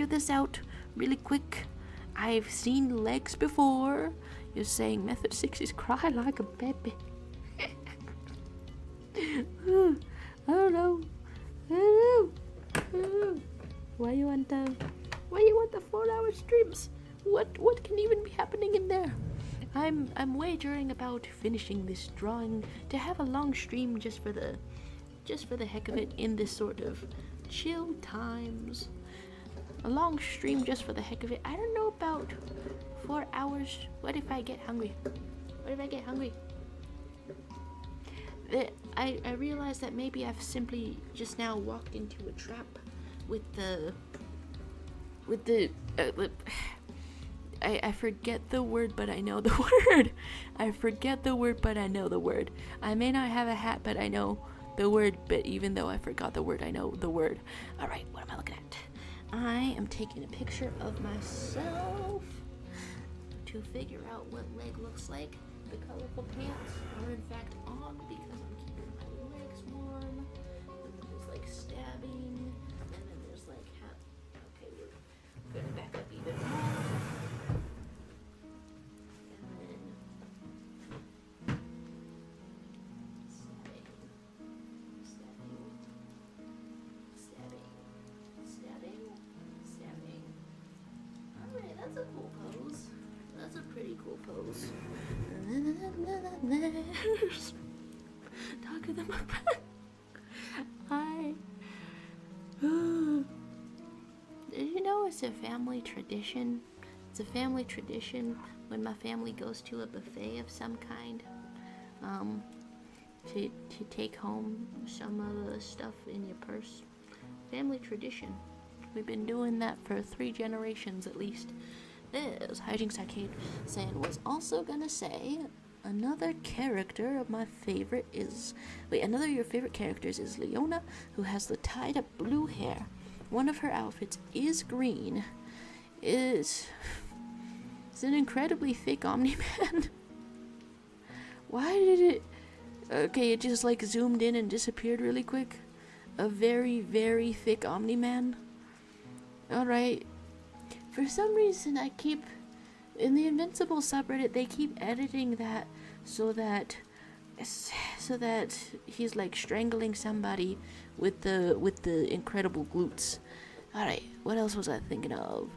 A: this out really quick. I've seen legs before. You're saying method 6 is cry like a baby. I don't know. Why you want the 4-hour streams? What can even be happening in there? I'm wagering about finishing this drawing to have a long stream just for the heck of it in this sort of chill times. A long stream just for the heck of it. I don't know about 4 hours. What if I get hungry? I realized that maybe I've simply just now walked into a trap with the I forget the word, but I know the word. I may not have a hat, but I know the word. But even though I forgot the word, I know the word. All right, what am I looking at? I am taking a picture of myself to figure out what leg looks like. The colorful pants are in fact on because I'm keeping my legs warm. And then there's like stabbing, and then there's like okay, we're gonna back up even more. That's a pretty cool pose. Talking to my back. Did you know it's a family tradition? It's a family tradition when my family goes to a buffet of some kind, to take home some of the stuff in your purse. Family tradition. We've been doing that for 3 generations at least. This Hijinks Arcade saying was also gonna say another character of my favorite is another of your favorite characters is Leona, who has the tied up blue hair. One of her outfits is green. It's an incredibly thick Omni-Man. Why did it? Okay, it just like zoomed in and disappeared really quick. A very, very thick Omni-Man. Alright. For some reason, in the Invincible subreddit, they keep editing that so that he's like strangling somebody with the incredible glutes. Alright, what else was I thinking of?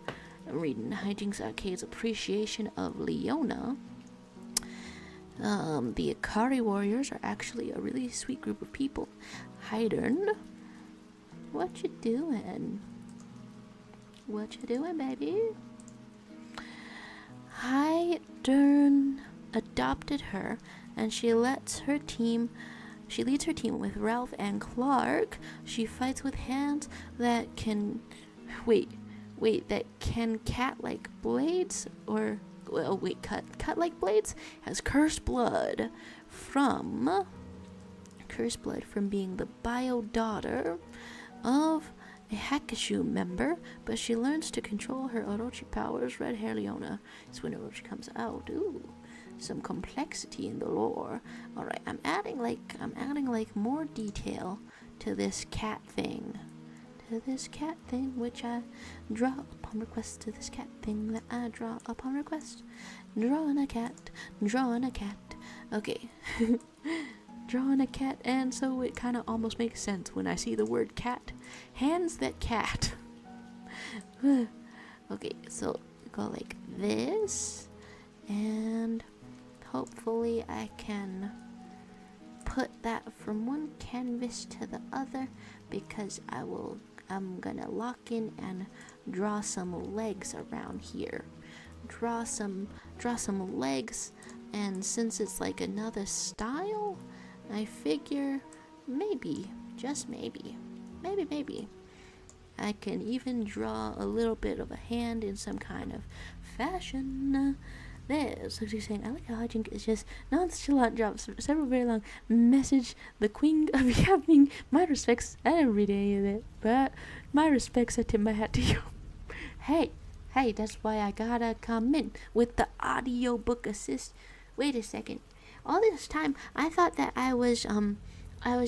A: I'm reading Hijinks Arcade's appreciation of Leona. The Akari warriors are actually a really sweet group of people. Hydern, what you doing? What you doing, baby? Hydern adopted her, and she leads her team with Ralph and Clark. She fights with hands that can that can cut like blades has cursed blood from being the bio daughter of a Hakashu member, but she learns to control her Orochi powers. Red hair Leona is when Orochi comes out. Ooh, some complexity in the lore. Alright, I'm adding like more detail to this cat thing. Which I draw upon request, to this cat thing that I draw upon request. Drawing a cat. Okay. Drawing a cat, and so it kind of almost makes sense when I see the word cat. Hands that cat. Okay, so go like this, and hopefully I can put that from one canvas to the other, because I'm gonna lock in and draw some legs around here. Draw some legs, and since it's like another style, I figure maybe, just maybe, I can even draw a little bit of a hand in some kind of fashion. There's actually saying, I like how Hajink is just nonchalant, drops several very long message. The queen of yapping. My respects. I didn't read any of it, but my respects. I tip my hat to you. Hey, that's why I gotta come in with the audiobook assist. Wait a second. All this time, I thought that I was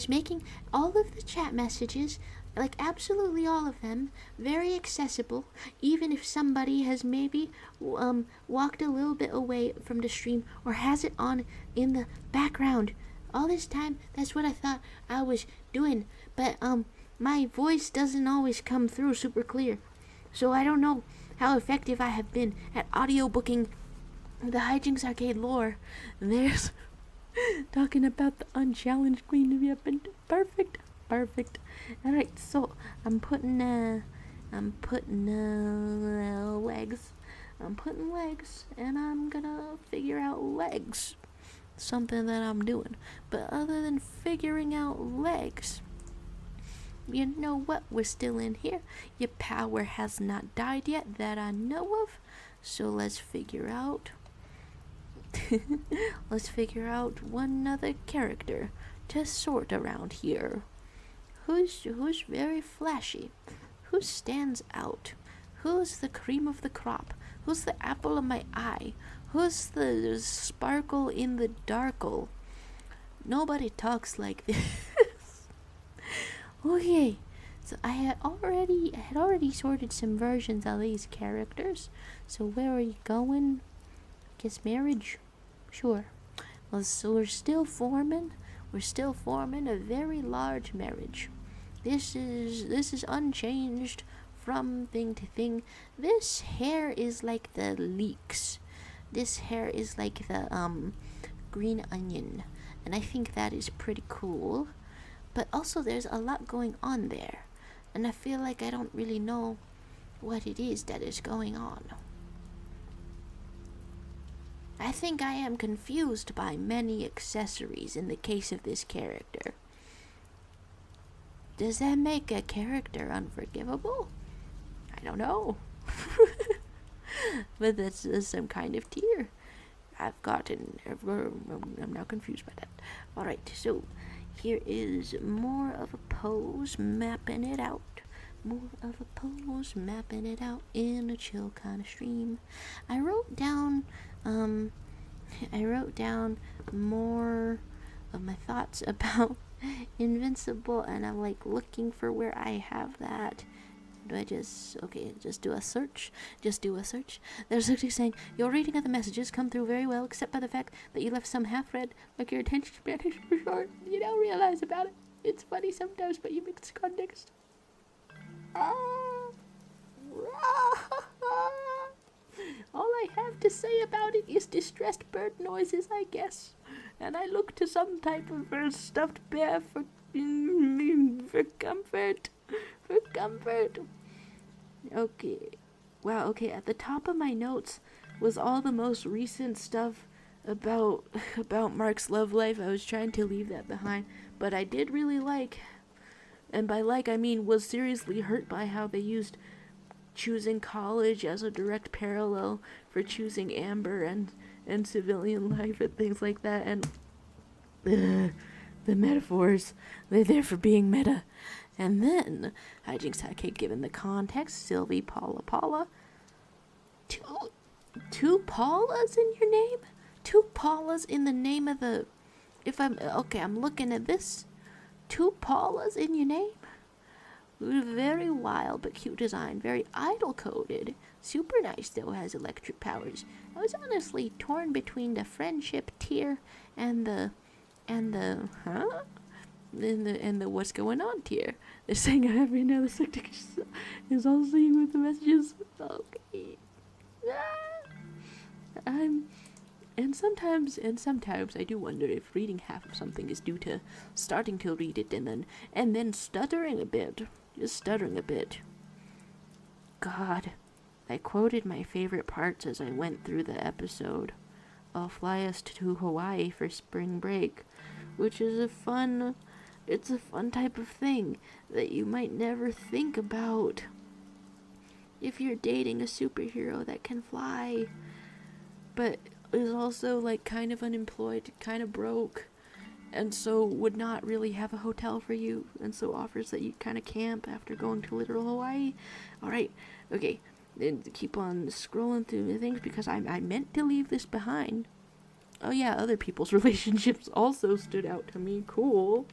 A: making all of the chat messages, like absolutely all of them, very accessible, even if somebody has maybe walked a little bit away from the stream or has it on in the background. All this time, that's what I thought I was doing, but my voice doesn't always come through super clear, so I don't know how effective I have been at audiobooking the Hijinks Arcade lore. There's talking about the unchallenged queen of Yappin. Perfect. Alright, so I'm putting legs. I'm putting legs, and I'm gonna figure out legs. Something that I'm doing. But other than figuring out legs, you know what? We're still in here. Your power has not died yet that I know of. So let's figure out one other character to sort around here. Who's very flashy? Who stands out? Who's the cream of the crop? Who's the apple of my eye? Who's the sparkle in the darkle? Nobody talks like this. Okay, so I had already sorted some versions of these characters. So where are you going? Guess marriage? Sure. Well, so we're still forming a very large marriage. This is unchanged from thing to thing. This hair is like the leeks. This hair is like the green onion, and I think that is pretty cool. But also there's a lot going on there, and I feel like I don't really know what it is that is going on. I think I am confused by many accessories in the case of this character. Does that make a character unforgivable? I don't know. But that's some kind of tier I've gotten. I'm now confused by that. Alright, so here is more of a pose mapping it out. In a chill kind of stream. I wrote down more of my thoughts about Invincible, and I'm like looking for where I have that. Do I just do a search? There's actually saying, your reading of the messages come through very well, except by the fact that you left some half-read, like your attention span is super short. You don't realize about it. It's funny sometimes, but you mix context. All I I have to say about it is distressed bird noises, I guess. And I look to some type of stuffed bear for comfort. For comfort. Okay. Wow, okay, at the top of my notes was all the most recent stuff about Mark's love life. I was trying to leave that behind, but I did really like, and by like I mean was seriously hurt by how they used choosing college as a direct parallel for choosing Amber and civilian life and things like that, and the metaphors, they're there for being meta. And then hijinks had given the context. Sylvie, Paula. Two Paulas in your name? Two Paulas in the name of the... I'm looking at this. Two Paulas in your name? Very wild but cute design. Very idol-coded. Super nice, though, has electric powers. I was honestly torn between the friendship tier and the what's going on tier. They're saying every another sector is all seeing with the messages. Okay. And sometimes I do wonder if reading half of something is due to starting to read it and then stuttering a bit. Just stuttering a bit. God, I quoted my favorite parts as I went through the episode. I'll fly us to Hawaii for spring break, which is a fun type of thing that you might never think about if you're dating a superhero that can fly, but is also like kind of unemployed, kind of broke, and so would not really have a hotel for you, and so offers that you kind of camp after going to literal Hawaii. Alright, okay, and keep on scrolling through the things because I meant to leave this behind. Oh yeah, other people's relationships also stood out to me. Cool.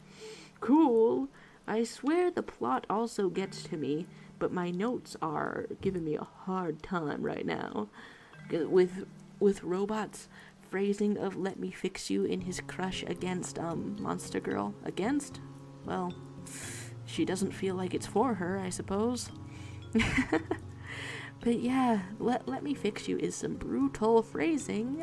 A: I swear the plot also gets to me, but my notes are giving me a hard time right now. With Robot's phrasing of "let me fix you" in his crush against Monster Girl. Against? Well, she doesn't feel like it's for her, I suppose. But yeah, let me fix you is some brutal phrasing.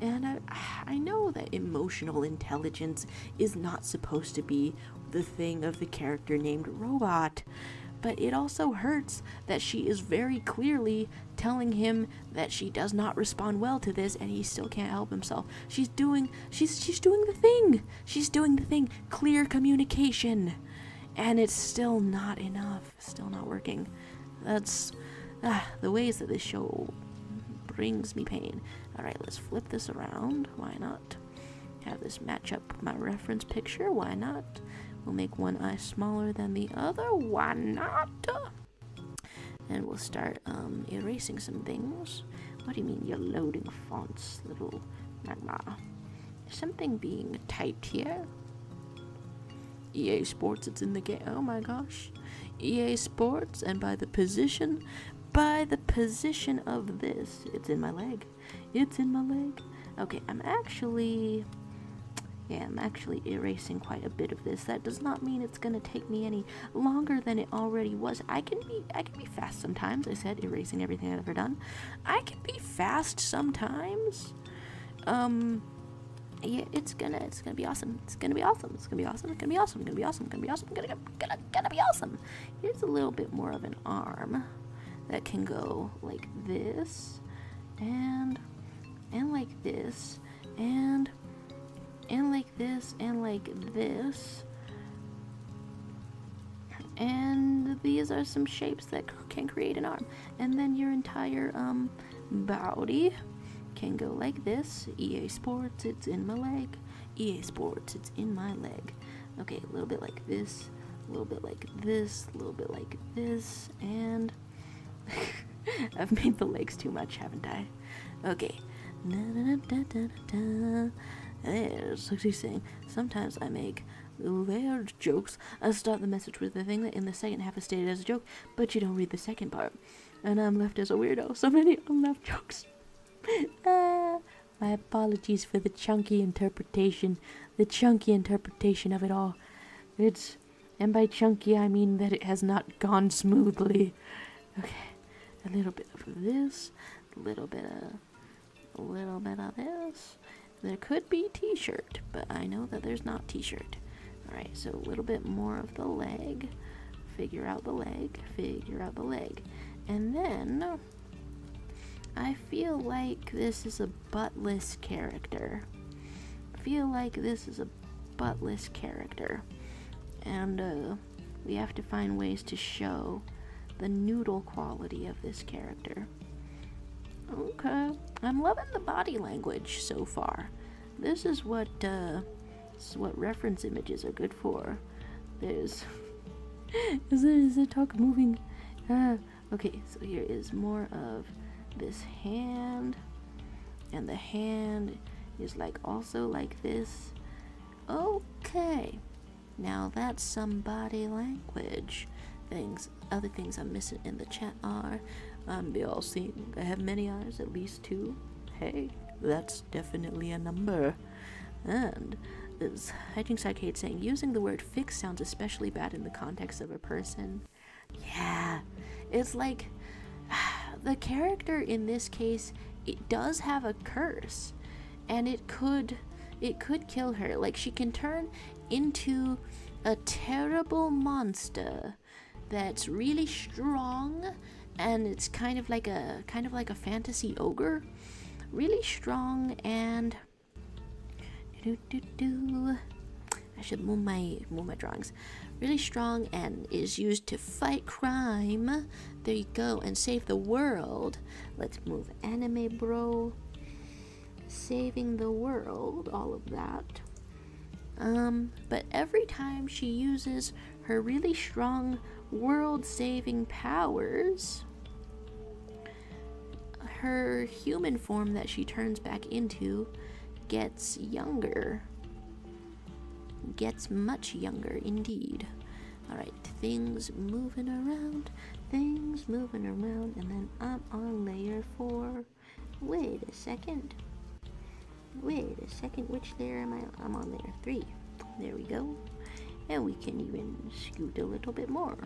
A: And I know that emotional intelligence is not supposed to be the thing of the character named Robot, but it also hurts that she is very clearly telling him that she does not respond well to this, and he still can't help himself. She's doing the thing. She's doing the thing. Clear communication, and it's still not enough. Still not working. That's the ways that this show brings me pain. Alright, let's flip this around. Why not? Have this match up with my reference picture. Why not? We'll make one eye smaller than the other. Why not? And we'll start erasing some things. What do you mean you're loading fonts, little magma? Is something being typed here? EA Sports, it's in the game. Oh my gosh. EA Sports, and by the position of this, it's in my leg. It's in my leg. Okay, I'm actually erasing quite a bit of this. That does not mean it's gonna take me any longer than it already was. I can be fast sometimes. I said erasing everything I've ever done. I can be fast sometimes. Yeah, it's gonna be awesome. It's gonna be awesome. It's gonna be awesome. It's gonna be awesome. It's gonna be awesome. It's gonna be awesome. Gonna be awesome. Here's a little bit more of an arm that can go like this, and like this, and like this, and like this. And these are some shapes that can create an arm. And then your entire body can go like this. EA Sports, it's in my leg. EA Sports, it's in my leg. Okay, a little bit like this, a little bit like this, a little bit like this, and I've made the legs too much, haven't I? Okay. There's what he's saying. Sometimes I make layered jokes. I start the message with the thing that in the second half is stated as a joke, but you don't read the second part. And I'm left as a weirdo. So many unleft jokes. My apologies for the chunky interpretation. The chunky interpretation of it all. And by chunky I mean that it has not gone smoothly. Okay. A little bit of this, a little bit of this. There could be t-shirt, but I know that there's not t-shirt. All right, so a little bit more of the leg. Figure out the leg. And then I feel like this is a buttless character. And we have to find ways to show the noodle quality of this character. Okay, I'm loving the body language so far. This is what reference images are good for. There's is the talk moving? Okay, so here is more of this hand, and the hand is like also like this. Okay, now that's some body language. Other things I'm missing in the chat are be all seeing. I have many eyes, at least 2. Hey, that's definitely a number. And is Hijinks Arcade saying using the word fix sounds especially bad in the context of a person. Yeah, it's like the character in this case, it does have a curse, and it could kill her. Like, she can turn into a terrible monster that's really strong, and it's kind of like a fantasy ogre, really strong, and I should move my drawings. Really strong and is used to fight crime. There you go, and save the world. Let's move anime bro. Saving the world, all of that. But every time she uses her really strong world-saving powers, her human form that she turns back into gets younger. Gets much younger indeed. Alright, things moving around, and then I'm on layer 4. Wait a second, which layer am I? I'm on layer 3. There we go. And we can even scoot a little bit more.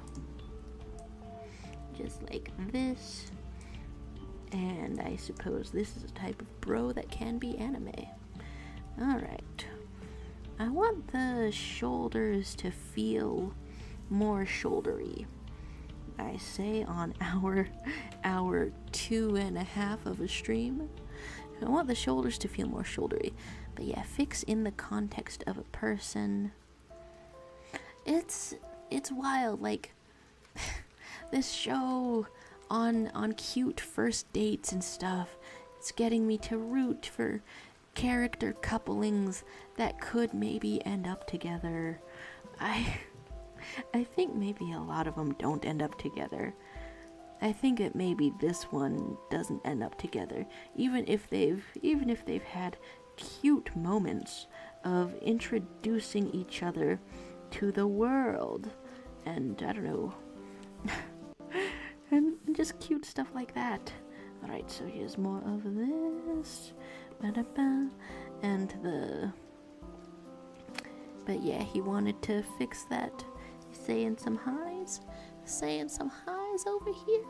A: Just like this. And I suppose this is a type of bro that can be anime. Alright. I want the shoulders to feel more shouldery. I say on hour 2.5 of a stream. I want the shoulders to feel more shouldery. But yeah, fix in the context of a person. It's wild, like this show on cute first dates and stuff. It's getting me to root for character couplings that could maybe end up together. I think maybe a lot of them don't end up together. I think that maybe this one doesn't end up together, even if they've had cute moments of introducing each other to the world, and I don't know, and just cute stuff like that. Alright, so here's more of this. Ba-da-ba. And but yeah, he wanted to fix that. He's saying some highs over here.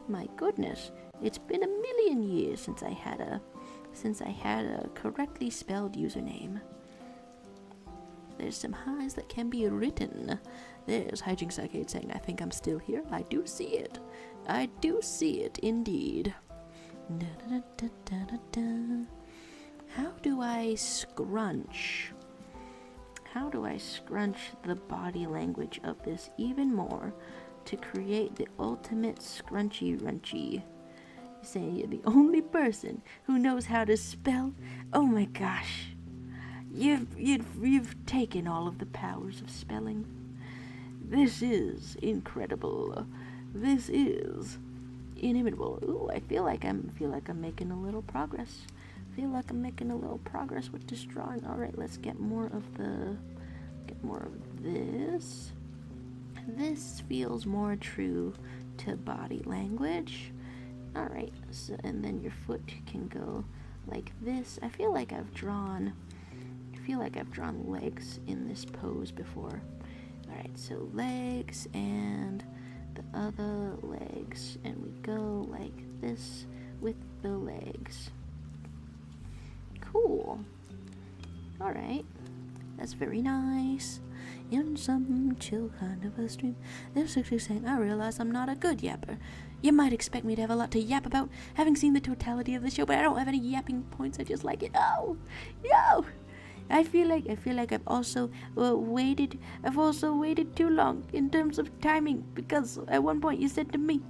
A: My goodness, it's been 1,000,000 years since I had a correctly spelled username. There's some highs that can be written. There's Hijinks Arcade saying, I think I'm still here. I do see it indeed. Da-da-da-da-da-da. How do I scrunch the body language of this even more to create the ultimate scrunchy runchy? You're saying you're the only person who knows how to spell? Oh my gosh. You've taken all of the powers of spelling. This is incredible. This is inimitable. Ooh, I feel like I'm making a little progress. With this drawing. All right, let's get more of this. This feels more true to body language. All right, so, and then your foot can go like this. I feel like I've drawn legs in this pose before. All right, so legs and the other legs, and we go like this with the legs. Cool. Alright. That's very nice. In some chill kind of a stream, there's actually saying, I realize I'm not a good yapper. You might expect me to have a lot to yap about, having seen the totality of the show, but I don't have any yapping points. I just like it. Oh, yo! I feel like I've also waited too long in terms of timing, because at one point you said to me,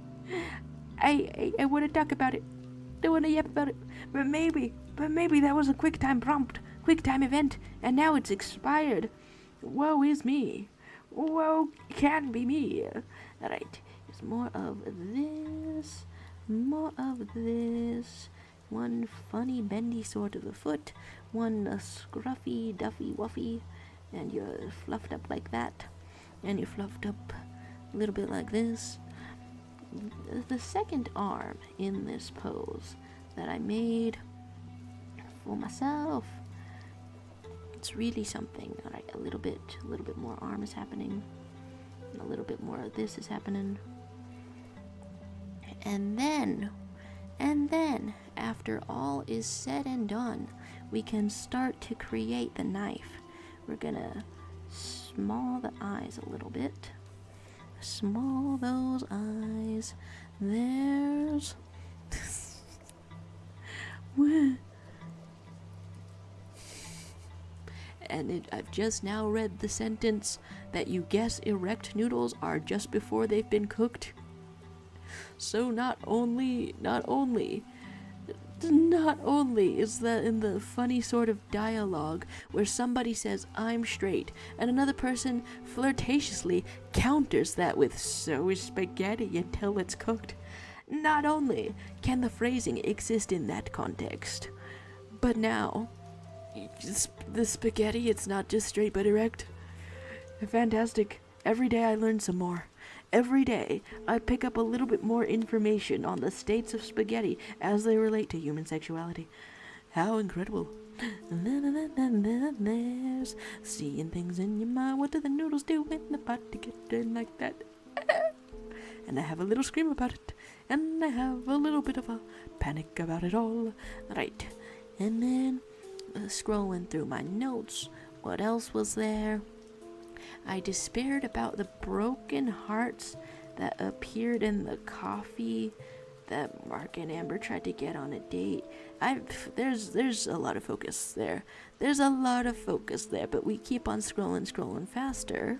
A: I want to talk about it. I want to yap about it, but maybe that was a QuickTime prompt, QuickTime event, and now it's expired. Woe is me. Woe can be me. Alright, here's more of this. More of this. One funny bendy sort of a foot. One scruffy duffy wuffy. And you're fluffed up like that. And you're fluffed up a little bit like this. The second arm in this pose that I made for myself. It's really something. Alright, a little bit more arm is happening. A little bit more of this is happening. And then, after all is said and done, we can start to create the knife. We're gonna small the eyes a little bit. Small those eyes. There's... And I've just now read the sentence that you guess erect noodles are just before they've been cooked. So not only is that in the funny sort of dialogue where somebody says, I'm straight, and another person flirtatiously counters that with, so is spaghetti until it's cooked. Not only can the phrasing exist in that context, but now, the spaghetti, it's not just straight but erect. Fantastic. Every day I learn some more. Every day I pick up a little bit more information on the states of spaghetti as they relate to human sexuality. How incredible. There's seeing things in your mind. What do the noodles do in the pot to get done like that? And I have a little scream about it. And I have a little bit of a panic about it all. Right. And then scrolling through my notes, what else was there? I despaired about the broken hearts that appeared in the coffee that Mark and Amber tried to get on a date. There's a lot of focus there. But we keep on scrolling faster.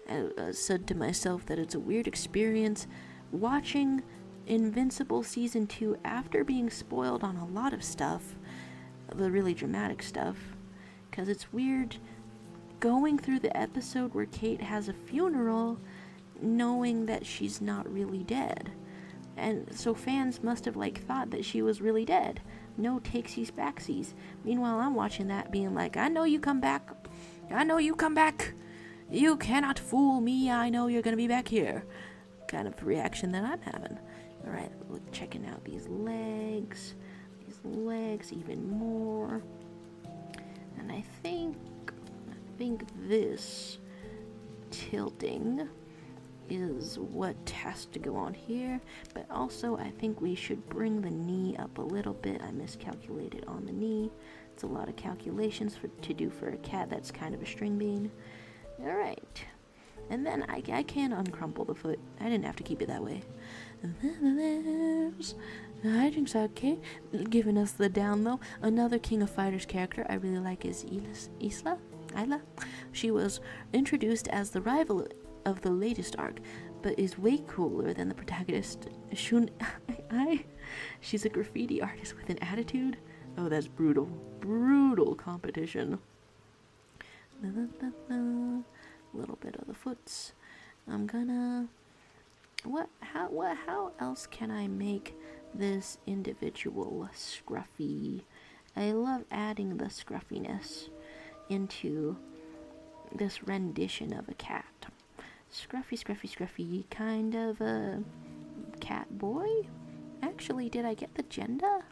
A: I said to myself that it's a weird experience watching Invincible Season 2 after being spoiled on a lot of stuff, the really dramatic stuff, because it's weird going through the episode where Kate has a funeral knowing that she's not really dead. And so fans must have thought that she was really dead. No takesies backsies. Meanwhile, I'm watching that being like, I know you come back. You cannot fool me. I know you're gonna be back here. Kind of reaction that I'm having. Alright, checking out these legs even more. And I think this tilting is what has to go on here, but also I think we should bring the knee up a little bit. I miscalculated on the knee. It's a lot of calculations to do for a cat that's kind of a string bean. Alright, and then I can uncrumple the foot. I didn't have to keep it that way. And then there's Hijinks okay, giving us the down low. Another King of Fighters character I really like is Isla. She was introduced as the rival of the latest arc, but is way cooler than the protagonist, She's a graffiti artist with an attitude. Oh, that's brutal. Brutal competition. A little bit of the foots. I'm gonna... How else can I make this individual scruffy? I love adding the scruffiness into this rendition of a cat. Scruffy, kind of a cat boy? Actually, did I get the gender?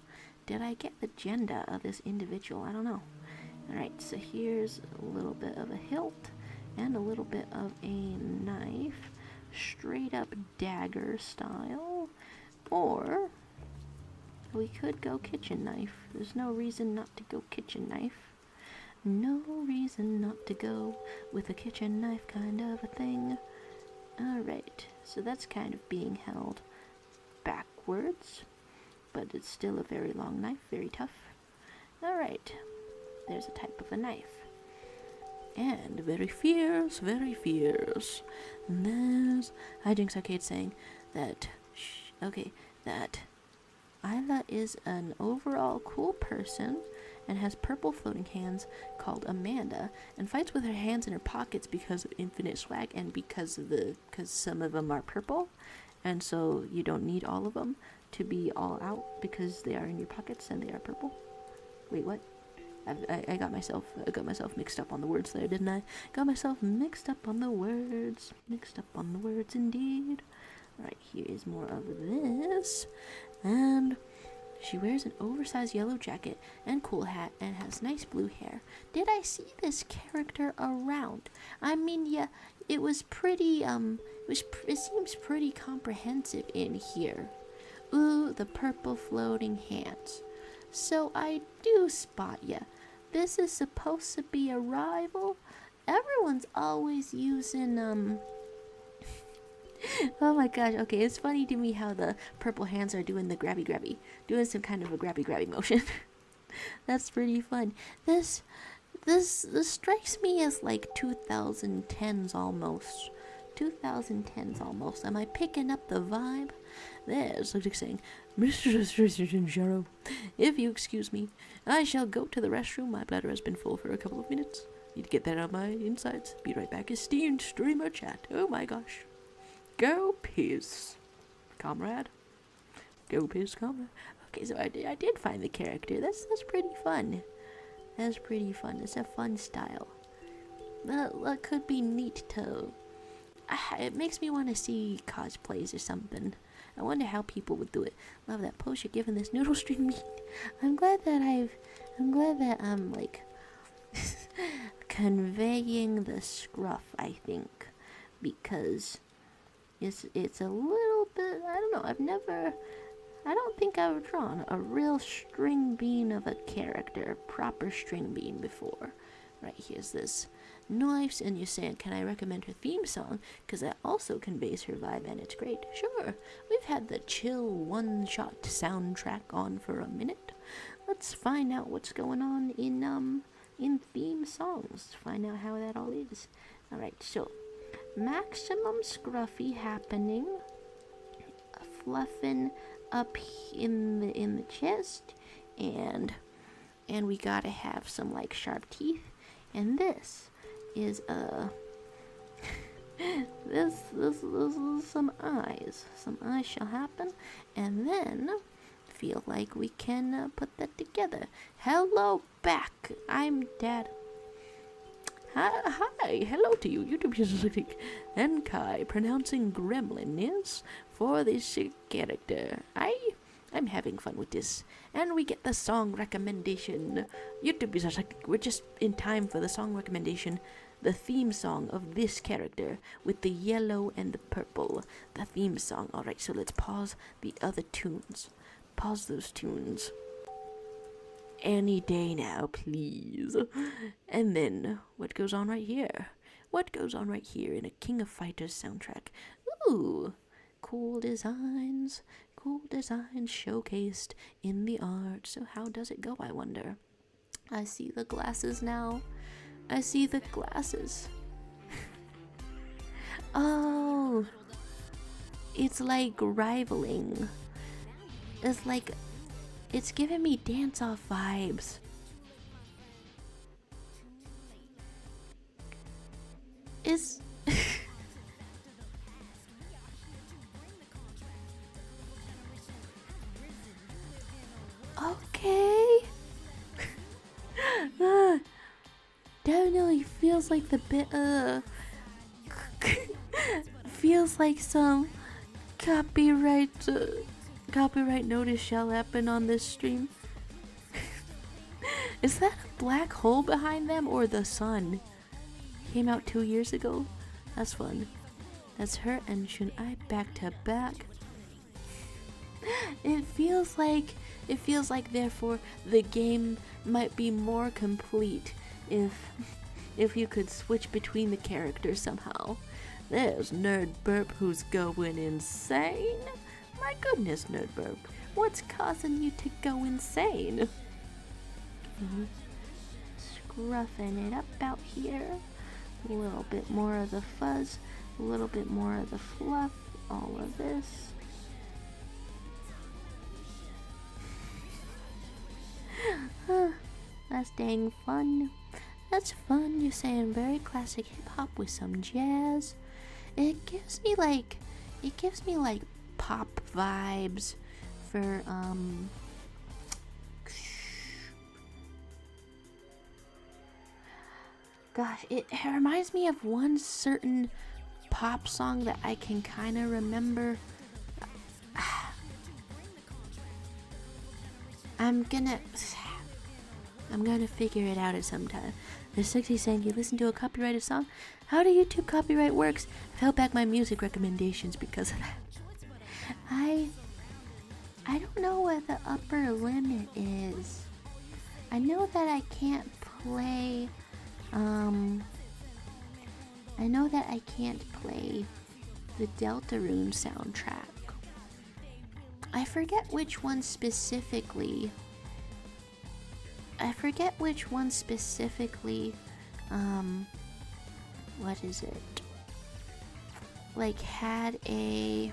A: Of this individual? I don't know. Alright, so here's a little bit of a hilt and a little bit of a knife. Straight up dagger style. Or We could go kitchen knife. There's no reason not to go kitchen knife. No reason not to go with a kitchen knife kind of a thing. Alright, so that's kind of being held backwards, but it's still a very long knife, very tough. Alright, there's a type of a knife. And very fierce, very fierce. And there's Hijinks Arcade saying that, that Isla is an overall cool person and has purple floating hands called Amanda, and fights with her hands in her pockets because of infinite swag and because some of them are purple, and so you don't need all of them to be all out because they are in your pockets and they are purple. Wait, what? I got myself mixed up on the words there, didn't I? Got myself mixed up on the words. Mixed up on the words indeed. Alright, here is more of this. And she wears an oversized yellow jacket and cool hat and has nice blue hair. Did I see this character around? I mean, yeah, it was pretty, it seems pretty comprehensive in here. Ooh, the purple floating hands. So I do spot ya. This is supposed to be a rival. Everyone's always using, oh my gosh, okay, it's funny to me how the purple hands are doing the grabby, doing some kind of a grabby motion. That's pretty fun. This strikes me as like 2010s almost. 2010s almost. Am I picking up the vibe? There's Ludic saying, Mr. Jaro, if you excuse me, I shall go to the restroom. My bladder has been full for a couple of minutes. Need to get that out of my insides. Be right back. Esteemed streamer chat. Oh my gosh. Go piss, comrade. Go piss, comrade. Okay, so I did find the character. That's pretty fun. That's pretty fun. It's a fun style. That could be neat to. It makes me want to see cosplays or something. I wonder how people would do it. Love that post you're giving this noodle stream meat. I'm glad that I'm like conveying the scruff, I think, because it's a little bit, I don't know, I don't think I've drawn a real string bean of a character, proper string bean before. Right, here's this knives, and you're saying, can I recommend her theme song? Because that also conveys her vibe, and it's great. Sure, we've had the chill one-shot soundtrack on for a minute. Let's find out what's going on in theme songs. Find out how that all is. Alright, so maximum scruffy happening, fluffing up in the chest, and we gotta have some like sharp teeth. And this is this is some eyes. Some eyes shall happen, and then feel like we can put that together. Hello back. I'm Dad. Hi, hello to you. YouTube users like Enkai pronouncing gremlin is for this character. I'm having fun with this. And we get the song recommendation. YouTube users like, we're just in time for the song recommendation. The theme song of this character with the yellow and the purple. The theme song. Alright, so let's pause the other tunes. Pause those tunes. Any day now, please. And then, what goes on right here? What goes on right here in a King of Fighters soundtrack? Ooh, cool designs showcased in the art. So how does it go, I wonder? I see the glasses now. I see the glasses. Oh, it's like rivaling. It's giving me dance-off vibes. It's okay. Definitely feels like the bit. Feels like some copyright notice shall happen on this stream. Is that a black hole behind them or the sun? Came out 2 years ago. That's fun. That's her and Shun I back to back. It feels like It feels like, therefore, the game might be more complete if you could switch between the characters somehow. There's Nerd Burp who's going insane. My goodness, Nerd Burp, what's causing you to go insane? Scruffing it up out here. A little bit more of the fuzz, a little bit more of the fluff, all of this. That's dang fun. That's fun. You're saying very classic hip hop with some jazz. It gives me like pop vibes for gosh, it reminds me of one certain pop song that I can kind of remember. I'm gonna figure it out at some time. There's 60 saying, you listen to a copyrighted song? How do YouTube copyright works? I've held back my music recommendations because of that. I don't know what the upper limit is. I know that I can't play, the Deltarune soundtrack. I forget which one specifically, what is it? Like had a...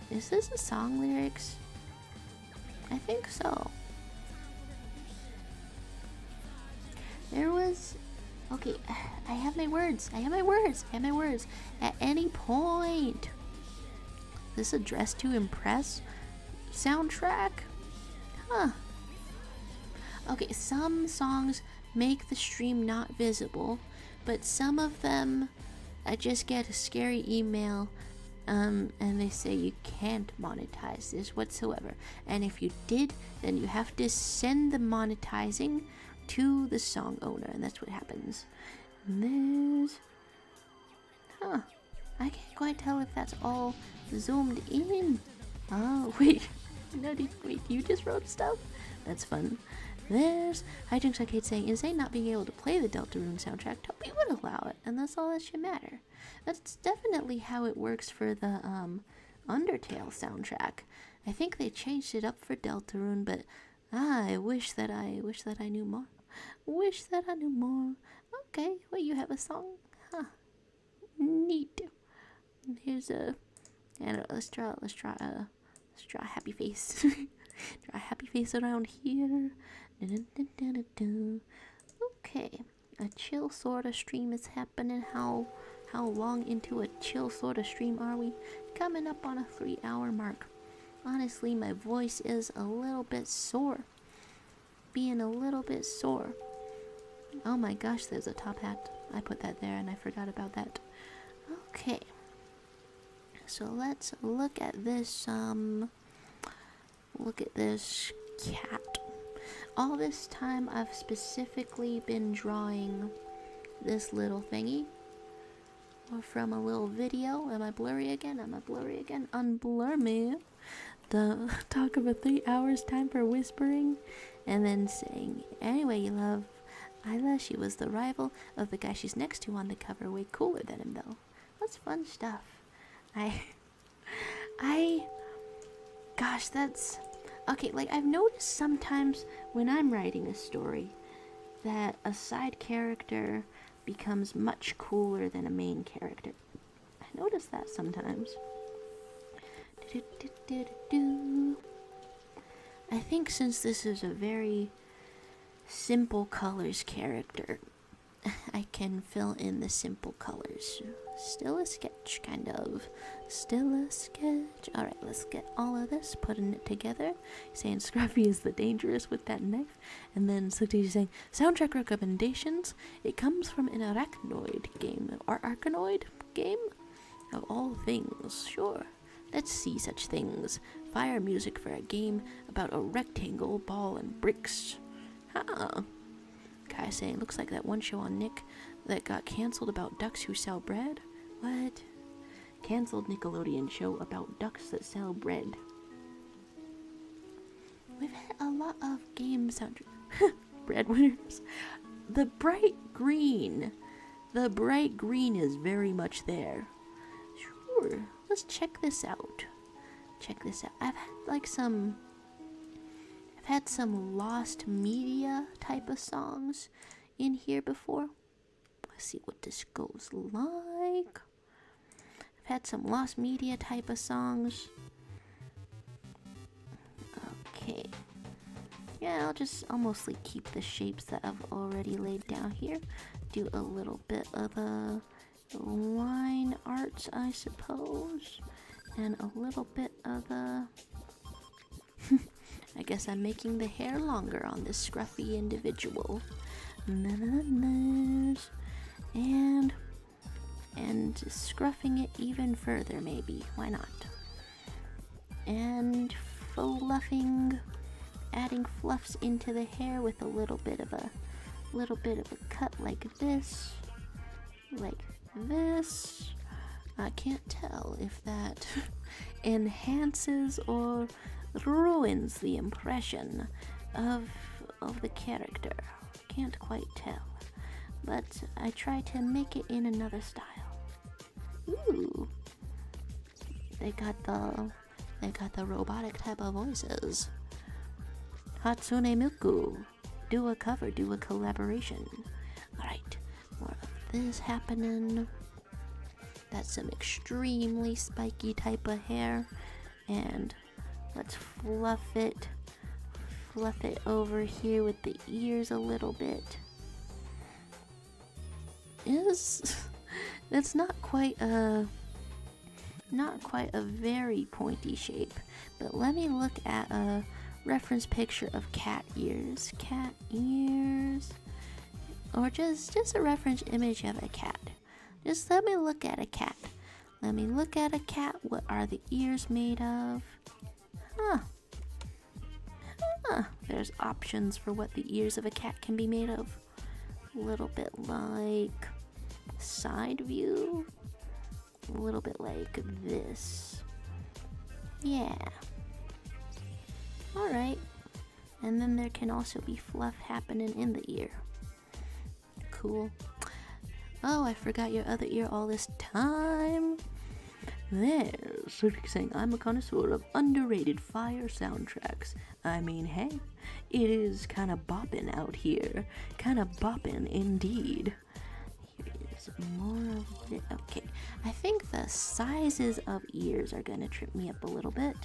A: Is this a song lyrics? I think so. There was... Okay, I have my words. At any point. This a Dress to Impress soundtrack? Huh. Okay, some songs make the stream not visible, but some of them I just get a scary email and they say you can't monetize this whatsoever. And if you did, then you have to send the monetizing to the song owner, and that's what happens. And there's... Huh. I can't quite tell if that's all zoomed in. Oh, wait. No, wait, you just wrote stuff? That's fun. There's Hijinks Arcade saying, insane not being able to play the Deltarune soundtrack. Toby would allow it, and that's all that should matter. That's definitely how it works for the Undertale soundtrack. I think they changed it up for Deltarune, but I wish that I knew more. Okay, well, you have a song? Huh. Neat. Here's a... And let's draw a happy face. Draw a happy face around here. Okay, a chill sorta stream is happening. How long into a chill sorta stream are we? Coming up on a 3-hour mark. Honestly, my voice is a little bit sore. Being a little bit sore. Oh my gosh, there's a top hat. I put that there and I forgot about that. Okay. So let's look at this cat. All this time I've specifically been drawing this little thingy from a little video. Am I blurry again? Unblur me. The talk of a 3 hours time for whispering and then saying, anyway, you love Isla, she was the rival of the guy she's next to on the cover, way cooler than him though. That's fun stuff. Gosh, that's... Okay, like, I've noticed sometimes when I'm writing a story that a side character becomes much cooler than a main character. I notice that sometimes. I think since this is a very simple colors character, I can fill in the simple colors. Still a sketch, kind of. Still a sketch. Alright, let's get all of this, putting it together. Saying Scruffy is the dangerous with that knife. And then Slickty saying, soundtrack recommendations. It comes from an arachnoid game. Or Arkanoid game? Of all things, sure. Let's see such things. Fire music for a game about a rectangle, ball, and bricks. Huh. Kai saying, looks like that one show on Nick that got cancelled about ducks who sell bread. What? Cancelled Nickelodeon show about ducks that sell bread. had a lot of game soundtracks. Breadwinners. The bright green is very much there. Sure, let's check this out. I've had some lost media type of songs in here before. Let's see what this goes like. I've had some lost media type of songs. Okay. Yeah, I'll mostly keep the shapes that I've already laid down here. Do a little bit of the line arts, I suppose. And a little bit of the... I guess I'm making the hair longer on this scruffy individual. And scruffing it even further, maybe. Why not? And fluffing, adding fluffs into the hair with a little bit of a cut like this. I can't tell if that enhances or ruins the impression of the character. Can't quite tell, but I try to make it in another style. Ooh, they got the robotic type of voices. Hatsune Miku, do a cover, do a collaboration. Alright, more of this happening. That's some extremely spiky type of hair, and let's fluff it over here with the ears a little bit. It's not quite a very pointy shape, but let me look at a reference picture of cat ears, or just a reference image of a cat. Just let me look at a cat. What are the ears made of? There's options for what the ears of a cat can be made of. A little bit like side view. A little bit like this. Yeah. Alright. And then there can also be fluff happening in the ear. Cool. Oh, I forgot your other ear all this time. There's saying I'm a connoisseur of underrated fire soundtracks. I mean, hey, it is kind of bopping out here. Kind of bopping indeed. Here is more of it. Okay, I think the sizes of ears are gonna trip me up a little bit,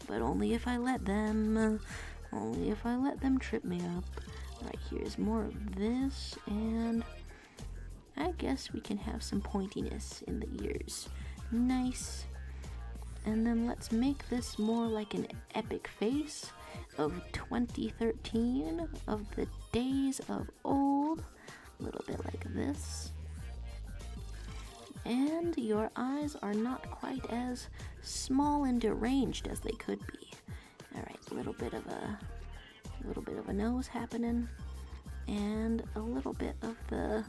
A: but only if I let them. Trip me up. Alright, here's more of this, and I guess we can have some pointiness in the ears. Nice. And then let's make this more like an epic face of 2013, of the days of old. A little bit like this. And your eyes are not quite as small and deranged as they could be. Alright, a little bit of a nose happening, and a little bit of the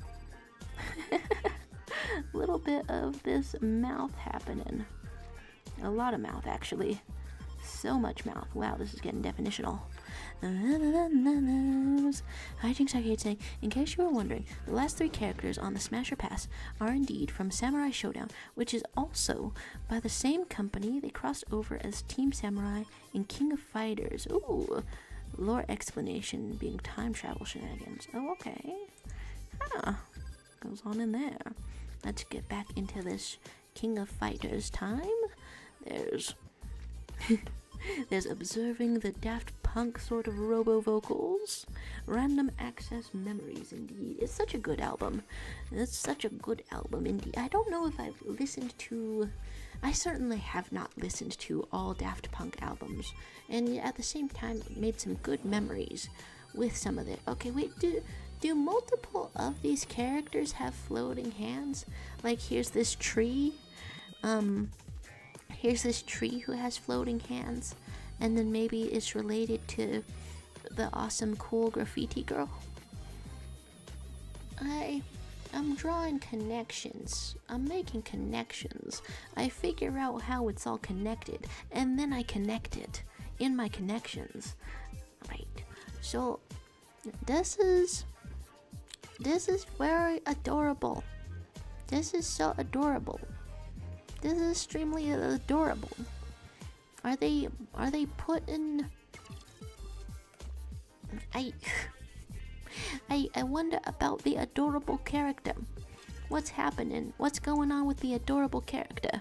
A: little bit of this mouth happening. A lot of mouth, actually. So much mouth. Wow, this is getting definitional. Hijinks Arcade saying, in case you were wondering, the last 3 characters on the Smasher Pass are indeed from Samurai Showdown, which is also by the same company. They crossed over as Team Samurai in King of Fighters. Ooh, lore explanation being time travel shenanigans. Oh, okay. Goes on in there. Let's get back into this King of Fighters time. There's observing the Daft Punk sort of robo-vocals. Random Access Memories, indeed. It's such a good album. Indeed. I don't know if I've listened to... I certainly have not listened to all Daft Punk albums. And at the same time, made some good memories with some of it. Okay, wait, do multiple of these characters have floating hands? Like, here's this tree. Here's this tree who has floating hands, and then maybe it's related to the awesome cool graffiti girl. I'm drawing connections. I'm making connections. I figure out how it's all connected, and then I connect it. in my connections. Right. So this is very adorable. This is so adorable. This is extremely adorable. Are they put in? I wonder about the adorable character. What's happening? What's going on with the adorable character?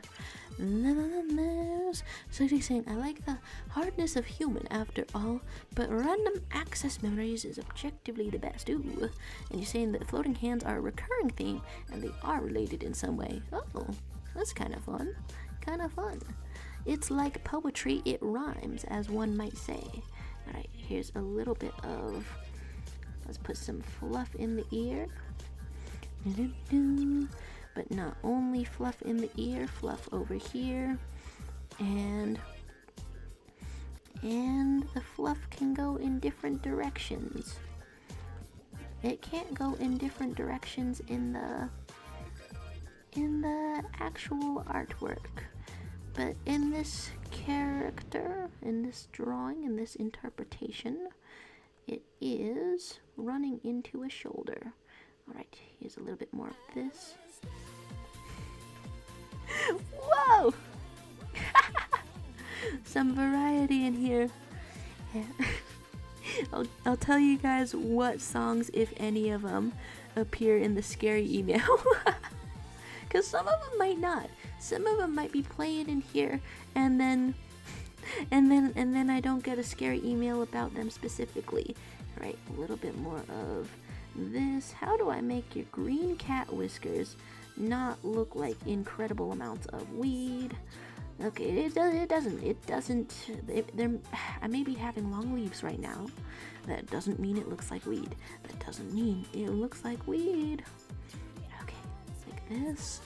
A: So he's saying, I like the hardness of human after all, but random access memories is objectively the best. Ooh. And you're saying that floating hands are a recurring theme, and they are related in some way. Oh, that's kind of fun. Kind of fun. It's like poetry, it rhymes, as one might say. Alright, here's a little bit of... Let's put some fluff in the ear. But not only fluff in the ear, fluff over here. And the fluff can go in different directions. It can't go in different directions in the actual artwork. But in this character, in this drawing, in this interpretation, it is running into a shoulder. Alright, here's a little bit more of this. Whoa! Some variety in here. Yeah. I'll tell you guys what songs, if any of them, appear in the scary email. Because some of them might not. Some of them might be playing in here, and then I don't get a scary email about them specifically. Right, a little bit more of this. How do I make your green cat whiskers not look like incredible amounts of weed? Okay, it doesn't. I may be having long leaves right now. That doesn't mean it looks like weed. That doesn't mean it looks like weed. Okay, like this.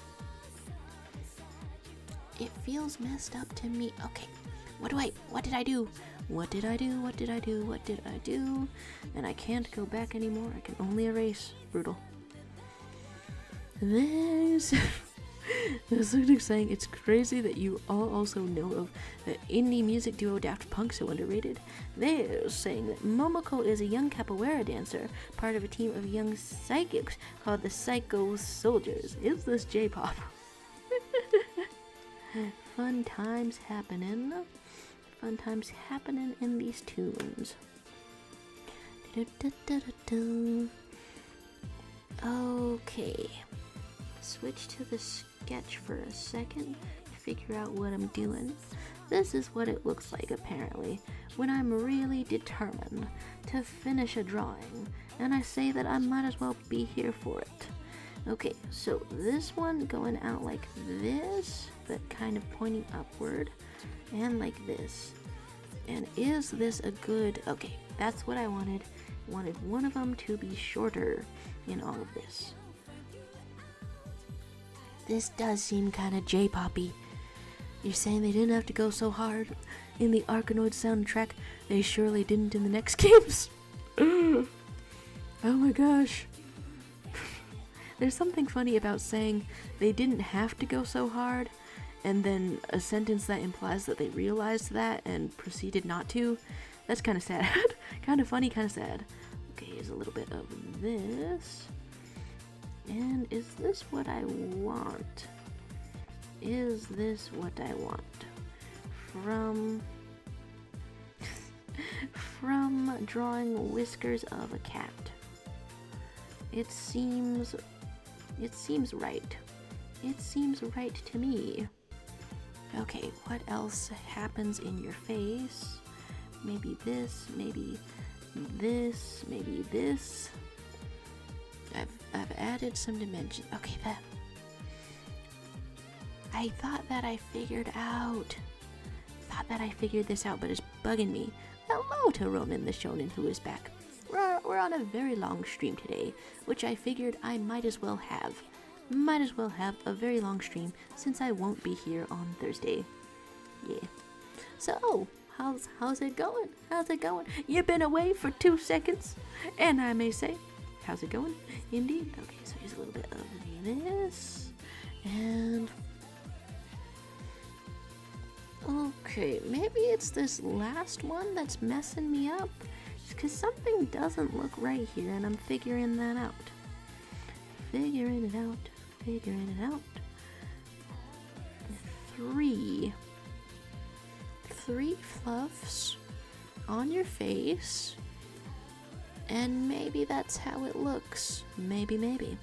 A: It feels messed up to me. Okay, what did I do? What did I do? And I can't go back anymore. I can only erase. Brutal. This is saying it's crazy that you all also know of the indie music duo Daft Punk, so underrated. They're saying that Momoko is a young capoeira dancer, part of a team of young psychics called the Psycho Soldiers. Is this J-pop? Fun times happening. Fun times happening in these tunes. Okay. Switch to the sketch for a second to figure out what I'm doing. This is what it looks like apparently when I'm really determined to finish a drawing, and I say that I might as well be here for it. Okay, so this one going out like this, but kind of pointing upward, and like this. And is this a good... Okay, that's what I wanted. Wanted one of them to be shorter in all of this. This does seem kind of J-poppy. You're saying they didn't have to go so hard in the Arkanoid soundtrack? They surely didn't in the next games. Oh my gosh. There's something funny about saying they didn't have to go so hard, and then a sentence that implies that they realized that and proceeded not to. That's kind of sad. Kind of funny, kind of sad. Okay, here's a little bit of this. And is this what I want? Is this what I want? From drawing whiskers of a cat. It seems right. It seems right to me. Okay, what else happens in your face? Maybe this, maybe this, maybe this. I've added some dimension. Okay, that. I thought that I figured this out, but it's bugging me. Hello to Ronan the Shonen, who is back. We're on a very long stream today, which I figured I might as well have. Might as well have a very long stream since I won't be here on Thursday. Yeah. So, how's it going? How's it going? You've been away for 2 seconds, and I may say, how's it going? Indeed. Okay, so here's a little bit of this, and Okay, maybe it's this last one that's messing me up. Because something doesn't look right here, and I'm figuring that out. Figuring it out. Three fluffs on your face, and maybe that's how it looks. Maybe.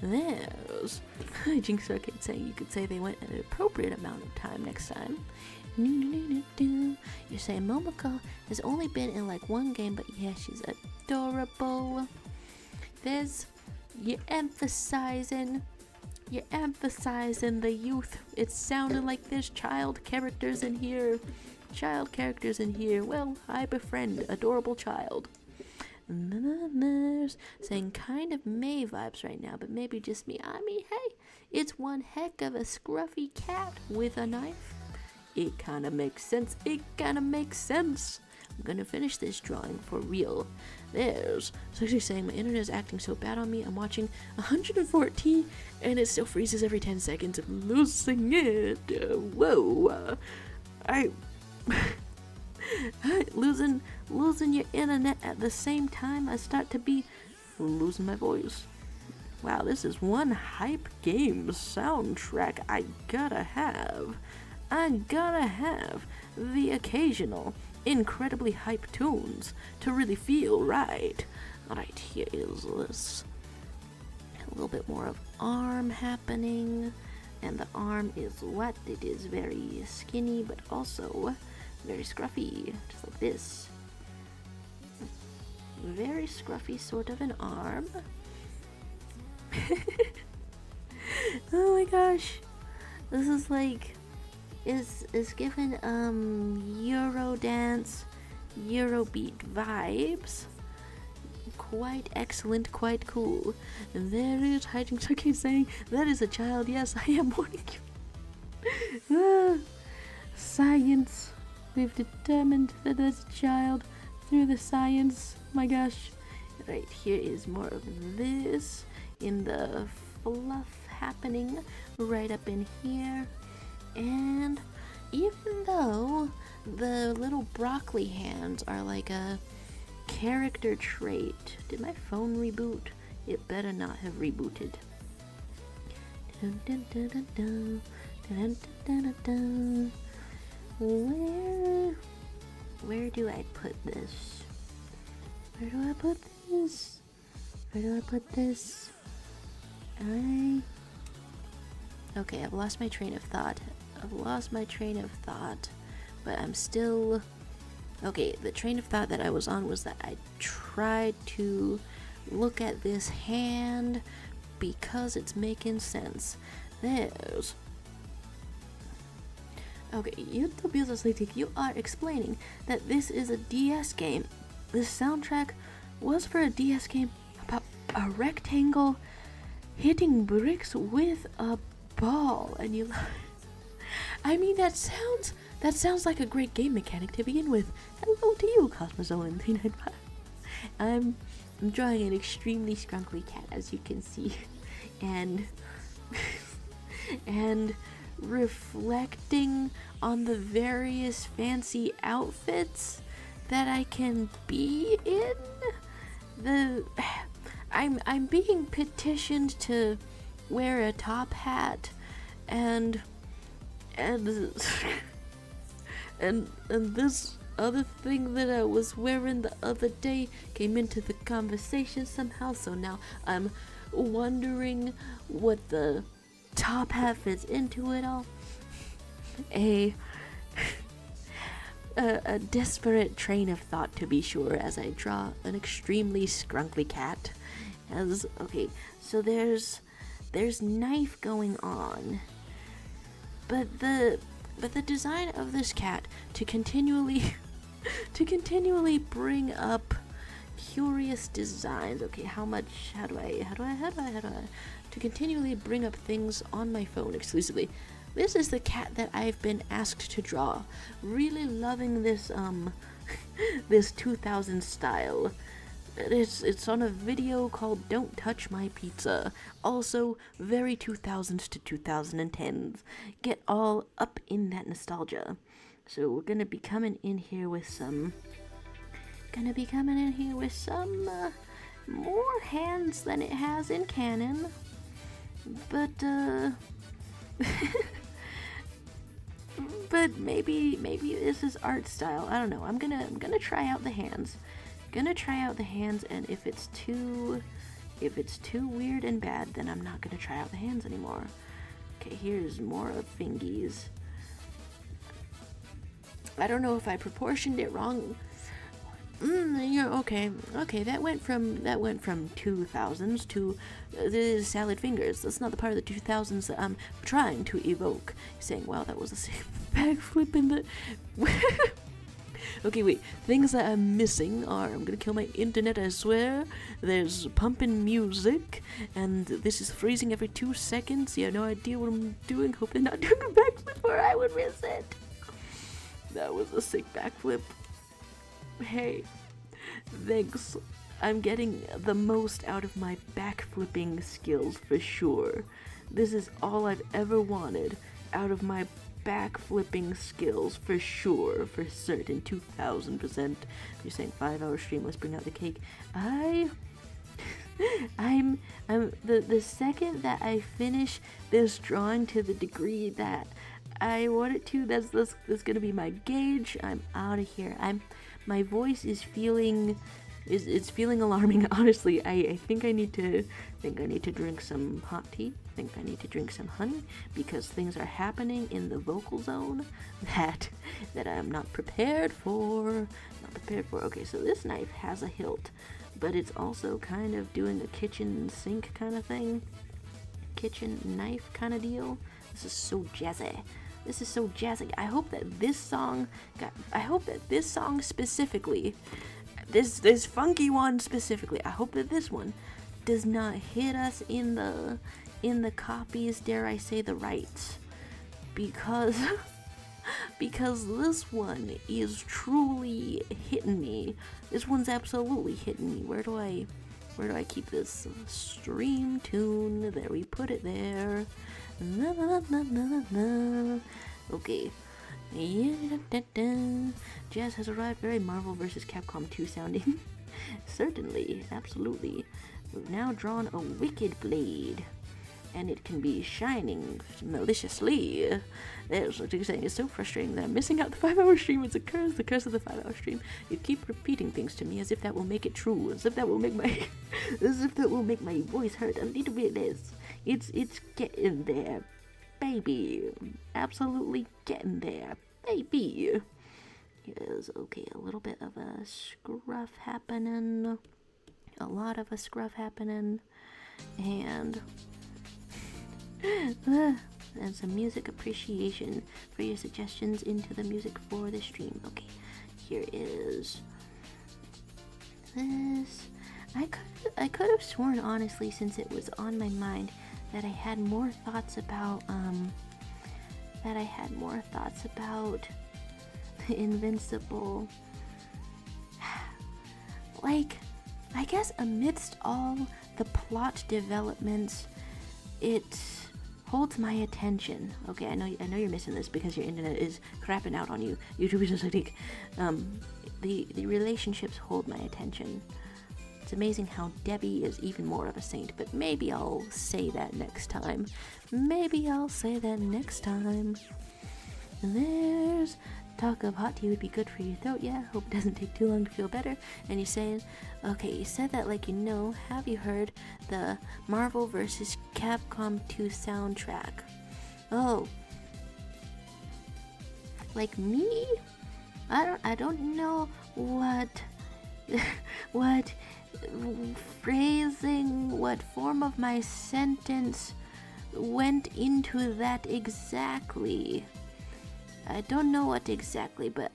A: There's Jinx Arcade saying you could say they went an appropriate amount of time next time. You're saying Momoko has only been in like one game, but yeah, she's adorable. You're emphasizing the youth. It sounded like there's child characters in here. Well, I befriend adorable child. And then there's saying kind of May vibes right now, but maybe just me. I mean, hey, it's one heck of a scruffy cat with a knife. It kind of makes sense. I'm gonna finish this drawing for real. There's actually saying my internet is acting so bad on me. I'm watching 114 and it still freezes every 10 seconds. I'm losing it. Whoa. I losing your internet at the same time I start to be losing my voice. Wow, this is one hype game soundtrack I gotta have the occasional incredibly hype tunes to really feel right. Alright, here is this. A little bit more of arm happening. And the arm is what? It is very skinny, but also very scruffy, just like this. Very scruffy sort of an arm. Oh my gosh. This is like, is given Eurodance, Eurobeat vibes. Quite excellent, quite cool. And there is Hijinks Arcade saying, that is a child, yes, I am warning you. Science. We've determined that there's a child through the science. My gosh. Right, here is more of this in the fluff happening right up in here. And even though the little broccoli hands are like a character trait, did my phone reboot? It better not have rebooted. Where do I put this? Okay, I've lost my train of thought. But I'm still... Okay, the train of thought that I was on was that I tried to look at this hand because it's making sense. There's... Okay, YouTube users, you are explaining that this is a DS game. This soundtrack was for a DS game about a rectangle hitting bricks with a ball, and you... I mean, that sounds like a great game mechanic to begin with. Hello to you, Cosmozone 395. I'm drawing an extremely scrunkly cat, as you can see, and and reflecting on the various fancy outfits that I can be in. I'm being petitioned to wear a top hat and this other thing that I was wearing the other day came into the conversation somehow, so now I'm wondering what the top hat fits into it all. A desperate train of thought, to be sure, as I draw an extremely scrunkly cat. Okay, so there's knife going on, but the design of this cat to continually bring up curious designs. Okay, how do I to continually bring up things on my phone exclusively. This is the cat that I've been asked to draw. Really loving this this 2000 style. It's on a video called Don't Touch My Pizza. Also, very 2000s to 2010s. Get all up in that nostalgia. So we're gonna be coming in here with some... more hands than it has in canon. But, but maybe this is art style. I don't know. I'm gonna try out the hands. And if it's too weird and bad, then I'm not gonna try out the hands anymore. Okay, here's more of fingies. I don't know if I proportioned it wrong. Yeah, okay, that went from 2000s to the salad fingers. That's not the part of the 2000s that I'm trying to evoke. Saying, wow, that was a sick backflip in the... Okay, wait, things that I'm missing are, I'm gonna kill my internet, I swear. There's pumping music, and this is freezing every 2 seconds. You have no idea what I'm doing. Hope they're not doing a backflip or I would miss it. That was a sick backflip. Hey, thanks. I'm getting the most out of my backflipping skills for sure. This is all I've ever wanted out of my backflipping skills for sure, for certain, 2000%. You're saying 5-hour stream, let's bring out the cake. I'm the second that I finish this drawing to the degree that I want it to, that's gonna be my gauge. I'm out of here. My voice is feeling alarming. Honestly, I think I need to drink some hot tea. I think I need to drink some honey because things are happening in the vocal zone that I'm not prepared for. Okay, so this knife has a hilt, but it's also kind of doing a kitchen sink kind of thing. Kitchen knife kind of deal. This is so jazzy. I hope that this song specifically, this funky one specifically, I hope that this one does not hit us in the copies, dare I say the rights, because this one is truly hitting me. This one's absolutely hitting me. Where do I keep this stream tune? There, we put it there. Na, na, na, na, na. Okay. Jazz has arrived. Very Marvel vs. Capcom 2 sounding. Certainly, absolutely. We've now drawn a wicked blade, and it can be shining maliciously. There's what you're saying. It's so frustrating that I'm missing out the 5-hour stream. It's a curse, the curse of the 5-hour stream. You keep repeating things to me as if that will make it true, as if that will make my voice hurt a little bit less. It's getting there, baby. Absolutely getting there, baby. Yes, okay, a little bit of a scruff happening. A lot of a scruff happening. And some music appreciation for your suggestions into the music for the stream. Okay, here is this. I could have sworn, honestly, since it was on my mind, that I had more thoughts about Invincible. Like, I guess amidst all the plot developments, it holds my attention. Okay, I know you're missing this because your internet is crapping out on you. YouTube is just like, the relationships hold my attention. It's amazing how Debbie is even more of a saint, but maybe I'll say that next time. And there's talk of hot tea would be good for your throat. Yeah, hope it doesn't take too long to feel better. And you're saying, okay, you said that like you know. Have you heard the Marvel vs. Capcom 2 soundtrack? Oh, like me? I don't know what phrasing, what form of my sentence went into that exactly. I don't know what exactly, but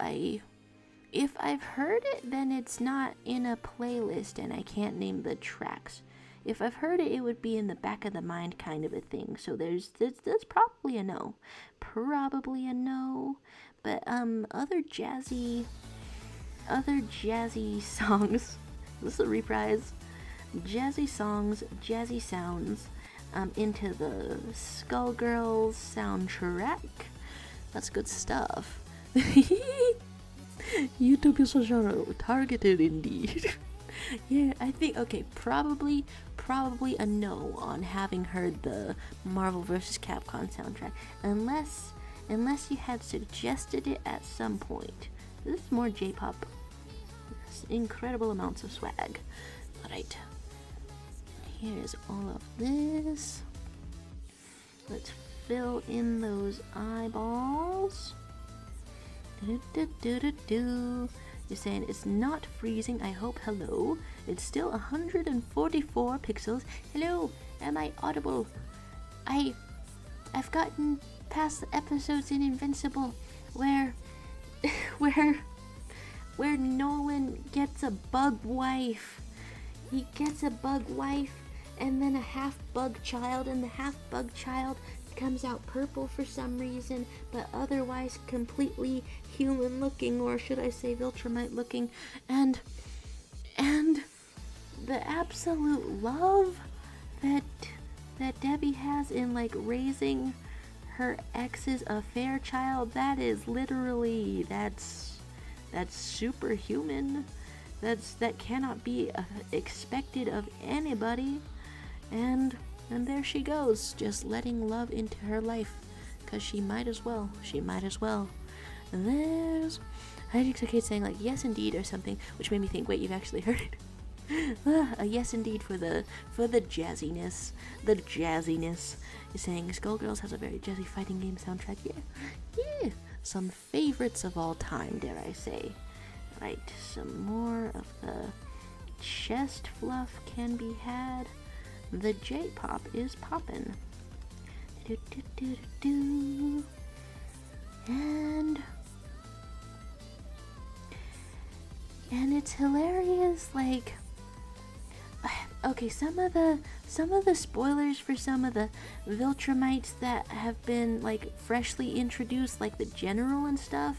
A: if I've heard it, then it's not in a playlist and I can't name the tracks. If I've heard it, it would be in the back of the mind kind of a thing. So there's probably a no. But other jazzy songs This is a reprise. Jazzy songs, jazzy sounds, into the Skullgirls soundtrack. That's good stuff. YouTube is so targeted indeed. Yeah, I think, okay, probably a no on having heard the Marvel vs. Capcom soundtrack, unless you had suggested it at some point. This is more J-pop. Incredible amounts of swag. Alright. Here's all of this. Let's fill in those eyeballs. You're saying it's not freezing, I hope. Hello. It's still 144 pixels. Hello. Am I audible? I've gotten past the episodes in Invincible where Nolan gets a bug wife. He gets a bug wife and then a half bug child, and the half bug child comes out purple for some reason, but otherwise completely human looking, or should I say Viltrumite looking, and the absolute love that Debbie has in like raising her ex's affair child, that is literally, that's superhuman. That cannot be expected of anybody. And there she goes, just letting love into her life, cause she might as well. And there's Kate saying like yes indeed or something, which made me think, wait, you've actually heard it. A yes indeed for the jazziness. The jazziness. You're saying Skullgirls has a very jazzy fighting game soundtrack. Yeah. Some favorites of all time, dare I say. Right, some more of the chest fluff can be had. The J-pop is poppin'. And it's hilarious, like, okay, some of the spoilers for some of the Viltrumites that have been like freshly introduced, like the general and stuff,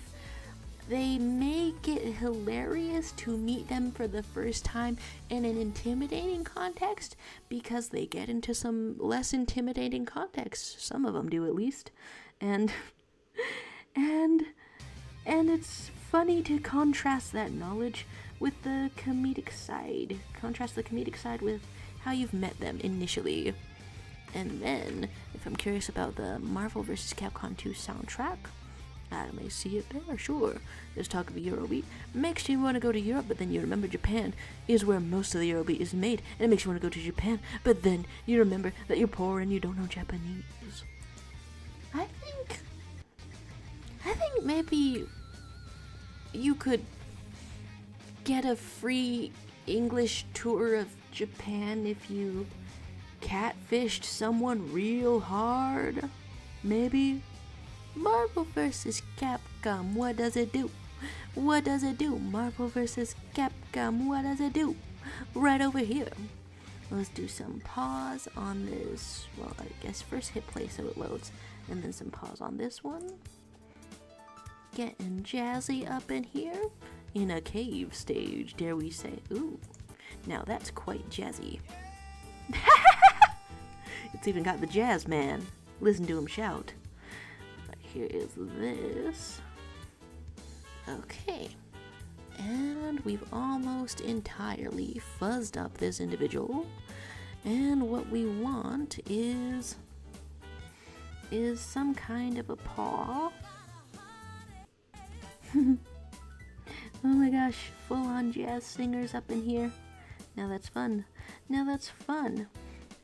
A: they make it hilarious to meet them for the first time in an intimidating context, because they get into some less intimidating contexts. Some of them do, at least. And it's funny to contrast that knowledge with the comedic side. Contrast the comedic side with how you've met them initially. And then, if I'm curious about the Marvel vs. Capcom 2 soundtrack, I may see it there, sure. There's talk of a Eurobeat. Makes you want to go to Europe, but then you remember Japan is where most of the Eurobeat is made, and it makes you want to go to Japan, but then you remember that you're poor and you don't know Japanese. I think maybe you could get a free English tour of Japan if you catfished someone real hard. Maybe. Marvel vs. Capcom, what does it do? What does it do? Marvel vs. Capcom, what does it do? Right over here. Let's do some pause on this. Well, I guess first hit play so it loads, and then some pause on this one. Getting jazzy up in here in a cave stage, dare we say. Ooh, now that's quite jazzy. It's even got the jazz man. Listen to him shout. Here is this. Okay. And we've almost entirely fuzzed up this individual. And what we want is some kind of a paw. Oh my gosh, full-on jazz singers up in here. Now that's fun.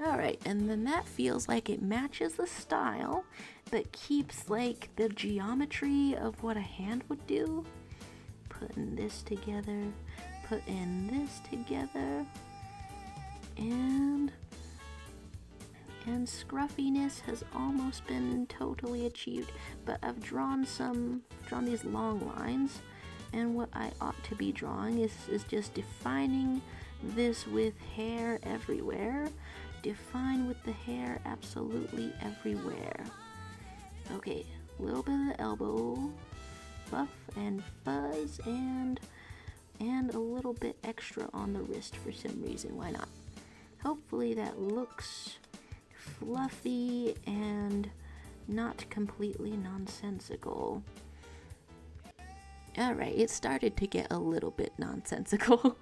A: Alright, and then that feels like it matches the style, but keeps like the geometry of what a hand would do. Putting this together, putting this together, and scruffiness has almost been totally achieved, but I've drawn these long lines, and what I ought to be drawing is just defining this with hair everywhere. Define with the hair absolutely everywhere. Okay, a little bit of the elbow, buff and fuzz, and and a little bit extra on the wrist for some reason. Why not? Hopefully that looks fluffy and not completely nonsensical. Alright, it started to get a little bit nonsensical.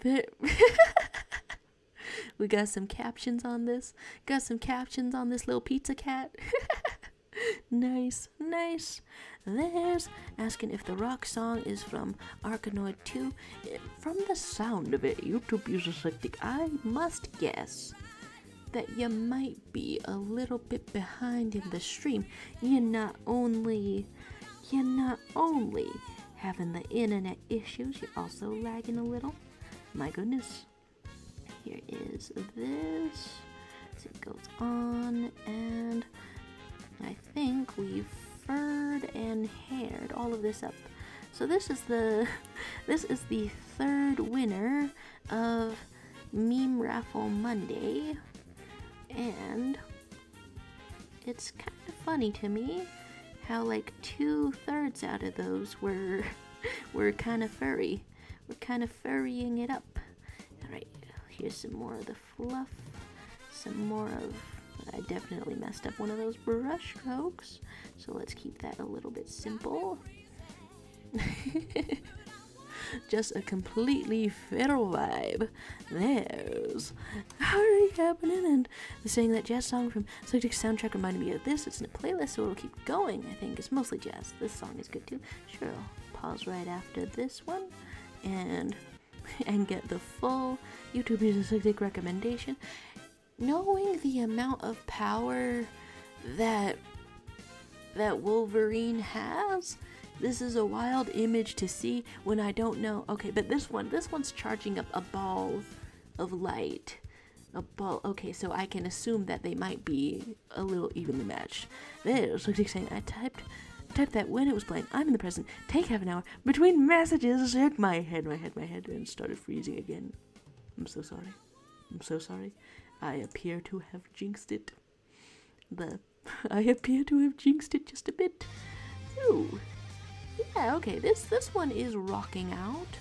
A: But we got some captions on this. Got some captions on this little pizza cat. Nice, nice. There's asking if the rock song is from Arkanoid 2. From the sound of it, YouTube user selecting, I must guess that you might be a little bit behind in the stream. You're not only having the internet issues, you're also lagging a little. My goodness. Here is this. So it goes on, and I think we've furred and haired all of this up. So this is the third winner of Meme Raffle Monday, and it's kind of funny to me how like 2/3 out of those were kind of furry. We're kind of furrying it up. All right, here's some more of the fluff. Some more of. I definitely messed up one of those brush strokes, so let's keep that a little bit simple. Just a completely feral vibe. There's Hurry Happening, and saying that jazz song from Celtic soundtrack reminded me of this. It's in a playlist, so it'll keep going. I think it's mostly jazz. This song is good too. Sure, I'll pause right after this one and get the full YouTube user Celtic recommendation. Knowing the amount of power that Wolverine has, this is a wild image to see when I don't know. Okay, but this one's charging up a ball of light. A ball. Okay, so I can assume that they might be a little evenly matched. There's like saying I typed that when it was playing. I'm in the present. Take half an hour between messages. Shook my head, and started freezing again. I'm so sorry. I appear to have jinxed it. I appear to have jinxed it just a bit. Ooh. Yeah, okay, this one is rocking out.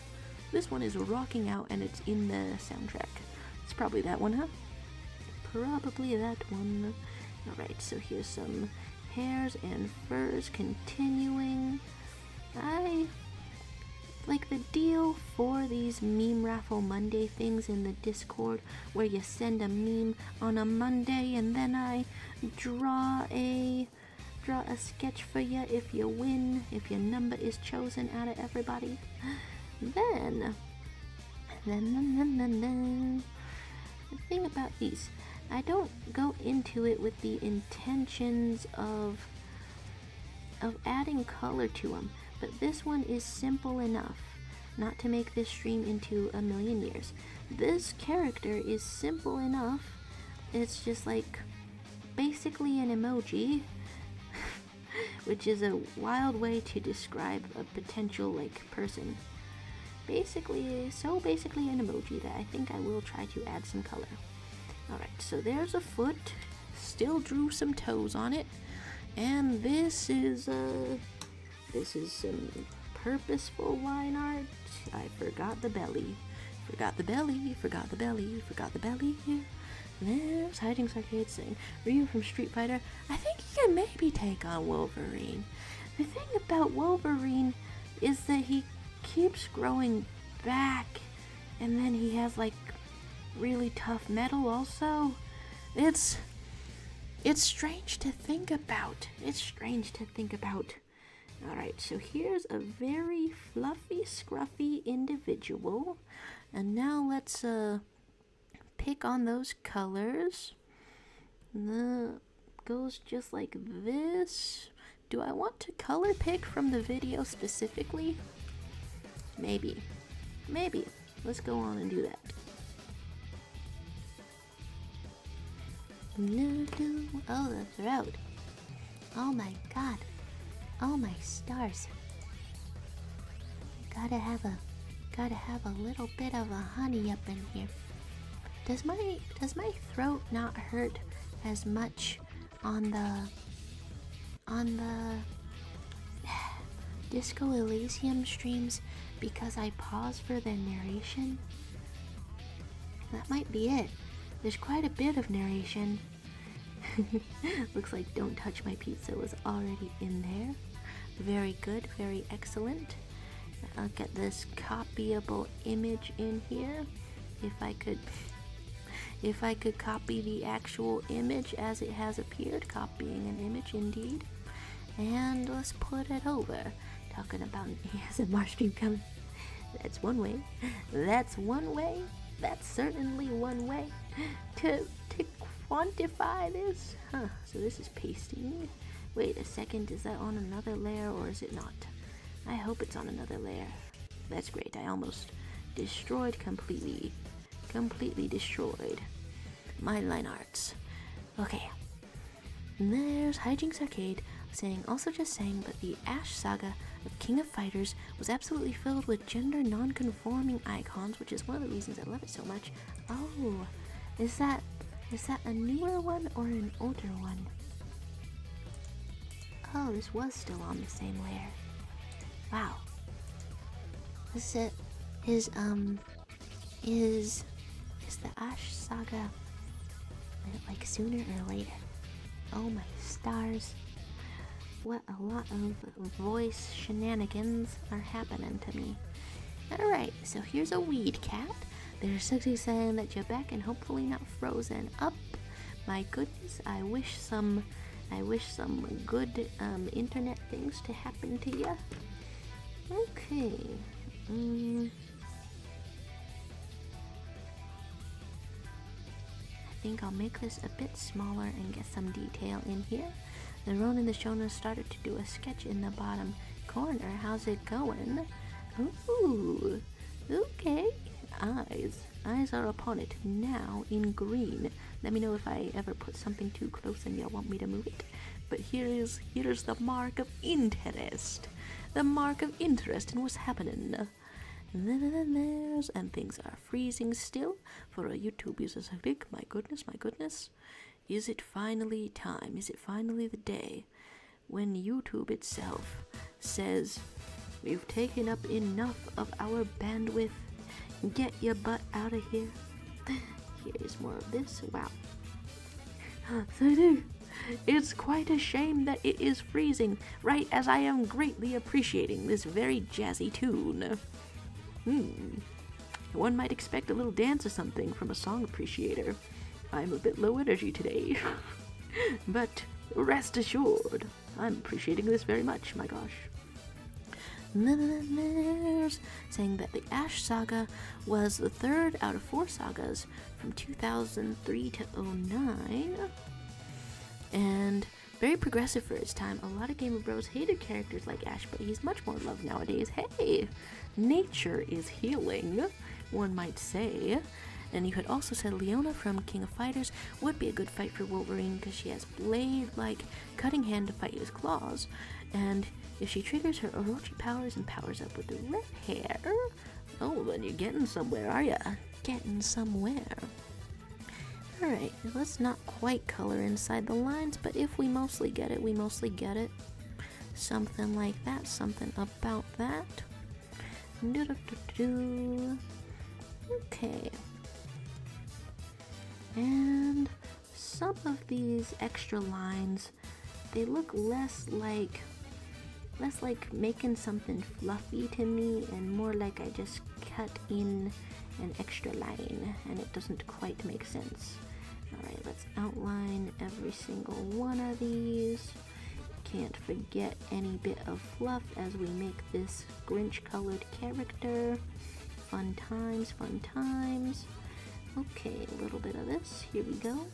A: This one is rocking out, and it's in the soundtrack. It's probably that one, huh? Probably that one. Alright, so here's some hairs and furs continuing. I like the deal for these Meme Raffle Monday things in the Discord, where you send a meme on a Monday and then I draw a sketch for you if you win, if your number is chosen out of everybody. Then the thing about these, I don't go into it with the intentions of adding color to them. But this one is simple enough not to make this stream into a million years. This character is simple enough. It's just like basically an emoji, which is a wild way to describe a potential like person. Basically an emoji that I think I will try to add some color. Alright, so there's a foot. Still drew some toes on it. And this is some purposeful line art. I forgot the belly. There's Hiding Arcade saying, Ryu from Street Fighter, I think he can maybe take on Wolverine. The thing about Wolverine is that he keeps growing back, and then he has like really tough metal also. It's strange to think about. Alright, so here's a very fluffy, scruffy individual. And now let's pick on those colors. Goes just like this. Do I want to color pick from the video specifically? Maybe. Let's go on and do that. Oh, the throat. Oh my god. Oh my stars. Gotta have a little bit of a honey up in here. Does my throat not hurt as much on the Disco Elysium streams because I pause for their narration? That might be it. There's quite a bit of narration. Looks like Don't Touch My Pizza was already in there. Very good, very excellent. I'll get this copyable image in here. If I could copy the actual image as it has appeared, copying an image indeed. And let's put it over. Talking about an ASMR stream coming. That's one way. That's one way. That's certainly one way to quantify this. Huh, so this is pasting. Wait a second, is that on another layer or is it not? I hope it's on another layer. That's great, I almost destroyed completely destroyed my line arts. Okay, and there's Hijinks Arcade saying, also just saying, but the Ash Saga of King of Fighters was absolutely filled with gender non-conforming icons, which is one of the reasons I love it so much. Oh, is that a newer one or an older one? Oh, this was still on the same layer. Wow. This is the Ash Saga like sooner or later? Oh my stars. What a lot of voice shenanigans are happening to me. Alright, so here's a weed cat. There's Sexy saying that you're back and hopefully not frozen up. My goodness, I wish some good internet things to happen to you. Okay. I think I'll make this a bit smaller and get some detail in here. The Ronin the Shona started to do a sketch in the bottom corner. How's it going? Ooh, okay. Eyes are upon it now in green. Let me know if I ever put something too close and you want me to move it. But here's the mark of interest. The mark of interest in what's happening. And things are freezing still for a YouTube user. I think, my goodness. Is it finally time? Is it finally the day when YouTube itself says, we've taken up enough of our bandwidth. Get your butt out of here. Here's more of this. Wow. So it's quite a shame that it is freezing, right as I am greatly appreciating this very jazzy tune. One might expect a little dance or something from a song appreciator. I'm a bit low energy today. But rest assured, I'm appreciating this very much, my gosh. Saying that the Ash Saga was the third out of 4 sagas from 2003 to 2009. And very progressive for its time. A lot of Gamer Bros hated characters like Ash, but he's much more loved nowadays. Hey, nature is healing, one might say. And you could also say Leona from King of Fighters would be a good fight for Wolverine because she has blade-like cutting hand to fight his claws. And if she triggers her Orochi powers and powers up with the red hair, oh, then you're getting somewhere, are ya? Getting somewhere. Alright, let's not quite color inside the lines, but if we mostly get it, we mostly get it. Something like that, something about that. Okay. And some of these extra lines, they look less like making something fluffy to me and more like I just cut in an extra line and it doesn't quite make sense. Alright, let's outline every single one of these. Can't forget any bit of fluff as we make this Grinch colored character. Fun times, fun times. Okay, a little bit of this. Here we go.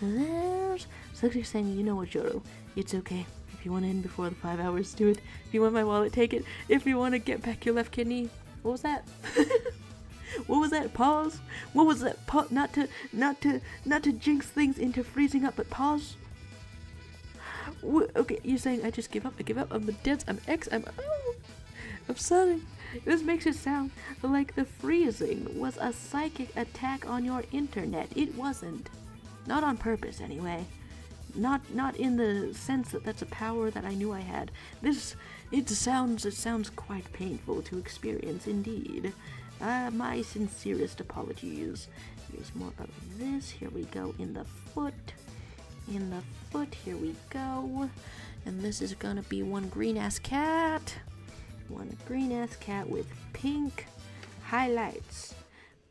A: There's Sexy saying, you know what, Joro? It's okay. If you want to end before the 5 hours, do it. If you want my wallet, take it. If you want to get back your left kidney. What was that? What was that? Pause? What was that? Not to jinx things into freezing up, but pause. Okay, you're saying I just give up. I give up. I'm the dense. I'm X. I'm sorry. This makes it sound like the freezing was a psychic attack on your internet. It wasn't. Not on purpose, anyway. Not in the sense that that's a power that I knew I had. This It sounds quite painful to experience indeed. My sincerest apologies. Here's more of this. Here we go in the foot. Here we go. And this is gonna be one green-ass cat. One green-ass cat with pink highlights.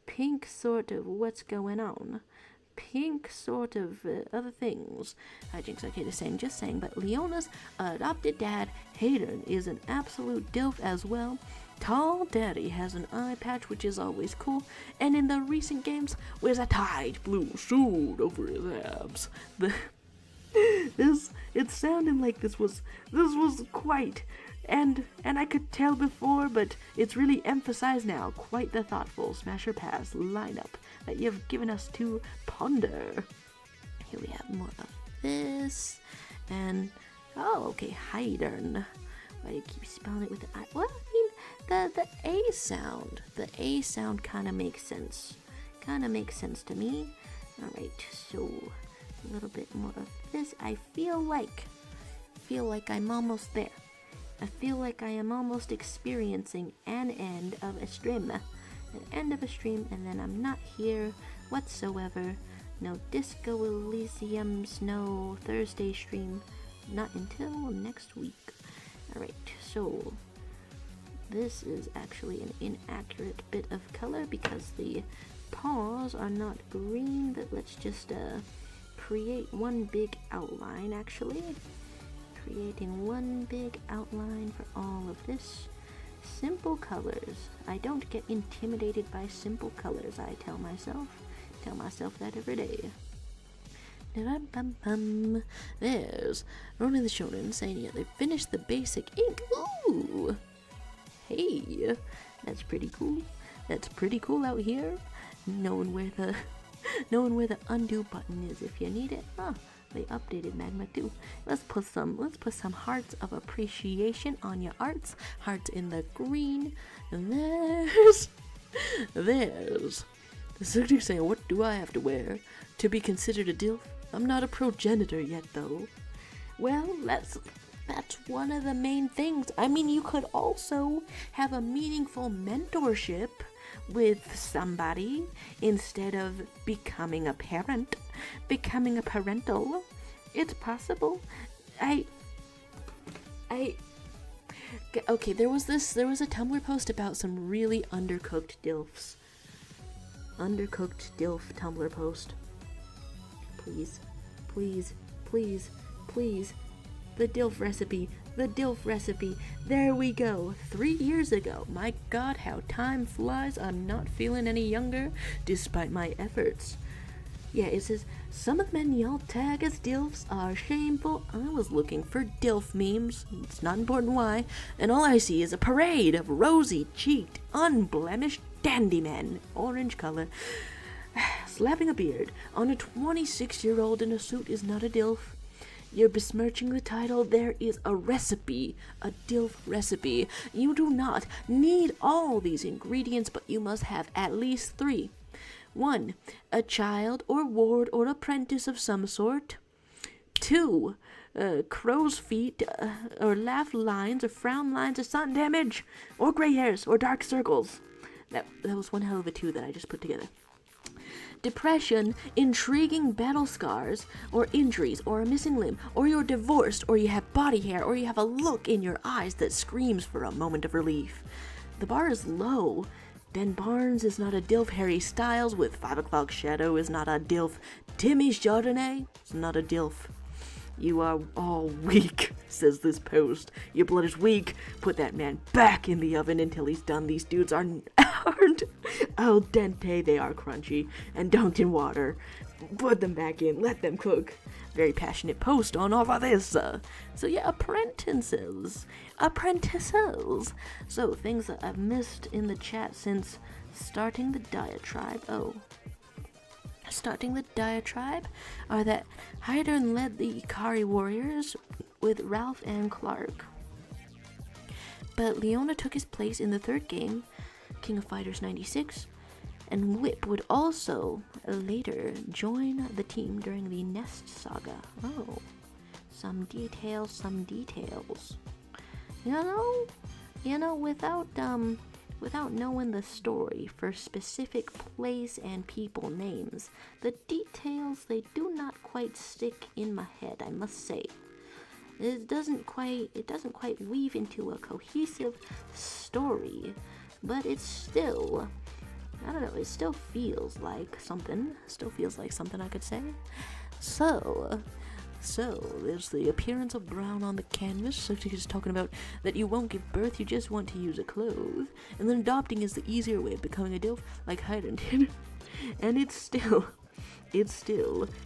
A: Pink sort of what's going on. Pink sort of other things. Hijinks, okay, just saying. But Leona's adopted dad, Hayden, is an absolute dilf as well. Tall Daddy has an eye patch, which is always cool. And in the recent games, wears a tight blue suit over his abs. It sounded like this was quite, and I could tell before, but it's really emphasized now. Quite the thoughtful smasher pass lineup that you've given us to ponder. Here we have more of this, and okay, Haydn. Why do you keep spelling it with the I? Well, I mean, the A sound kind of makes sense. To me. All right, so a little bit more of this. I feel like I'm almost there. I feel like I am almost experiencing an end of a stream. And then I'm not here whatsoever. No Disco Elysiums, no Thursday stream. Not until next week. Alright, so this is actually an inaccurate bit of color because the paws are not green, but let's just create one big outline actually. Creating one big outline for all of this. Simple colors. I don't get intimidated by simple colors, I tell myself that every day. There's Ronin the Shonen saying they finished the basic ink. Ooh! Hey, that's pretty cool out here. Knowing where the undo button is if you need it. Huh. They updated Magma too. Let's put some hearts of appreciation on your arts. Hearts in the green. And there's the subject saying, what do I have to wear to be considered a DILF? I'm not a progenitor yet though. Well, that's one of the main things. I mean, you could also have a meaningful mentorship with somebody instead of becoming a parent, becoming a parental. It's possible. Okay, there was a Tumblr post about some really undercooked DILFs. Undercooked DILF Tumblr post. Please. The DILF recipe. There we go. 3 years ago. My God, how time flies. I'm not feeling any younger, despite my efforts. Yeah, it says, some of the men y'all tag as DILFs are shameful. I was looking for DILF memes. It's not important why. And all I see is a parade of rosy-cheeked, unblemished dandy men. Orange color. Slapping a beard on a 26-year-old in a suit is not a DILF. You're besmirching the title. There is a recipe, a DILF recipe. You do not need all these ingredients, but you must have at least 3. 1. A child or ward or apprentice of some sort. 2. Crow's feet or laugh lines or frown lines or sun damage or gray hairs or dark circles. That was one hell of a 2 that I just put together. Depression, intriguing battle scars, or injuries, or a missing limb, or you're divorced, or you have body hair, or you have a look in your eyes that screams for a moment of relief. The bar is low. Ben Barnes is not a DILF. Harry Styles with 5 o'clock shadow is not a DILF. Timmy Chardonnay is not a DILF. You are all weak, says this post. Your blood is weak. Put that man back in the oven until he's done. These dudes aren't al dente. They are crunchy and dunked in water. Put them back in. Let them cook. Very passionate post on all of this. So yeah, apprentices. So things that I've missed in the chat since starting the diatribe. Starting the diatribe are that Hydern led the Ikari Warriors with Ralph and Clark. But Leona took his place in the 3rd game, King of Fighters 96, and Whip would also later join the team during the Nest saga. Oh, some details. Without knowing the story for specific place and people names, the details they do not quite stick in my head, I must say. It doesn't quite weave into a cohesive story, but it's still, I don't know, it still feels like something I could say. So, there's the appearance of brown on the canvas, so she's talking about that you won't give birth, you just want to use a clothes, and then adopting is the easier way of becoming a DILF, like Hayden did. And it still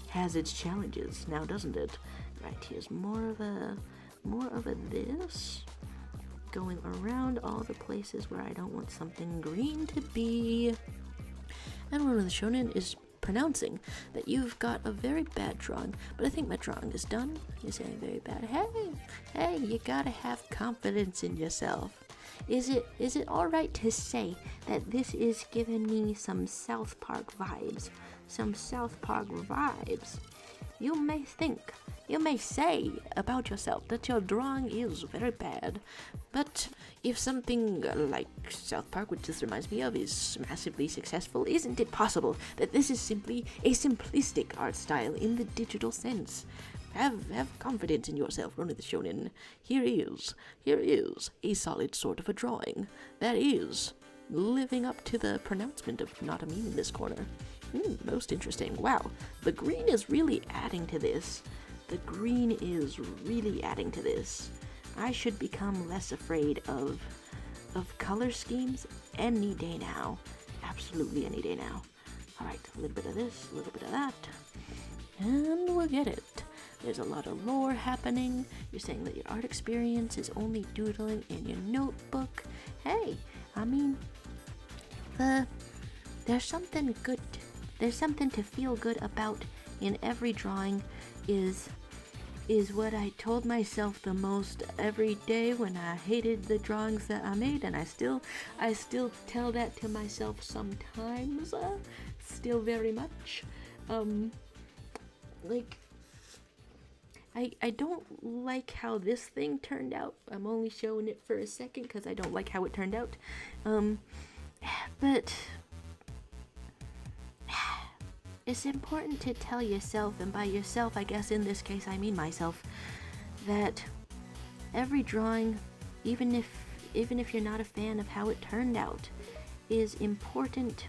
A: has its challenges now, doesn't it? Right, here's more of a this, going around all the places where I don't want something green to be. And one of the shonen is pronouncing that you've got a very bad drawing, but I think my drawing is done. You're saying very bad. Hey, you gotta have confidence in yourself. Is it alright to say that this is giving me some South Park vibes? Some South Park vibes. You may say about yourself that your drawing is very bad, but if something like South Park, which this reminds me of, is massively successful, isn't it possible that this is simply a simplistic art style in the digital sense? Have confidence in yourself, Ronin the Shonen. Here is a solid sort of a drawing that is living up to the pronouncement of not a meme in this corner. Most interesting. Wow, the green is really adding to this. I should become less afraid of color schemes any day now. Absolutely any day now. Alright, a little bit of this, a little bit of that. And we'll get it. There's a lot of lore happening. You're saying that your art experience is only doodling in your notebook. Hey, I mean, there's something good. There's something to feel good about in every drawing is what I told myself the most every day when I hated the drawings that I made, and I still tell that to myself sometimes, still very much. I don't like how this thing turned out. I'm only showing it for a second because I don't like how it turned out. But it's important to tell yourself, and by yourself, I guess in this case I mean myself, that every drawing, even if you're not a fan of how it turned out, is important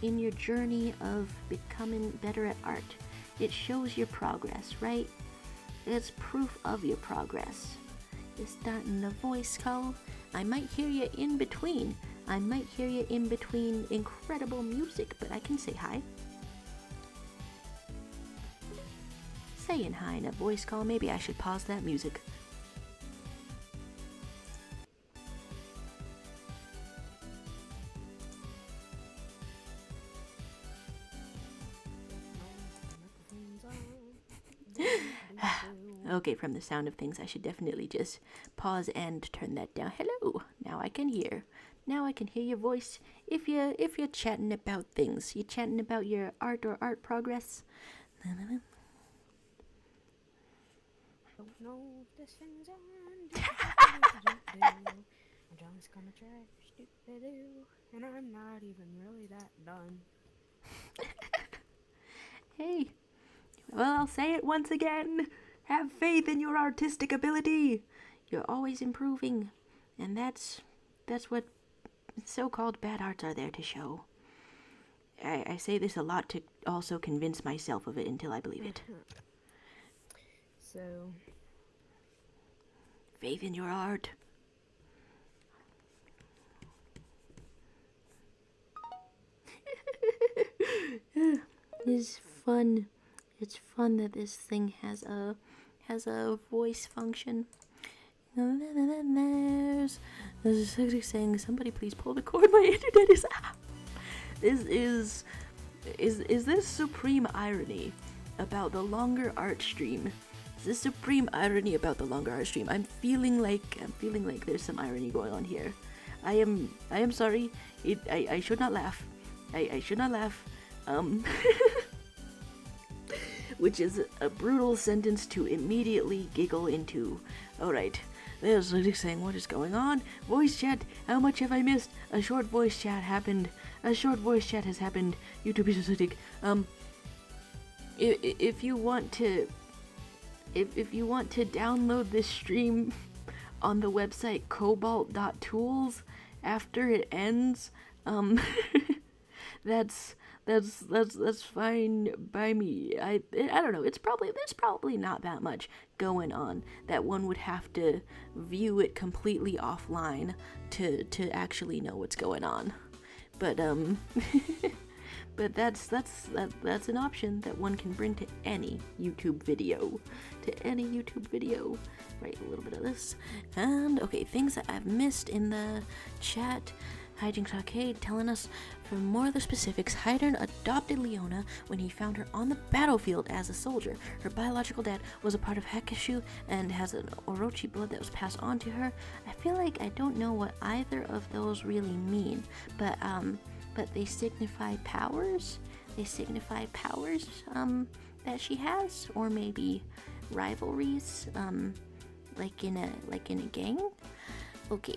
A: in your journey of becoming better at art. It shows your progress, right? It's proof of your progress. You're starting a voice call. I might hear you in between. Incredible music, but I can say hi. Saying hi in a voice call, maybe I should pause that music. Okay, from the sound of things, I should definitely just pause and turn that down. Hello, now I can hear your voice. If you're chatting about things, you're chatting about your art or art progress. Don't know if this thing's on. John's gonna try stupid, and I'm not even really that done. Hey, well, I'll say it once again. Have faith in your artistic ability. You're always improving, and that's what so-called bad arts are there to show. I say this a lot to also convince myself of it until I believe it. So, faith in your art. It's fun. It's fun that this thing has a voice function. There's saying, somebody please pull the cord. My internet is out. Is this supreme irony about the longer art stream? Is this supreme irony about the longer art stream? I'm feeling like there's some irony going on here. I am sorry. I should not laugh. I should not laugh. Which is a brutal sentence to immediately giggle into. Alright, There's Lydic saying, what is going on? Voice chat, how much have I missed? A short voice chat happened. A short voice chat has happened. YouTube is Lydic. If you want to download this stream on the website cobalt.tools after it ends, that's fine by me. I don't know. There's probably not that much going on that one would have to view it completely offline to actually know what's going on. But but that's an option that one can bring to any YouTube video. Right, a little bit of this. And okay, things that I've missed in the chat. Hijinks Arcade telling us, for more of the specifics, Hydern adopted Leona when he found her on the battlefield as a soldier. Her biological dad was a part of Hakushu and has an Orochi blood that was passed on to her. I feel like I don't know what either of those really mean, but they signify powers. They signify powers that she has, or maybe rivalries, like in a gang. Okay.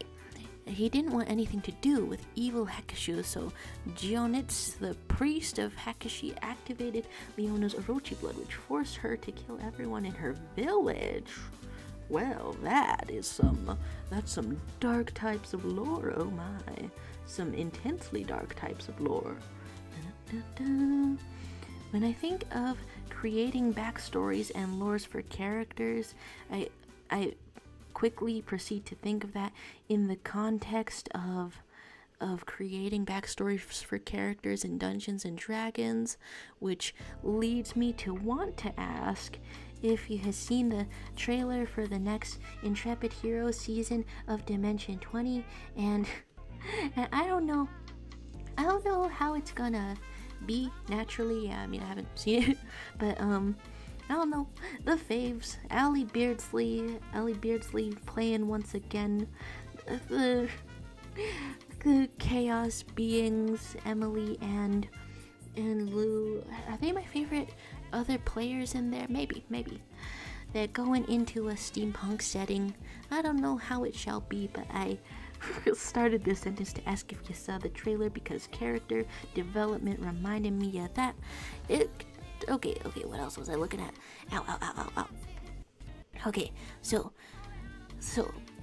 A: He didn't want anything to do with evil Hakushu, so Gionitz, the priest of Hakushi, activated Leona's Orochi blood, which forced her to kill everyone in her village. Well, that's some dark types of lore, oh my. Some intensely dark types of lore. When I think of creating backstories and lores for characters, I quickly proceed to think of that in the context of creating backstories for characters in Dungeons and Dragons, which leads me to want to ask if you have seen the trailer for the next Intrepid Hero season of Dimension 20, and I don't know how it's gonna be naturally. Yeah, I mean, I haven't seen it, but I don't know, the faves, Allie Beardsley playing once again, the chaos beings, Emily and Lou. Are they my favorite other players in there? Maybe. They're going into a steampunk setting. I don't know how it shall be, but I started this sentence to ask if you saw the trailer because character development reminded me of that. Okay, what else was I looking at? Ow. Okay, so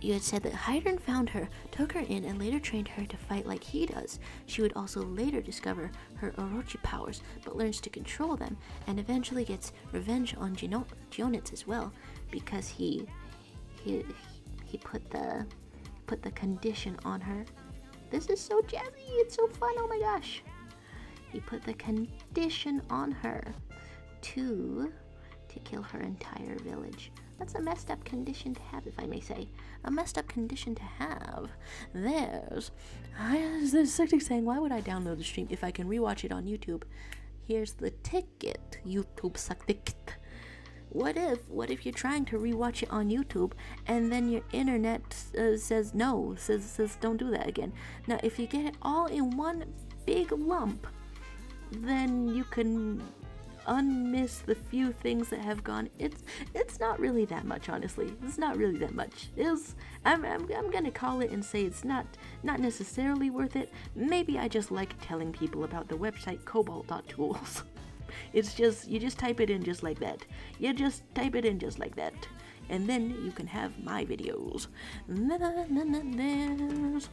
A: you had said that Hydern found her, took her in, and later trained her to fight like he does. She would also later discover her Orochi powers, but learns to control them, and eventually gets revenge on Gionitz as well, because he put the condition on her. This is so jazzy, it's so fun, oh my gosh. He put the condition on her to kill her entire village. That's a messed up condition to have, if I may say. A messed up condition to have. There's Sectic saying, why would I download the stream if I can rewatch it on YouTube? Here's the ticket, YouTube Sectic. What if you're trying to rewatch it on YouTube and then your internet says no, says don't do that again. Now, if you get it all in one big lump, then you can unmiss the few things that have gone. It's not really that much, honestly. It's not really that much. I'm gonna call it and say it's not necessarily worth it. Maybe I just like telling people about the website cobalt.tools. It's just, you just type it in just like that. And then you can have my videos. There's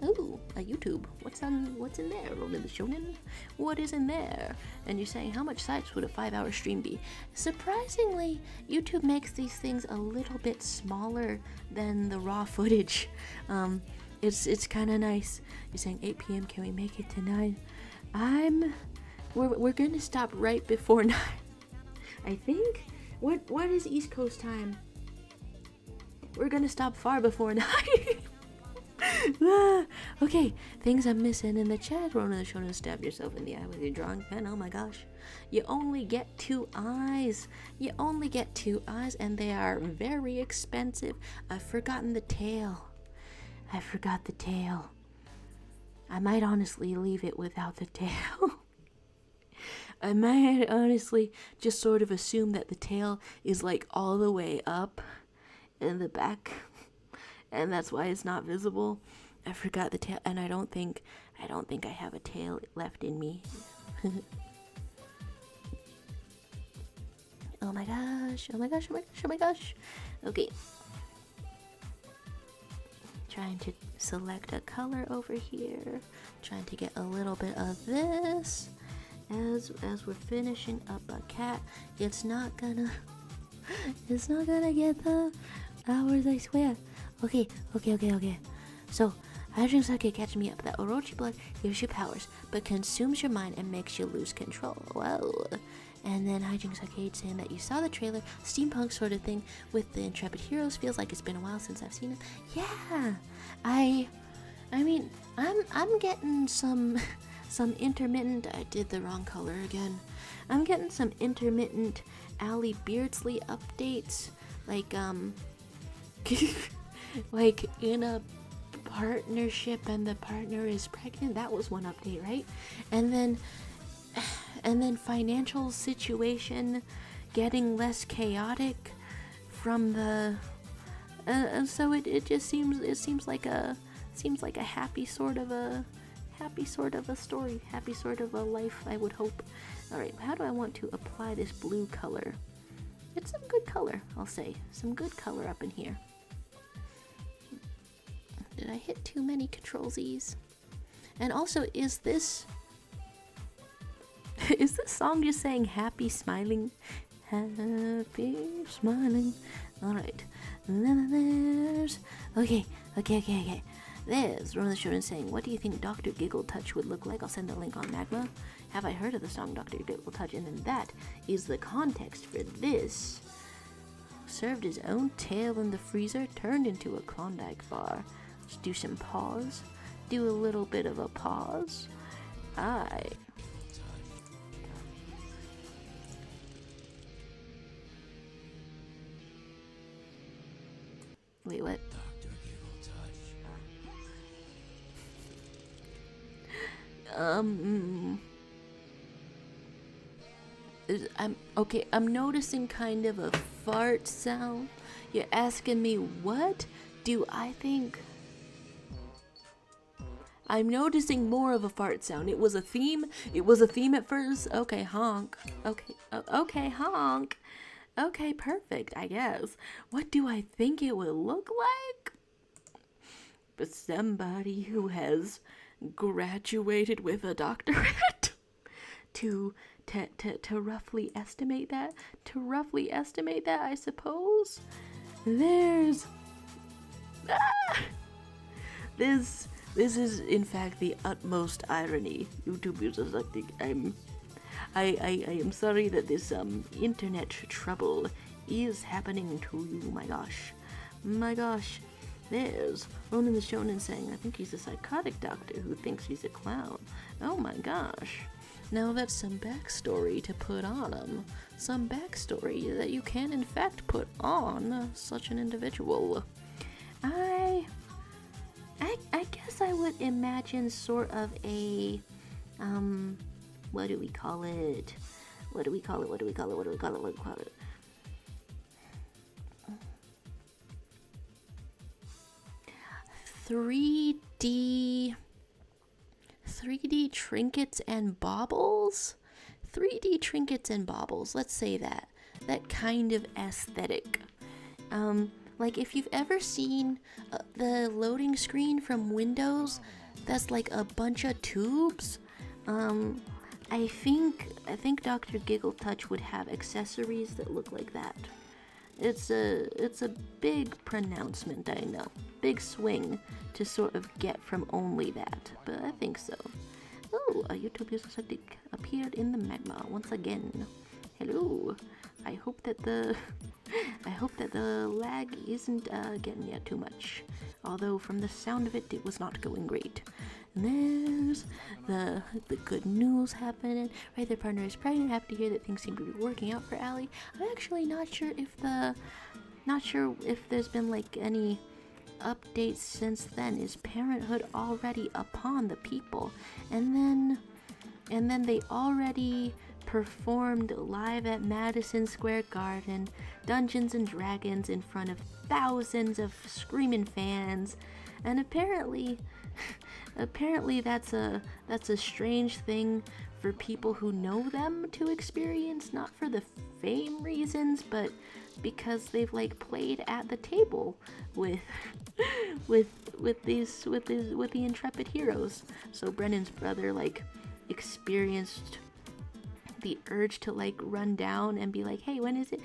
A: ooh, a YouTube. What's in there? Roland the Shonen? What is in there? And you're saying, how much sites would a 5-hour stream be? Surprisingly, YouTube makes these things a little bit smaller than the raw footage. It's kind of nice. You're saying 8 p.m. Can we make it to 9? We're gonna stop right before 9. I think. What is East Coast time? We're gonna stop far before 9. Okay, things I'm missing in the chat. Rona the Shonen, stab yourself in the eye with your drawing pen. Oh my gosh. You only get 2 eyes. And they are very expensive. I've forgotten the tail. I forgot the tail. I might honestly leave it without the tail. I might honestly just sort of assume that the tail is like all the way up in the back, and that's why it's not visible. I forgot the tail, and I don't think I have a tail left in me. Oh my gosh, oh my gosh, oh my gosh, oh my gosh. Okay. Trying to select a color over here. Trying to get a little bit of this. As we're finishing up a cat, it's not gonna get the hours, I swear. Okay. So, hydrogen sake catch me up. That orochi blood gives you powers, but consumes your mind and makes you lose control. Whoa. And then Hijinks Arcade saying that you saw the trailer, steampunk sort of thing with the Intrepid Heroes. Feels like it's been a while since I've seen it. Yeah, I mean, I'm getting some intermittent. I did the wrong color again. I'm getting some intermittent Allie Beardsley updates, like like in a partnership and the partner is pregnant. That was one update, right? And then financial situation getting less chaotic from the and so it just seems like a happy sort of a story, happy sort of a life, I would hope. All right, how do I want to apply this blue color? It's some good color, I'll say. Some good color up in here. Did I hit too many Control Z's? And also, is this song just saying happy smiling? Happy smiling. Alright. There's... Okay. There's one of the children saying, what do you think Dr. Giggle Touch would look like? I'll send the link on Magma. Have I heard of the song Dr. Giggle Touch? And then that is the context for this. Served his own tail in the freezer, turned into a Klondike bar. Let's do some pause. Do a little bit of a pause. Wait, what? I'm noticing kind of a fart sound. You're asking me what do I think? I'm noticing more of a fart sound. It was a theme at first. Okay, honk. Okay, honk. Okay, perfect, I guess. What do I think it will look like? But somebody who has graduated with a doctorate to roughly estimate that. I suppose. There's This is in fact the utmost irony. YouTube users, I think I am sorry that this internet trouble is happening to you. My gosh. There's Ronan the Shonen saying, I think he's a psychotic doctor who thinks he's a clown. Oh my gosh. Now that's some backstory to put on him. Some backstory that you can in fact put on such an individual. I guess I would imagine sort of a, what do we call it? 3D trinkets and baubles? 3D trinkets and baubles, let's say that. That kind of aesthetic. Like if you've ever seen the loading screen from Windows, that's like a bunch of tubes. I think Dr. Giggle Touch would have accessories that look like that. It's a big pronouncement, I know. Big swing to sort of get from only that, but I think so. Oh, a YouTube user appeared in the magma once again. Hello. I hope that the lag isn't getting you too much. Although from the sound of it, it was not going great. And there's the good news happening. Right, their partner is pregnant. Happy to hear that things seem to be working out for Allie. I'm actually not sure if there's been like any updates since then. Is parenthood already upon the people? And then they already performed live at Madison Square Garden, Dungeons and Dragons, in front of thousands of screaming fans. And apparently that's a strange thing for people who know them to experience, not for the fame reasons, but because they've like played at the table with the intrepid heroes. So Brennan's brother like experienced the urge to like run down and be like, hey, when is it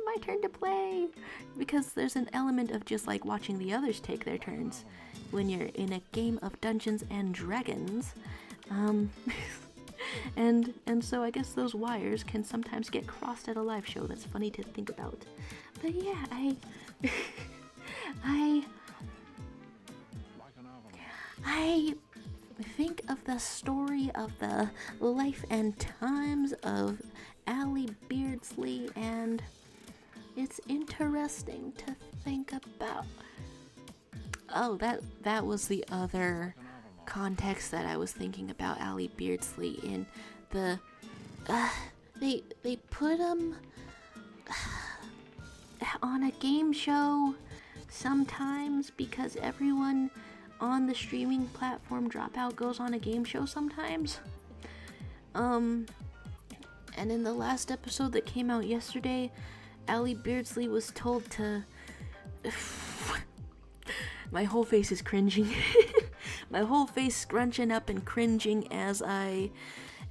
A: my turn to play? Because there's an element of just like watching the others take their turns when you're in a game of Dungeons and Dragons. And so I guess those wires can sometimes get crossed at a live show. That's funny to think about. But yeah, I think of the story of the life and times of Allie Beardsley, and it's interesting to think about. Oh, that was the other context that I was thinking about Allie Beardsley in. The they put him on a game show sometimes because everyone on the streaming platform Dropout goes on a game show sometimes. And in the last episode that came out yesterday, Allie Beardsley was told to my whole face is cringing. My whole face scrunching up and cringing as I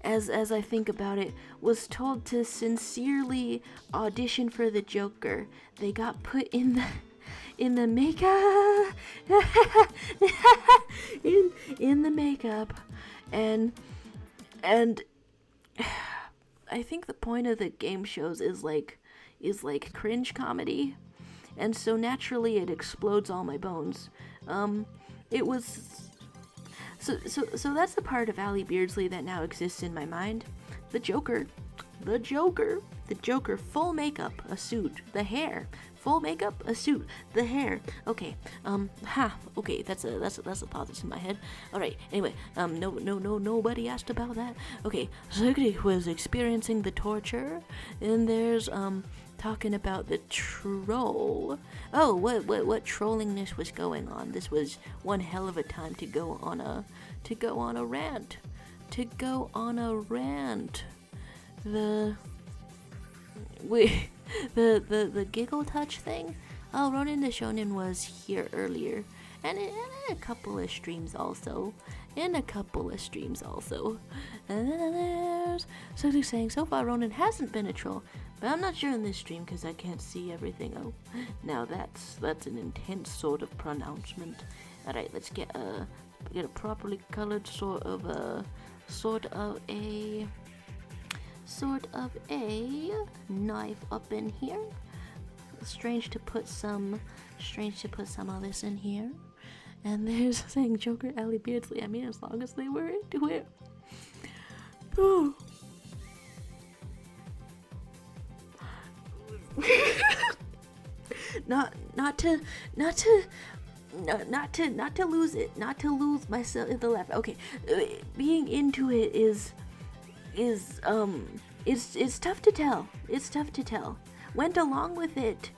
A: think about it. Was told to sincerely audition for the Joker. They got put in the makeup in the makeup, and I think the point of the game shows is like cringe comedy, and so naturally it explodes all my bones. It was so that's the part of Allie Beardsley that now exists in my mind. The Joker, full makeup, a suit, the hair, full makeup, a suit, the hair. Okay, okay, that's a positive in my head. All right, anyway, nobody asked about that. Okay, so he was experiencing the torture, and there's talking about the troll. Oh, what trollingness was going on? This was one hell of a time to go on a rant. The giggle touch thing. Oh, Ronin the Shonen was here earlier, and in a couple of streams also. And then there's something saying, so far Ronin hasn't been a troll, but I'm not sure in this stream because I can't see everything. Oh, now that's an intense sort of pronouncement. All right, let's get a properly colored sort of a knife up in here. Strange to put some of this in here. And there's saying Joker, Allie Beardsley. I mean, as long as they were into it. Oh. not to lose it, not to lose myself in the laugh. Okay, being into it is it's tough to tell. It's tough to tell. Went along with it.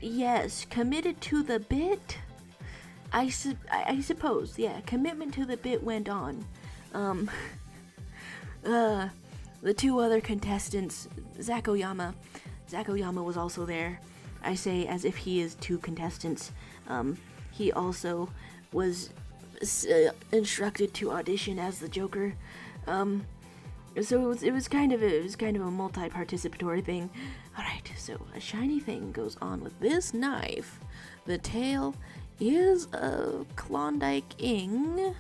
A: Yes, committed to the bit. I suppose, yeah, commitment to the bit went on. The two other contestants, Zach Oyama was also there. I say as if he is two contestants. He also was instructed to audition as the Joker. So it was kind of a multi-participatory thing. All right, so a shiny thing goes on with this knife. The tail is a Klondike-ing,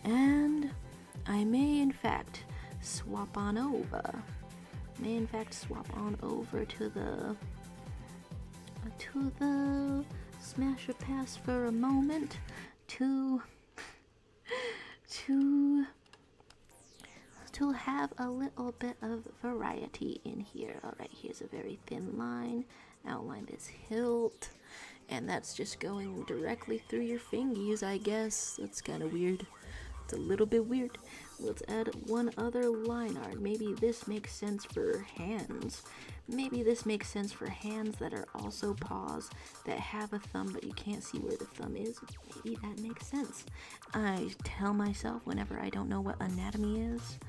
A: and I may in fact swap on over. To the Smasher Pass for a moment to have a little bit of variety in here. Alright, here's a very thin line. Outline this hilt. And that's just going directly through your fingies, I guess. That's kind of weird. It's a little bit weird. Let's add one other line art. Maybe this makes sense for hands. Maybe this makes sense for hands that are also paws that have a thumb but you can't see where the thumb is. Maybe that makes sense. I tell myself whenever I don't know what anatomy is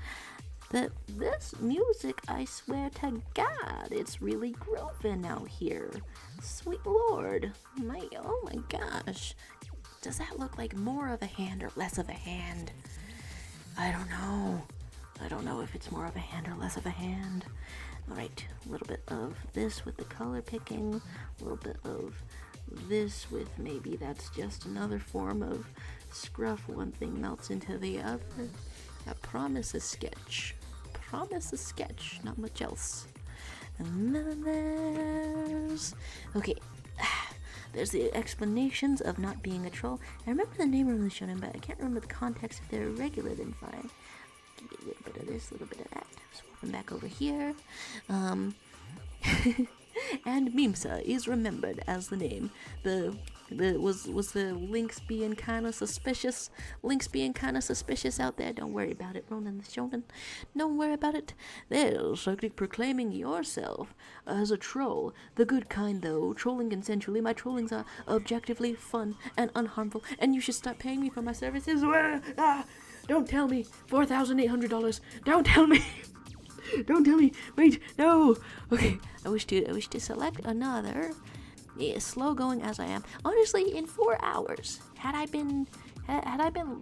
A: that this music, I swear to God, it's really grooving out here. Sweet Lord. Oh my gosh. Does that look like more of a hand or less of a hand? I don't know. I don't know if it's more of a hand or less of a hand. Alright, a little bit of this with the color picking, a little bit of this with maybe that's just another form of scruff. One thing melts into the other. I promise a sketch. Promise a sketch, not much else. And then okay. There's the explanations of not being a troll. I remember the name of the shonen, but I can't remember the context. If they're regular, then fine. Get a little bit of this, a little bit of that. Swapping back over here. And Mimsa is remembered as the name. Was the links being kind of suspicious? Links being kind of suspicious out there? Don't worry about it, Ronan the Shonen. Don't worry about it. There's like proclaiming yourself as a troll. The good kind, though. Trolling consensually. My trollings are objectively fun and unharmful, and you should stop paying me for my services. Don't tell me. $4,800. Don't tell me. Don't tell me. Wait, no. Okay, I wish to select another. Slow going as I am. Honestly, in 4 hours, had I been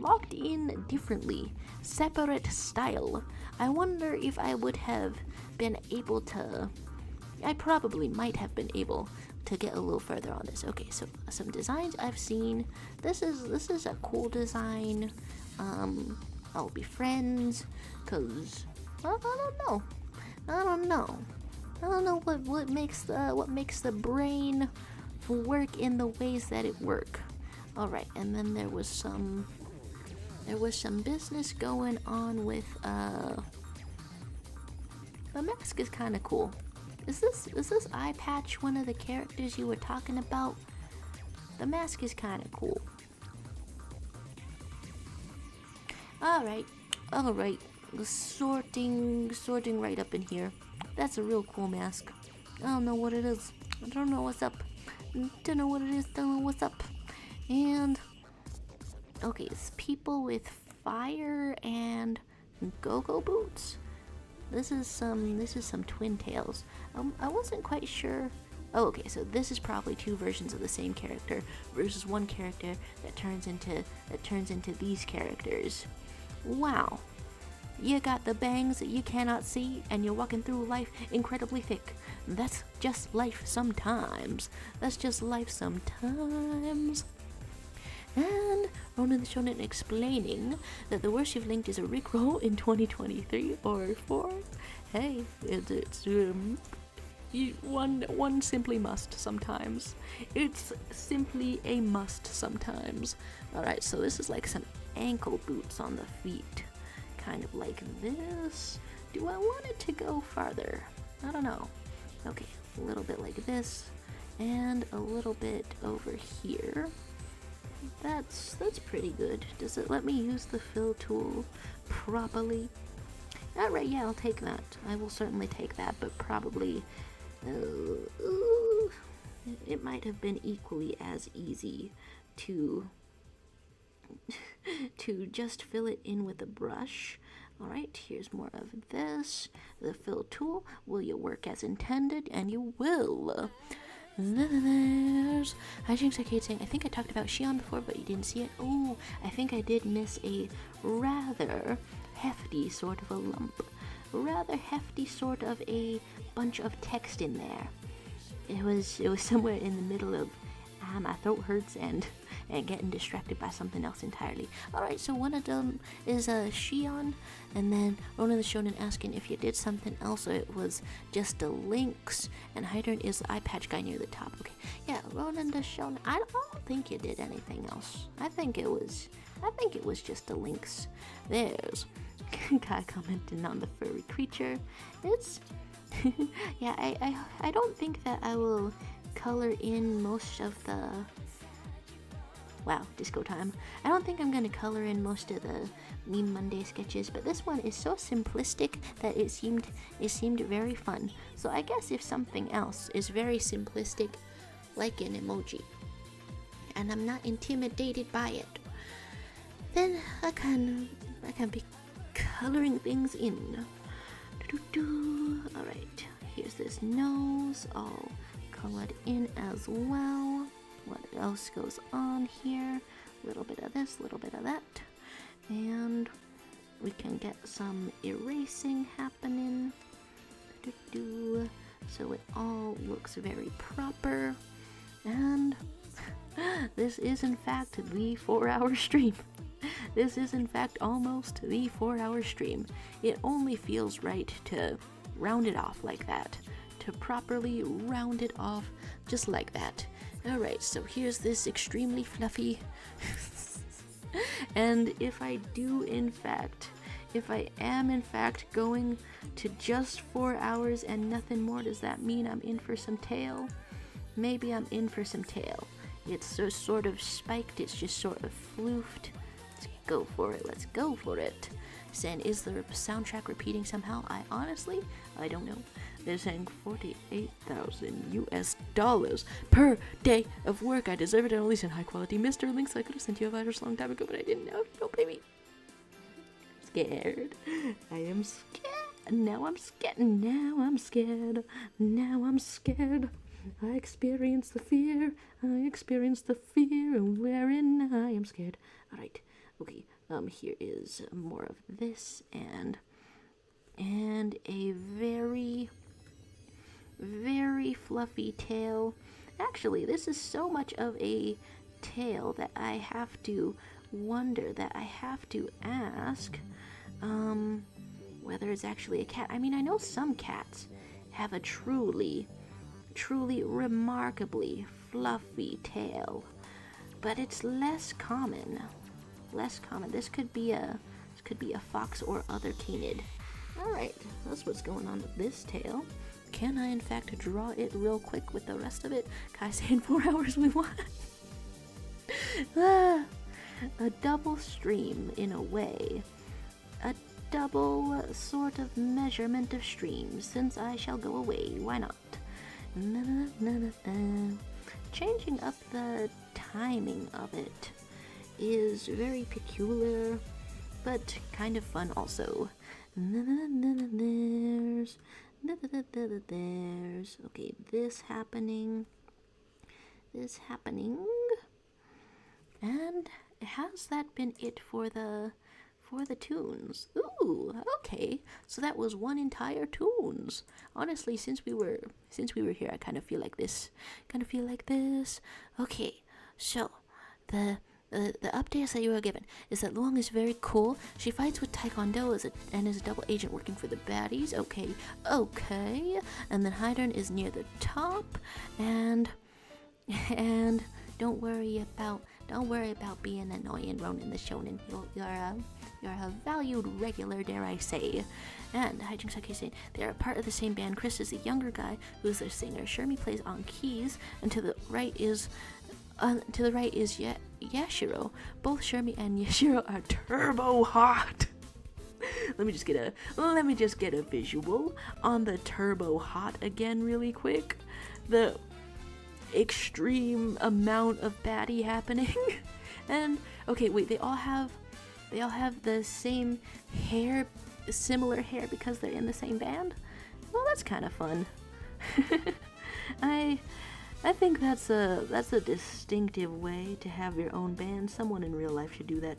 A: locked in differently, separate style, I wonder if I would have been able to. I probably might have been able to get a little further on this. Okay, so some designs I've seen. This is a cool design. I'll be friends, cause I don't know what makes the brain work in the ways that it work. All right, and then there was some business going on with the mask is kind of cool. Is this eye patch one of the characters you were talking about? The mask is kind of cool. All right. Sorting right up in here. That's a real cool mask. I don't know what it is. I don't know what's up. Don't know what it is. Don't know what's up. And okay, it's people with fire and go-go boots. This is some twin tails. I wasn't quite sure. Oh, okay, so this is probably 2 versions of the same character versus one character that turns into these characters. Wow. You got the bangs that you cannot see, and you're walking through life incredibly thick. That's just life sometimes. And Ronan the Shonen explaining that the worst you've linked is a Rickroll in 2023 or 4. Hey, it's one simply must sometimes. It's simply a must sometimes. Alright, so this is like some ankle boots on the feet. Kind of like this. Do I want it to go farther? I don't know. Okay, a little bit like this, and a little bit over here. That's pretty good. Does it let me use the fill tool properly? Alright, yeah, I'll take that. I will certainly take that, but probably it might have been equally as easy to just fill it in with a brush. Alright, here's more of this. The fill tool. Will you work as intended? And you will. There's Hijinks Arcade saying, I think I talked about Shion before, but you didn't see it. Oh, I think I did miss a rather hefty sort of a lump. Rather hefty sort of a bunch of text in there. It was somewhere in the middle of my throat hurts and getting distracted by something else entirely. Alright, so one of them is Shion, and then Ronan the Shonen asking if you did something else or it was just the links, and Hydrant is the eye patch guy near the top. Okay, yeah, Ronan the Shonen, I don't think you did anything else. I think it was just the links. There's guy commenting on the furry creature. It's yeah, I don't think that I will color in most of the Wow, disco time. I don't think I'm gonna color in most of the Meme Monday sketches, but this one is so simplistic that it seemed very fun. So I guess if something else is very simplistic, like an emoji, and I'm not intimidated by it, then I can be coloring things in. Alright, here's this nose all colored in as well. What else goes on here? A little bit of this, a little bit of that. And we can get some erasing happening. So it all looks very proper. And this is in fact the 4-hour stream. This is in fact almost the 4-hour stream. It only feels right to round it off like that. To properly round it off just like that. Alright, so here's this extremely fluffy. And if I am in fact going to just 4 hours and nothing more, does that mean I'm in for some tail? Maybe I'm in for some tail. It's so sort of spiked, it's just sort of floofed. Let's go for it, let's go for it. And is the soundtrack repeating somehow? I don't know. They're saying 48,000 US dollars per day of work. I deserve it, and at least in high quality. Mr. Links, I could have sent you a virus a long time ago, but I didn't know. Don't blame me. Scared. I am scared. Now I'm scared. Now I'm scared. Now I'm scared. I experience the fear. I experience the fear, and wherein I am scared. Alright. Okay. Here is more of this, and a very, very fluffy tail. Actually, this is so much of a tail that I have to wonder, that I have to ask, whether it's actually a cat. I mean, I know some cats have a truly remarkably fluffy tail, but it's less common. This could be a fox or other canid. Alright, that's what's going on with this tail. Can I in fact draw it real quick with the rest of it? Can I say in 4 hours we want? A double stream in a way. A double sort of measurement of streams, since I shall go away. Why not? Changing up the timing of it is very peculiar, but kind of fun also. There's okay, this happening, and has that been it for the tunes? Ooh, okay, so that was one entire tunes. Honestly, since we were here, I kind of feel like this. Okay, so the updates that you were given is that Luong is very cool. She fights with Taekwondo and is a double agent working for the baddies. Okay. And then Hydern is near the top, and don't worry about being annoying, Ronan the Shonen. You're a valued regular, dare I say. And Hijinks Sake saying they are part of the same band. Chris is the younger guy who is their singer. Shermie plays on keys, and to the right is Yashiro. Both Shermie and Yashiro are turbo hot. Let me just get a visual on the turbo hot again really quick. The extreme amount of baddie happening. And okay, wait, they all have the same hair, similar hair, because they're in the same band. Well, that's kind of fun. I think that's a distinctive way to have your own band. Someone in real life should do that.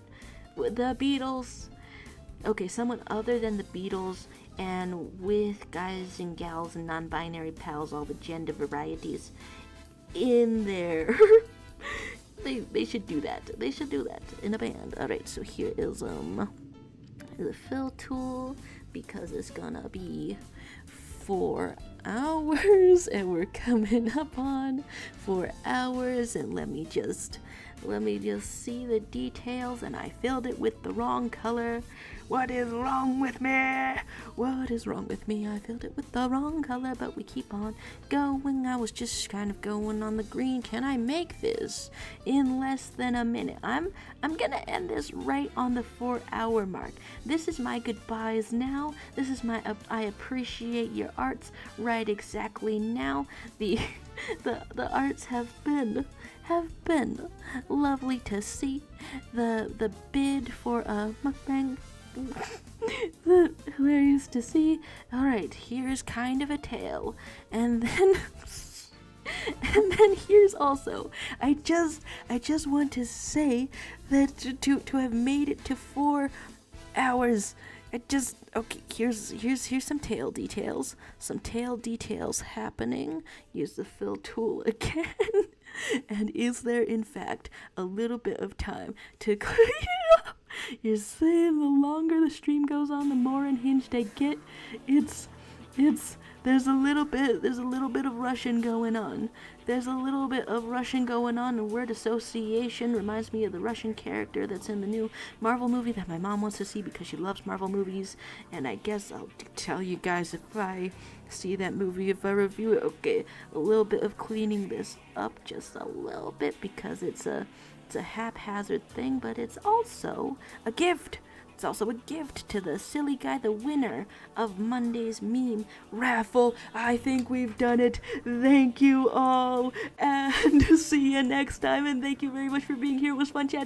A: With the Beatles. Okay, someone other than the Beatles, and with guys and gals and non-binary pals, all the gender varieties in there. They should do that. They should do that in a band. Alright, so here is the fill tool, because it's gonna be 4 hours, and we're coming up on 4 hours, and let me just Let me just see the details, and I filled it with the wrong color. What is wrong with me? What is wrong with me? I filled it with the wrong color, but we keep on going. I was just kind of going on the green. Can I make this in less than a minute? I'm gonna end this right on the 4-hour mark. This is my goodbyes now. This is my I appreciate your arts right exactly now. The arts have been lovely to see. The bid for a mukbang hilarious to see. Alright, here's kind of a tale. And then here's also, I just want to say that to have made it to 4 hours, okay, here's some tail details. Some tail details happening. Use the fill tool again. And is there in fact a little bit of time to clean it up? You're saying the longer the stream goes on, the more unhinged I get. There's a little bit of Russian going on. There's a little bit of Russian going on, and word association reminds me of the Russian character that's in the new Marvel movie that my mom wants to see because she loves Marvel movies, and I guess I'll tell you guys if I see that movie, if I review it. Okay, a little bit of cleaning this up, just a little bit, because it's a haphazard thing, but it's also a gift. It's also a gift to the silly guy, the winner of Monday's meme raffle. I think we've done it. Thank you all, and see you next time, and thank you very much for being here. It was fun chatting.